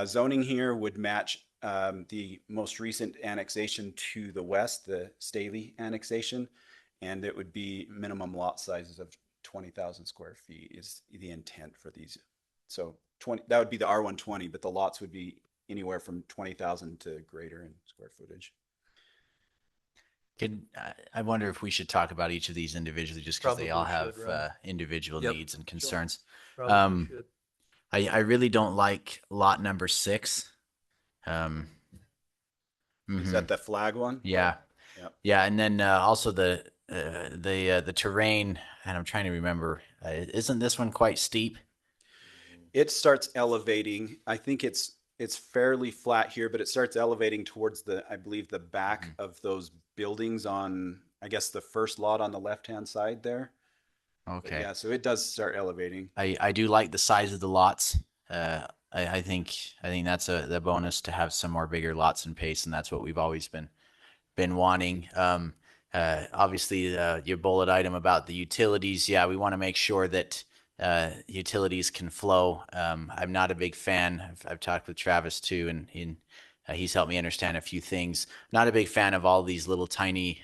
Zoning here would match the most recent annexation to the west, the Staley annexation, and it would be minimum lot sizes of 20,000 square feet is the intent for these. So that would be the R120, but the lots would be anywhere from 20,000 to greater in square footage. I wonder if we should talk about each of these individually, just because they all Probably have should, right? individual Yep. needs and concerns. Probably should. I really don't like lot number 6. Is that the flag one? Yeah. Yep. Yeah, and then also the terrain, and I'm trying to remember. Isn't this one quite steep? It starts elevating. I think it's fairly flat here, but it starts elevating towards I believe the back of those buildings on, I guess, the first lot on the left-hand side there. Okay. But yeah, so it does start elevating. I do like the size of the lots. I think that's the bonus to have some more bigger lots in Payson. That's what we've always been wanting. Obviously, your bullet item about the utilities. Yeah, we want to make sure that utilities can flow. I'm not a big fan. I've talked with Travis too, and he's helped me understand a few things. Not a big fan of all these little tiny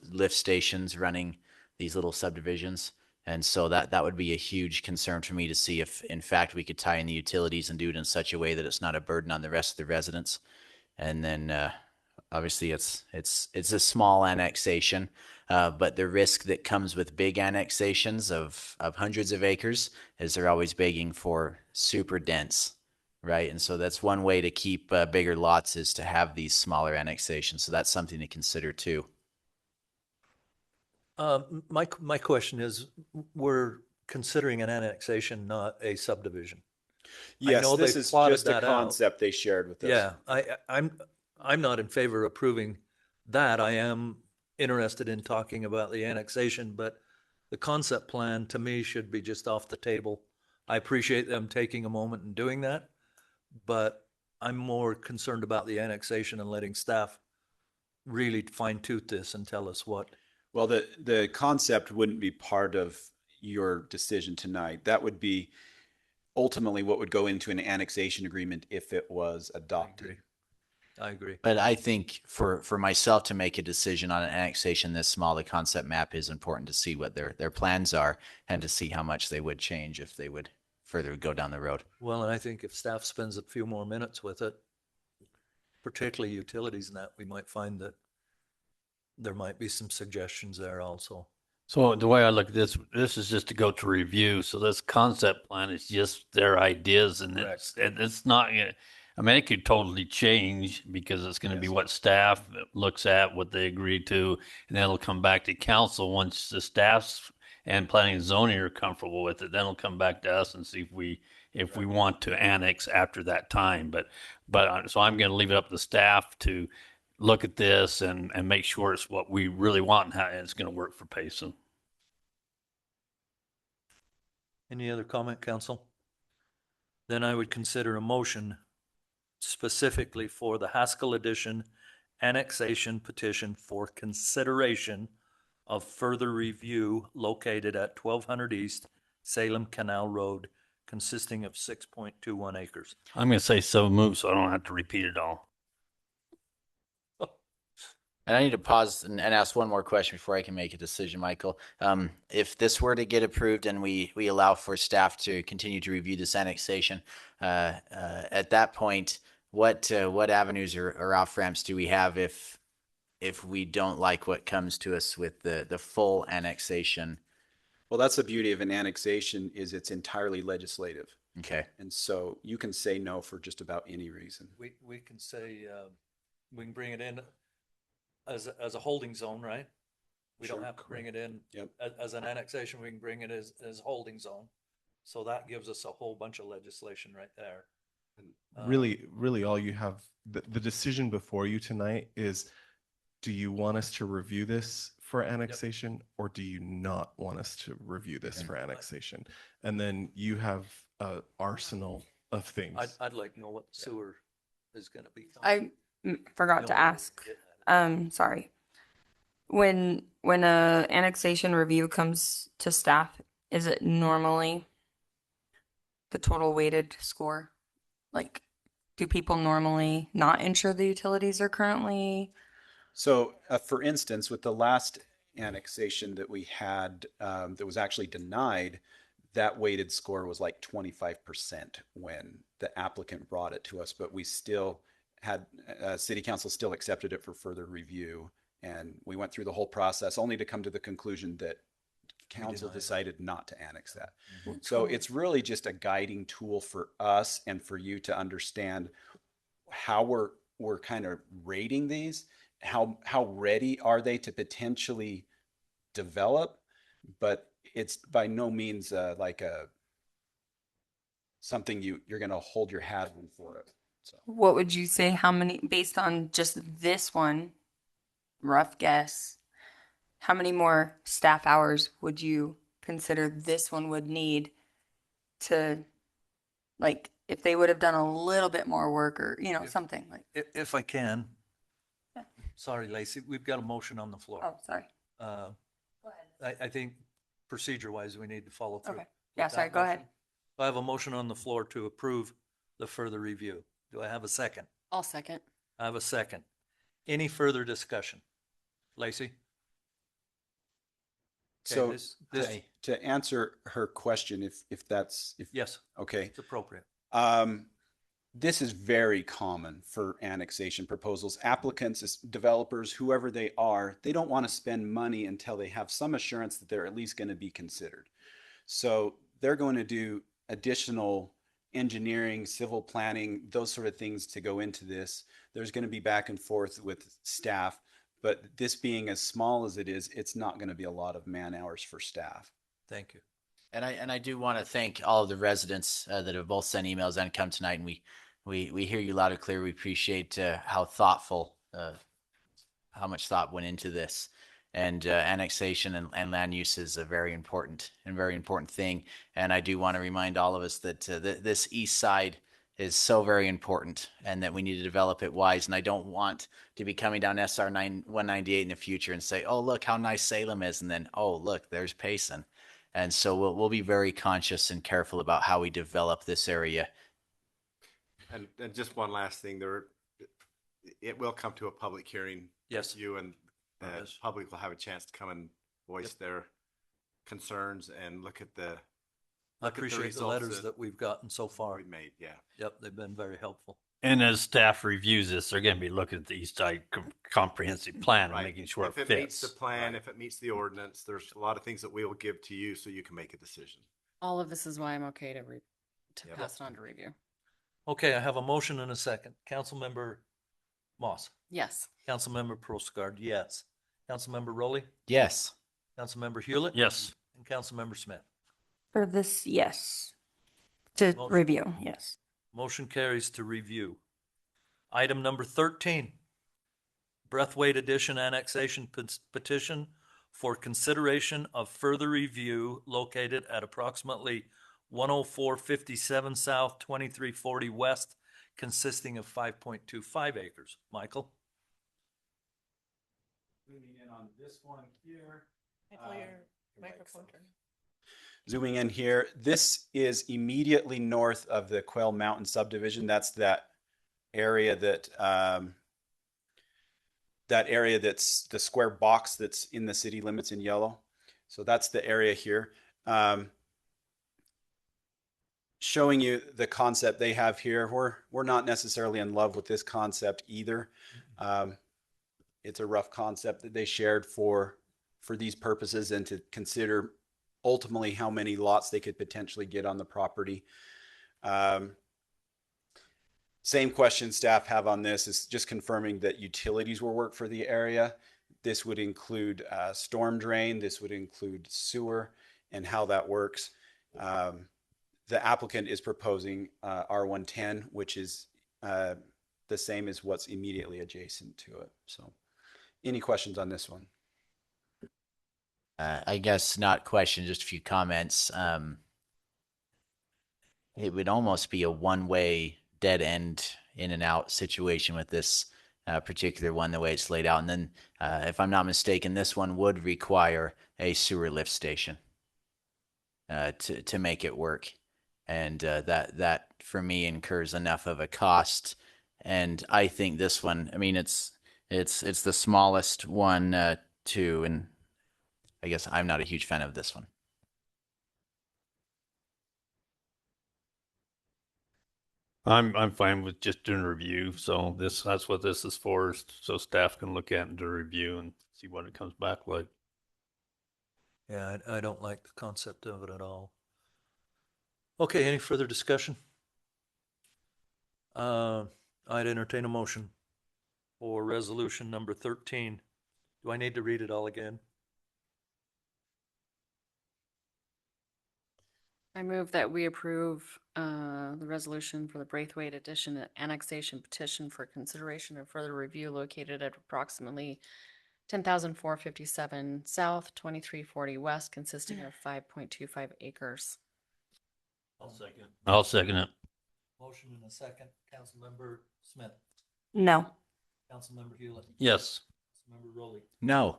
lift stations running these little subdivisions. And so that would be a huge concern for me to see if, in fact, we could tie in the utilities and do it in such a way that it's not a burden on the rest of the residents. And then, obviously, it's a small annexation, but the risk that comes with big annexations of hundreds of acres is they're always begging for super dense, right? And so that's one way to keep bigger lots is to have these smaller annexations. So that's something to consider too. My question is, we're considering an annexation, not a subdivision. Yes, I know this they is plotted just a that out. concept they shared with us. Yeah, I'm not in favor of approving that. I am interested in talking about the annexation, but the concept plan to me should be just off the table. I appreciate them taking a moment and doing that, but I'm more concerned about the annexation and letting staff really fine tooth this and tell us what. Well, the concept wouldn't be part of your decision tonight. That would be ultimately what would go into an annexation agreement if it was adopted. I agree. But I think for myself to make a decision on an annexation this small, the concept map is important to see what their plans are and to see how much they would change if they would further go down the road. Well, and I think if staff spends a few more minutes with it, particularly utilities and that, we might find that there might be some suggestions there also. So the way I look at this is just to go to review. So this concept plan is just their ideas, and it's not. I mean, it could totally change because it's going to be what staff looks at, what they agree to, and then it'll come back to council once the staffs and planning and zoning are comfortable with it. Then it'll come back to us and see if we want to annex after that time. But so I'm going to leave it up to the staff to look at this and make sure it's what we really want and how it's going to work for Payson. Any other comment, council? Then I would consider a motion specifically for the Haskell Edition annexation petition for consideration of further review located at 1200 East Salem Canal Road, consisting of 6.21 acres. I'm going to say so moved so I don't have to repeat it all. And I need to pause and ask one more question before I can make a decision, Michael. If this were to get approved and we allow for staff to continue to review this annexation, at that point, what avenues or off ramps do we have if we don't like what comes to us with the full annexation? Well, that's the beauty of an annexation is it's entirely legislative. Okay. And so you can say no for just about any reason. We can say, we can bring it in as a holding zone, right? We don't have to bring it in as an annexation. We can bring it as holding zone. So that gives us a whole bunch of legislation right there. Really all you have, the decision before you tonight is, do you want us to review this for annexation, or do you not want us to review this for annexation? And then you have a arsenal of things. I'd like to know what sewer is gonna be. I forgot No, to ask. Sorry. When a annexation review comes to staff, is it normally the total weighted score? Like, do people normally not ensure the utilities are currently? So, for instance, with the last annexation that we had, that was actually denied, that weighted score was like 25% when the applicant brought it to us, but we still had, city council still accepted it for further review. And we went through the whole process only to come to the conclusion that council decided not to annex that. So it's really just a guiding tool for us and for you to understand how we're kind of rating these, how ready are they to potentially develop, but it's by no means like a something you're going to hold your hat on for it. So What would you say? How many, based on just this one, rough guess, how many more staff hours would you consider this one would need to, like, if they would have done a little bit more work or, you know, something like? If I can. Sorry, Lacey, we've got a motion on the floor. Oh, sorry. Go ahead. I think procedure-wise, we need to follow through. Okay. with Yeah, that sorry, go ahead. motion. I have a motion on the floor to approve the further review. Do I have a second? I'll second. I have a second. Any further discussion? Lacey? So this, to answer her question, if that's yes, okay, it's appropriate. This is very common for annexation proposals. Applicants, developers, whoever they are, they don't want to spend money until they have some assurance that they're at least going to be considered. So they're going to do additional engineering, civil planning, those sort of things to go into this. There's going to be back and forth with staff, but this being as small as it is, it's not going to be a lot of man hours for staff. Thank you. And I do want to thank all of the residents that have both sent emails and come tonight. And we hear you loud and clear. We appreciate how thoughtful, how much thought went into this. And annexation and land use is a very important thing. And I do want to remind all of us that this east side is so very important, and that we need to develop it wise. And I don't want to be coming down SR 198 in the future and say, oh, look how nice Salem is, and then, oh, look, there's Payson. And so we'll be very conscious and careful about how we develop this area. And just one last thing, it will come to a public hearing. Yes. You and the public will have a chance to come and voice their concerns and look at the. I appreciate the letters that we've gotten so far. We've made, yeah. Yep, they've been very helpful. And as staff reviews this, they're going to be looking at the East Side comprehensive plan Right. and making sure if it it fits. meets the plan, if it meets the ordinance, there's a lot of things that we will give to you so you can make a decision. All of this is why I'm okay to Yep. pass it on to review. Okay, I have a motion and a second. Councilmember Moss. Yes. Councilmember Prosgaard, yes. Councilmember Rowley. Yes. Councilmember Hewlett. Yes. And Councilmember Smith. For this, yes. To Motion. review, yes. Motion carries to review. Item number 13. Breathwaite Addition Annexation Petition for consideration of further review located at approximately 10457 South, 2340 West, consisting of 5.25 acres. Michael? Zooming in on this one here. Microphone turn. Zooming in here, this is immediately north of the Quail Mountain subdivision. That's that area that's the square box that's in the city limits in yellow. So that's the area here. Showing you the concept they have here. We're not necessarily in love with this concept either. It's a rough concept that they shared for these purposes, and to consider ultimately how many lots they could potentially get on the property. Same question staff have on this is just confirming that utilities will work for the area. This would include storm drain, this would include sewer, and how that works. The applicant is proposing R110, which is the same as what's immediately adjacent to it. So any questions on this one? I guess not question, just a few comments. It would almost be a one-way dead end in and out situation with this particular one, the way it's laid out. And then, if I'm not mistaken, this one would require a sewer lift station to make it work, and that for me incurs enough of a cost. And I think this one, I mean, it's the smallest one too, and I guess I'm not a huge fan of this one. I'm fine with just doing a review. So that's what this is for, so staff can look at it and do a review and see what it comes back like. Yeah, I don't like the concept of it at all. Okay, any further discussion? I'd entertain a motion for resolution number 13. Do I need to read it all again? I move that we approve the resolution for the Braithwaite Addition Annexation Petition for consideration and further review located at approximately 10,457 South, 2340 West, consisting of 5.25 acres. I'll second it. Motion in a second. Councilmember Smith. No. Councilmember Hewlett. Yes. Councilmember Rowley. No.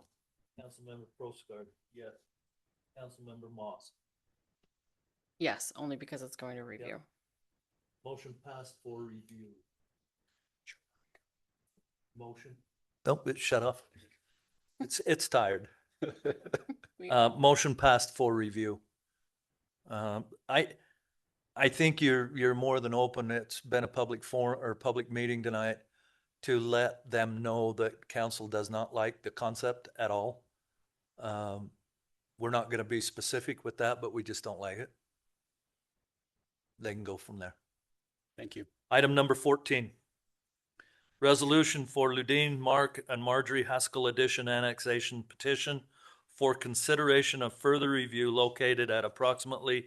Councilmember Prosgaard. Yes. Councilmember Moss. Yes, only because it's going to review. Motion passed for review. Motion. Nope, it shut off. It's tired. Motion passed for review. I think you're more than open. It's been a public forum or public meeting tonight to let them know that council does not like the concept at all. We're not going to be specific with that, but we just don't like it. They can go from there. Thank you. Item number 14. Resolution for Ludine, Mark, and Marjorie Haskell Addition Annexation Petition for consideration of further review located at approximately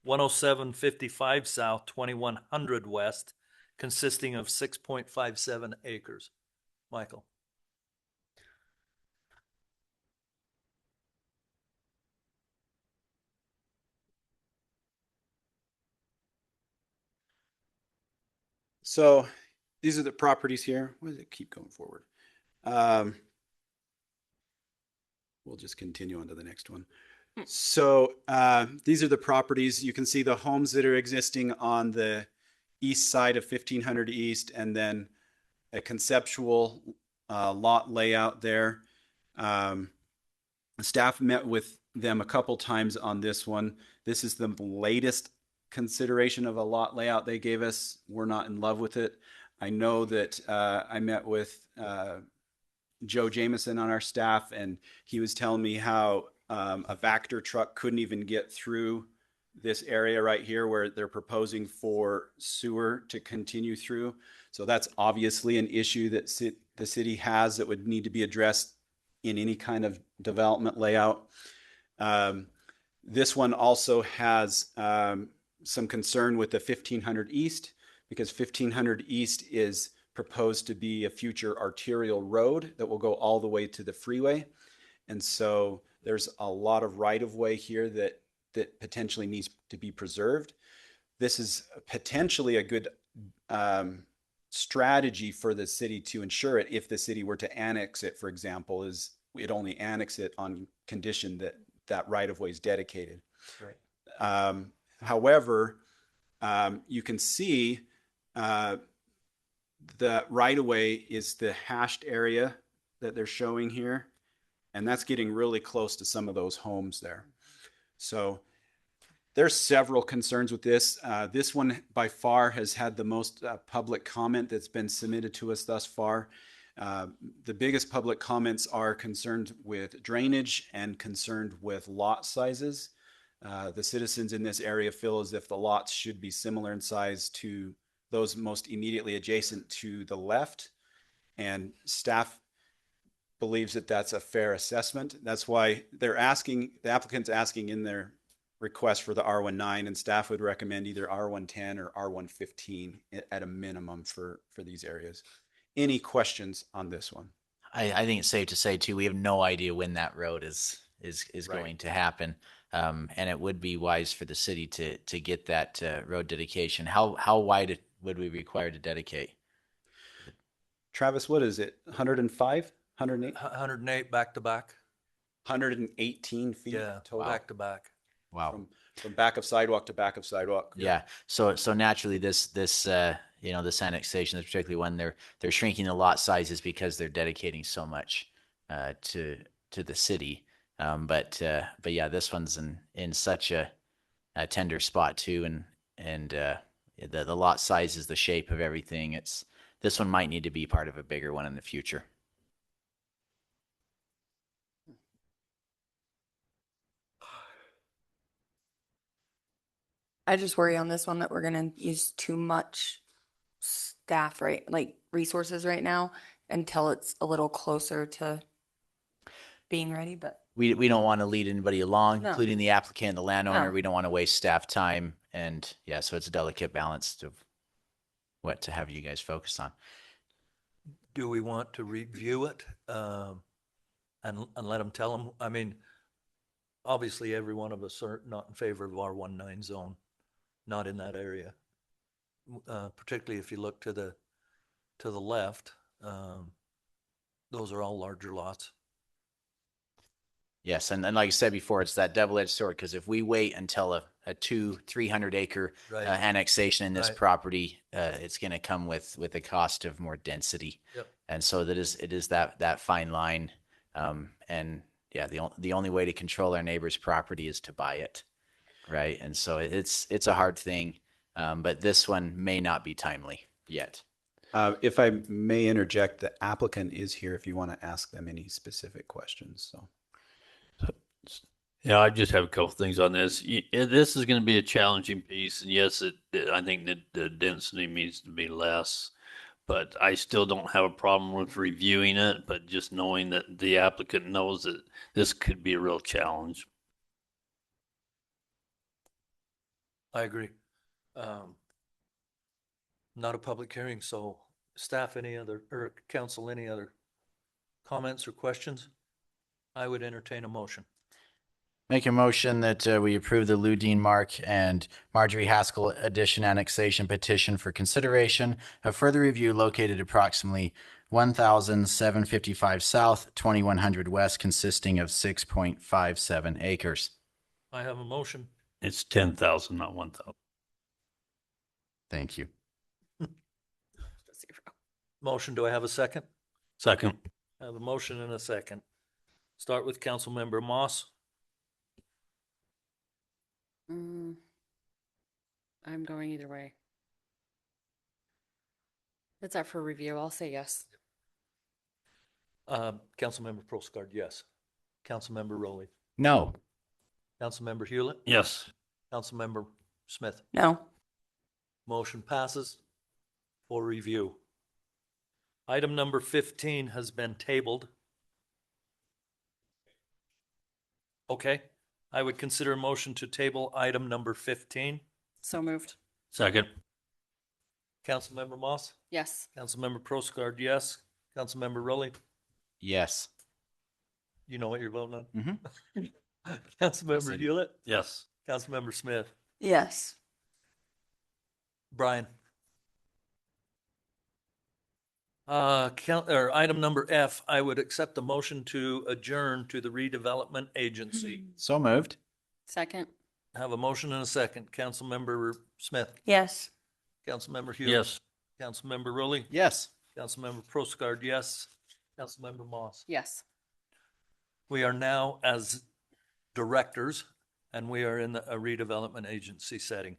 10755 South, 2100 West, consisting of 6.57 acres. Michael. So these are the properties here. Why does it keep going forward? We'll just continue on to the next one. So these are the properties. You can see the homes that are existing on the east side of 1500 East, and then a conceptual lot layout there. Staff met with them a couple times on this one. This is the latest consideration of a lot layout they gave us. We're not in love with it. I know that I met with Joe Jameson on our staff, and he was telling me how a Vector truck couldn't even get through this area right here where they're proposing for sewer to continue through. So that's obviously an issue that the city has that would need to be addressed in any kind of development layout. This one also has some concern with the 1500 East, because 1500 East is proposed to be a future arterial road that will go all the way to the freeway. And so there's a lot of right-of-way here that potentially needs to be preserved. This is potentially a good strategy for the city to ensure it. If the city were to annex it, for example, is it only annex it on condition that that right-of-way is dedicated. Right. However, you can see the right-of-way is the hashed area that they're showing here. And that's getting really close to some of those homes there. So there's several concerns with this. This one by far has had the most public comment that's been submitted to us thus far. The biggest public comments are concerned with drainage and concerned with lot sizes. The citizens in this area feel as if the lots should be similar in size to those most immediately adjacent to the left. And staff believes that that's a fair assessment. That's why they're asking, the applicant's asking in their request for the R19, and staff would recommend either R110 or R115 at a minimum for these areas. Any questions on this one? I think it's safe to say too, we have no idea when that road is is Right. going to happen. And it would be wise for the city to get that road dedication. How wide would we require to dedicate? Travis, what is it? 105, 108, 108 back to back. 118 feet Yeah, total. back to back. Wow. From back of sidewalk to back of sidewalk. Yeah. So naturally this you know, this annexation, particularly when they're shrinking the lot sizes because they're dedicating so much to the city. But yeah, this one's in such a tender spot too, and the lot sizes, the shape of everything. This one might need to be part of a bigger one in the future. I just worry on this one that we're gonna use too much staff, right? Like resources right now until it's a little closer to being ready, but We don't want to lead anybody along, No. including the applicant, the landowner. No. We don't want to waste staff time, and yeah, so it's a delicate balance of what to have you guys focus on. Do we want to review it and let them tell them? I mean, obviously, every one of us are not in favor of R19 zone, not in that area. Particularly if you look to the left, those are all larger lots. Yes, and like I said before, it's that double-edged sword, because if we wait until a 200-300 acre Right. annexation in this Right. property, it's going to come with a cost of more density. Yep. And so it is that fine line. And yeah, the only way to control our neighbor's property is to buy it, right? And so it's a hard thing, but this one may not be timely yet. If I may interject, the applicant is here if you want to ask them any specific questions. So. Yeah, I just have a couple things on this. This is going to be a challenging piece, and yes, I think that the density needs to be less, but I still don't have a problem with reviewing it, but just knowing that the applicant knows that this could be a real challenge. I agree. Not a public hearing, so staff, or council, any other comments or questions? I would entertain a motion. Make a motion that we approve the Lou Dean Mark and Marjorie Haskell addition annexation petition for consideration of further review located approximately 1,755 south, 2,100 west, consisting of 6.57 acres. I have a motion. It's 10,000, not 1,000. Thank you. Motion, do I have a second? Second. I have a motion and a second. Start with Councilmember Moss. I'm going either way. It's up for review. I'll say yes. Councilmember Prosgaard, yes. Councilmember Rowley. No. Councilmember Hewlett. Yes. Councilmember Smith. no. Motion passes for review. Item number 15 has been tabled. Okay, I would consider a motion to table item number 15. So moved. Second. Councilmember Moss. Yes. Councilmember Prosgaard, yes. Councilmember Rowley. Yes. You know what you're voting on? Mm-hmm. Councilmember Hewlett. Yes. Councilmember Smith. Yes. Brian. Item number F, I would accept the motion to adjourn to the redevelopment agency. So moved. Second. Have a motion and a second. Councilmember Smith. Yes. Councilmember Hughes. Yes. Councilmember Rowley. Yes. Councilmember Prosgaard, yes. Councilmember Moss. Yes. We are now as directors, and we are in a redevelopment agency setting.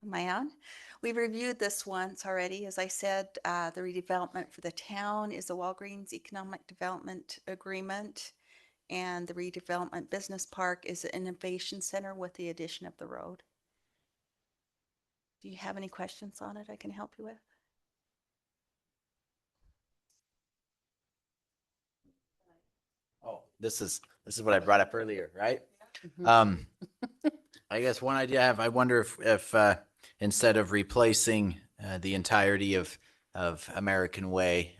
Am I on? We've reviewed this once already. As I said, the redevelopment for the town is the Walgreens Economic Development Agreement. And the redevelopment business park is an innovation center with the addition of the road. Do you have any questions on it I can help you with? Oh, this is what I brought up earlier, right? I guess one idea I have, I wonder if instead of replacing the entirety of of American Way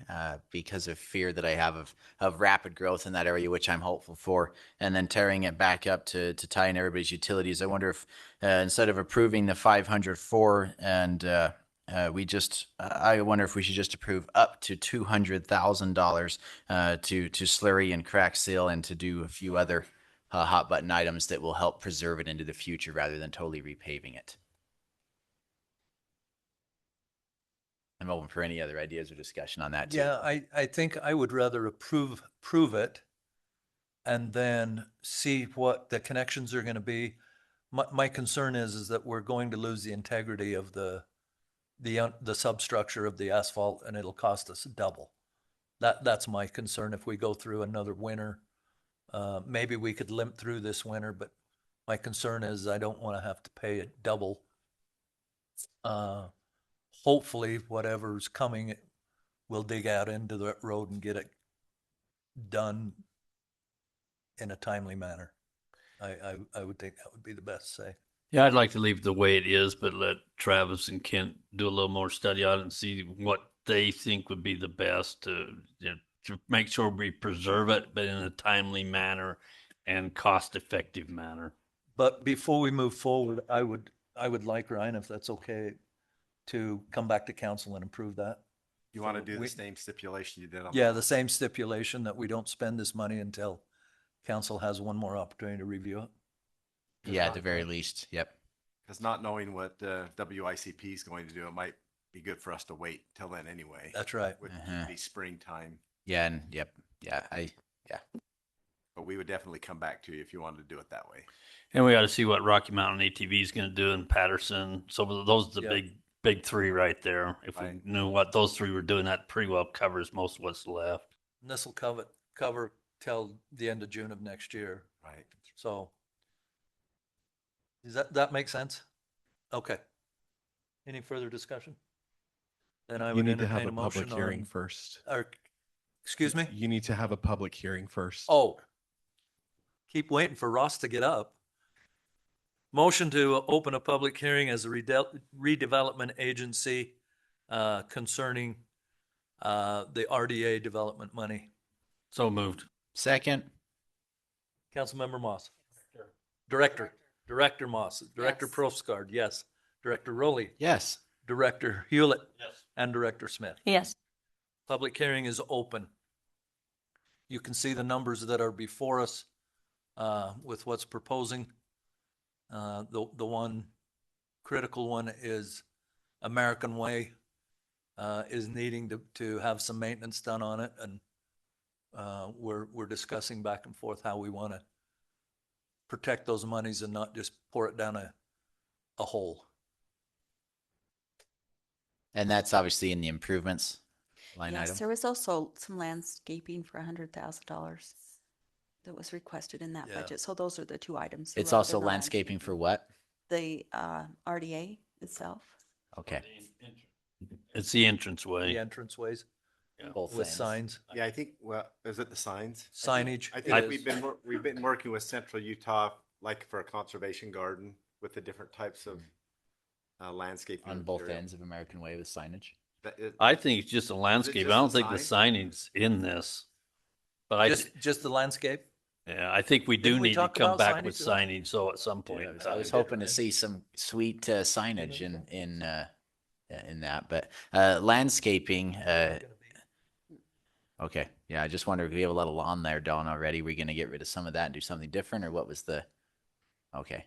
because of fear that I have of rapid growth in that area, which I'm hopeful for, and then tearing it back up to tie in everybody's utilities. I wonder if instead of approving the 504 and I wonder if we should just approve up to $200,000 to slurry and crack seal and to do a few other hot button items that will help preserve it into the future rather than totally repaving it. I'm open for any other ideas or discussion on that too. Yeah, I think I would rather prove it and then see what the connections are going to be. My concern is that we're going to lose the integrity of the substructure of the asphalt, and it'll cost us double. That's my concern if we go through another winter. Maybe we could limp through this winter, but my concern is I don't want to have to pay it double. Hopefully whatever's coming, we'll dig out into the road and get it done in a timely manner. I would think that would be the best say. Yeah, I'd like to leave it the way it is, but let Travis and Kent do a little more study on it and see what they think would be the best to make sure we preserve it, but in a timely manner and cost-effective manner. But before we move forward, I would like, Ryan, if that's okay, to come back to council and approve that. You want to do the same stipulation you did on? Yeah, the same stipulation that we don't spend this money until council has one more opportunity to review it. Yeah, at the very least. Yep. Because not knowing what WICP is going to do, it might be good for us to wait till then anyway. That's right. With the springtime. Yeah, and yep. Yeah, But we would definitely come back to you if you wanted to do it that way. And we got to see what Rocky Mountain ATV is going to do in Patterson. So those are the big three right there. If we knew what those three were doing, that pretty well covers most of what's left. And this will cover till the end of June of next year. Right. So does that make sense? Okay. Any further discussion? Then I You would need to entertain have a a public motion hearing on, first. excuse me? You need to have a public hearing first. Oh, keep waiting for Ross to get up. Motion to open a public hearing as a redevelopment agency concerning the RDA development money. So moved. Second. Councilmember Moss. Director Moss. Director Prosgard, yes. Director Rowley. Yes. Director Hewlett. Yes. And Director Smith. Yes. Public hearing is open. You can see the numbers that are before us with what's proposing. The one critical one is American Way is needing to have some maintenance done on it, and we're discussing back and forth how we want to protect those monies and not just pour it down a hole. And that's obviously in the improvements line Yes, item. there was also some landscaping for $100,000 that was requested in that budget. So those are the two items. It's also landscaping for what? The RDA itself. Okay. It's the entranceway. The entranceways. Yeah. Both with things. signs. Yeah, I think, well, is it the signs? Signage. I think we've been working with Central Utah, like for a conservation garden with the different types of landscaping. On both material. ends of American Way with signage. I think it's just a landscape. I don't think the signing's in this. But just the landscape? Yeah, I think we do Didn't we need to talk come about back signage with as well? signage. So at some point, Yeah, I was hoping to see some sweet signage in that, but landscaping. Okay, yeah, I just wonder if we have a lot of lawn there, Dawn, already. We're going to get rid of some of that and do something different, or what was the? Okay.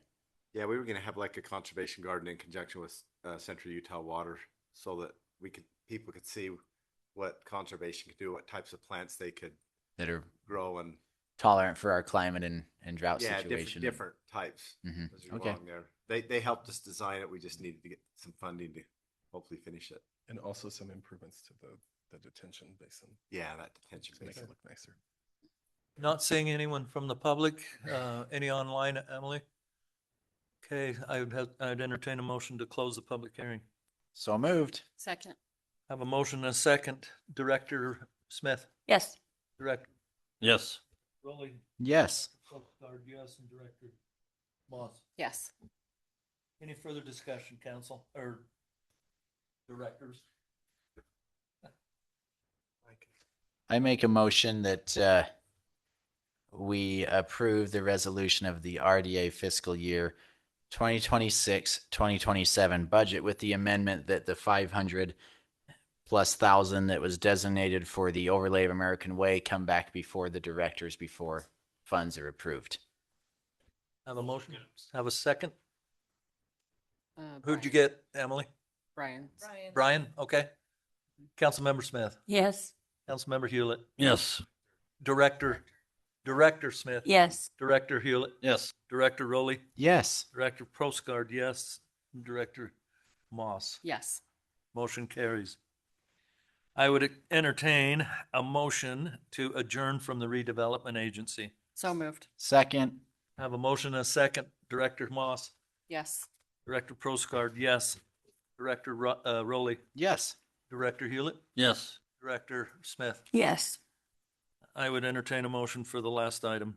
Yeah, we were going to have like a conservation garden in conjunction with Central Utah Water, so that people could see what conservation could do, what types of plants they could That are grow and tolerant for our climate and drought yeah, situation. different types. Mhm. As you're Okay. along there. They helped us design it. We just needed to get some funding to hopefully finish it. And also some improvements to the detention basin. Yeah, that detention To make basin. it look nicer. Not seeing anyone from the public. Any online, Emily? Okay, I'd entertain a motion to close the public hearing. So moved. Second. Have a motion and a second. Director Smith. Yes. Director Yes. Rowley. Yes. Yes, and Director Moss. Yes. Any further discussion, council or directors? I make a motion that we approve the resolution of the RDA fiscal year 2026-2027 budget with the amendment that the 500 plus thousand that was designated for the overlay of American Way come back before the directors before funds are approved. Have a motion? Have a second? Who'd you Brian. get, Emily? Brian. Brian, okay. Councilmember Smith. Yes. Councilmember Hewlett. Yes. Director Smith. Yes. Director Hewlett. Yes. Director Rowley. Yes. Director Prostgard, yes. Director Moss. Yes. Motion carries. I would entertain a motion to adjourn from the redevelopment agency. So moved. Second. Have a motion and a second. Director Moss. Yes. Director Prostgard, yes. Director Rowley. Yes. Director Hewlett. Yes. Director Smith. Yes. I would entertain a motion for the last item.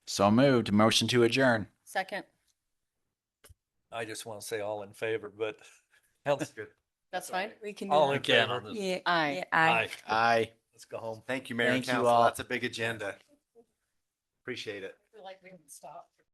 So moved. Motion to adjourn. Second. I just want to say all in favor, but that's good. That's fine. We can do All that. in favor. Yeah. Aye. Yeah, aye. Aye. Let's go home. Thank you, Mayor and Thank you Council. all. That's a big agenda. Appreciate it. I feel like we can stop.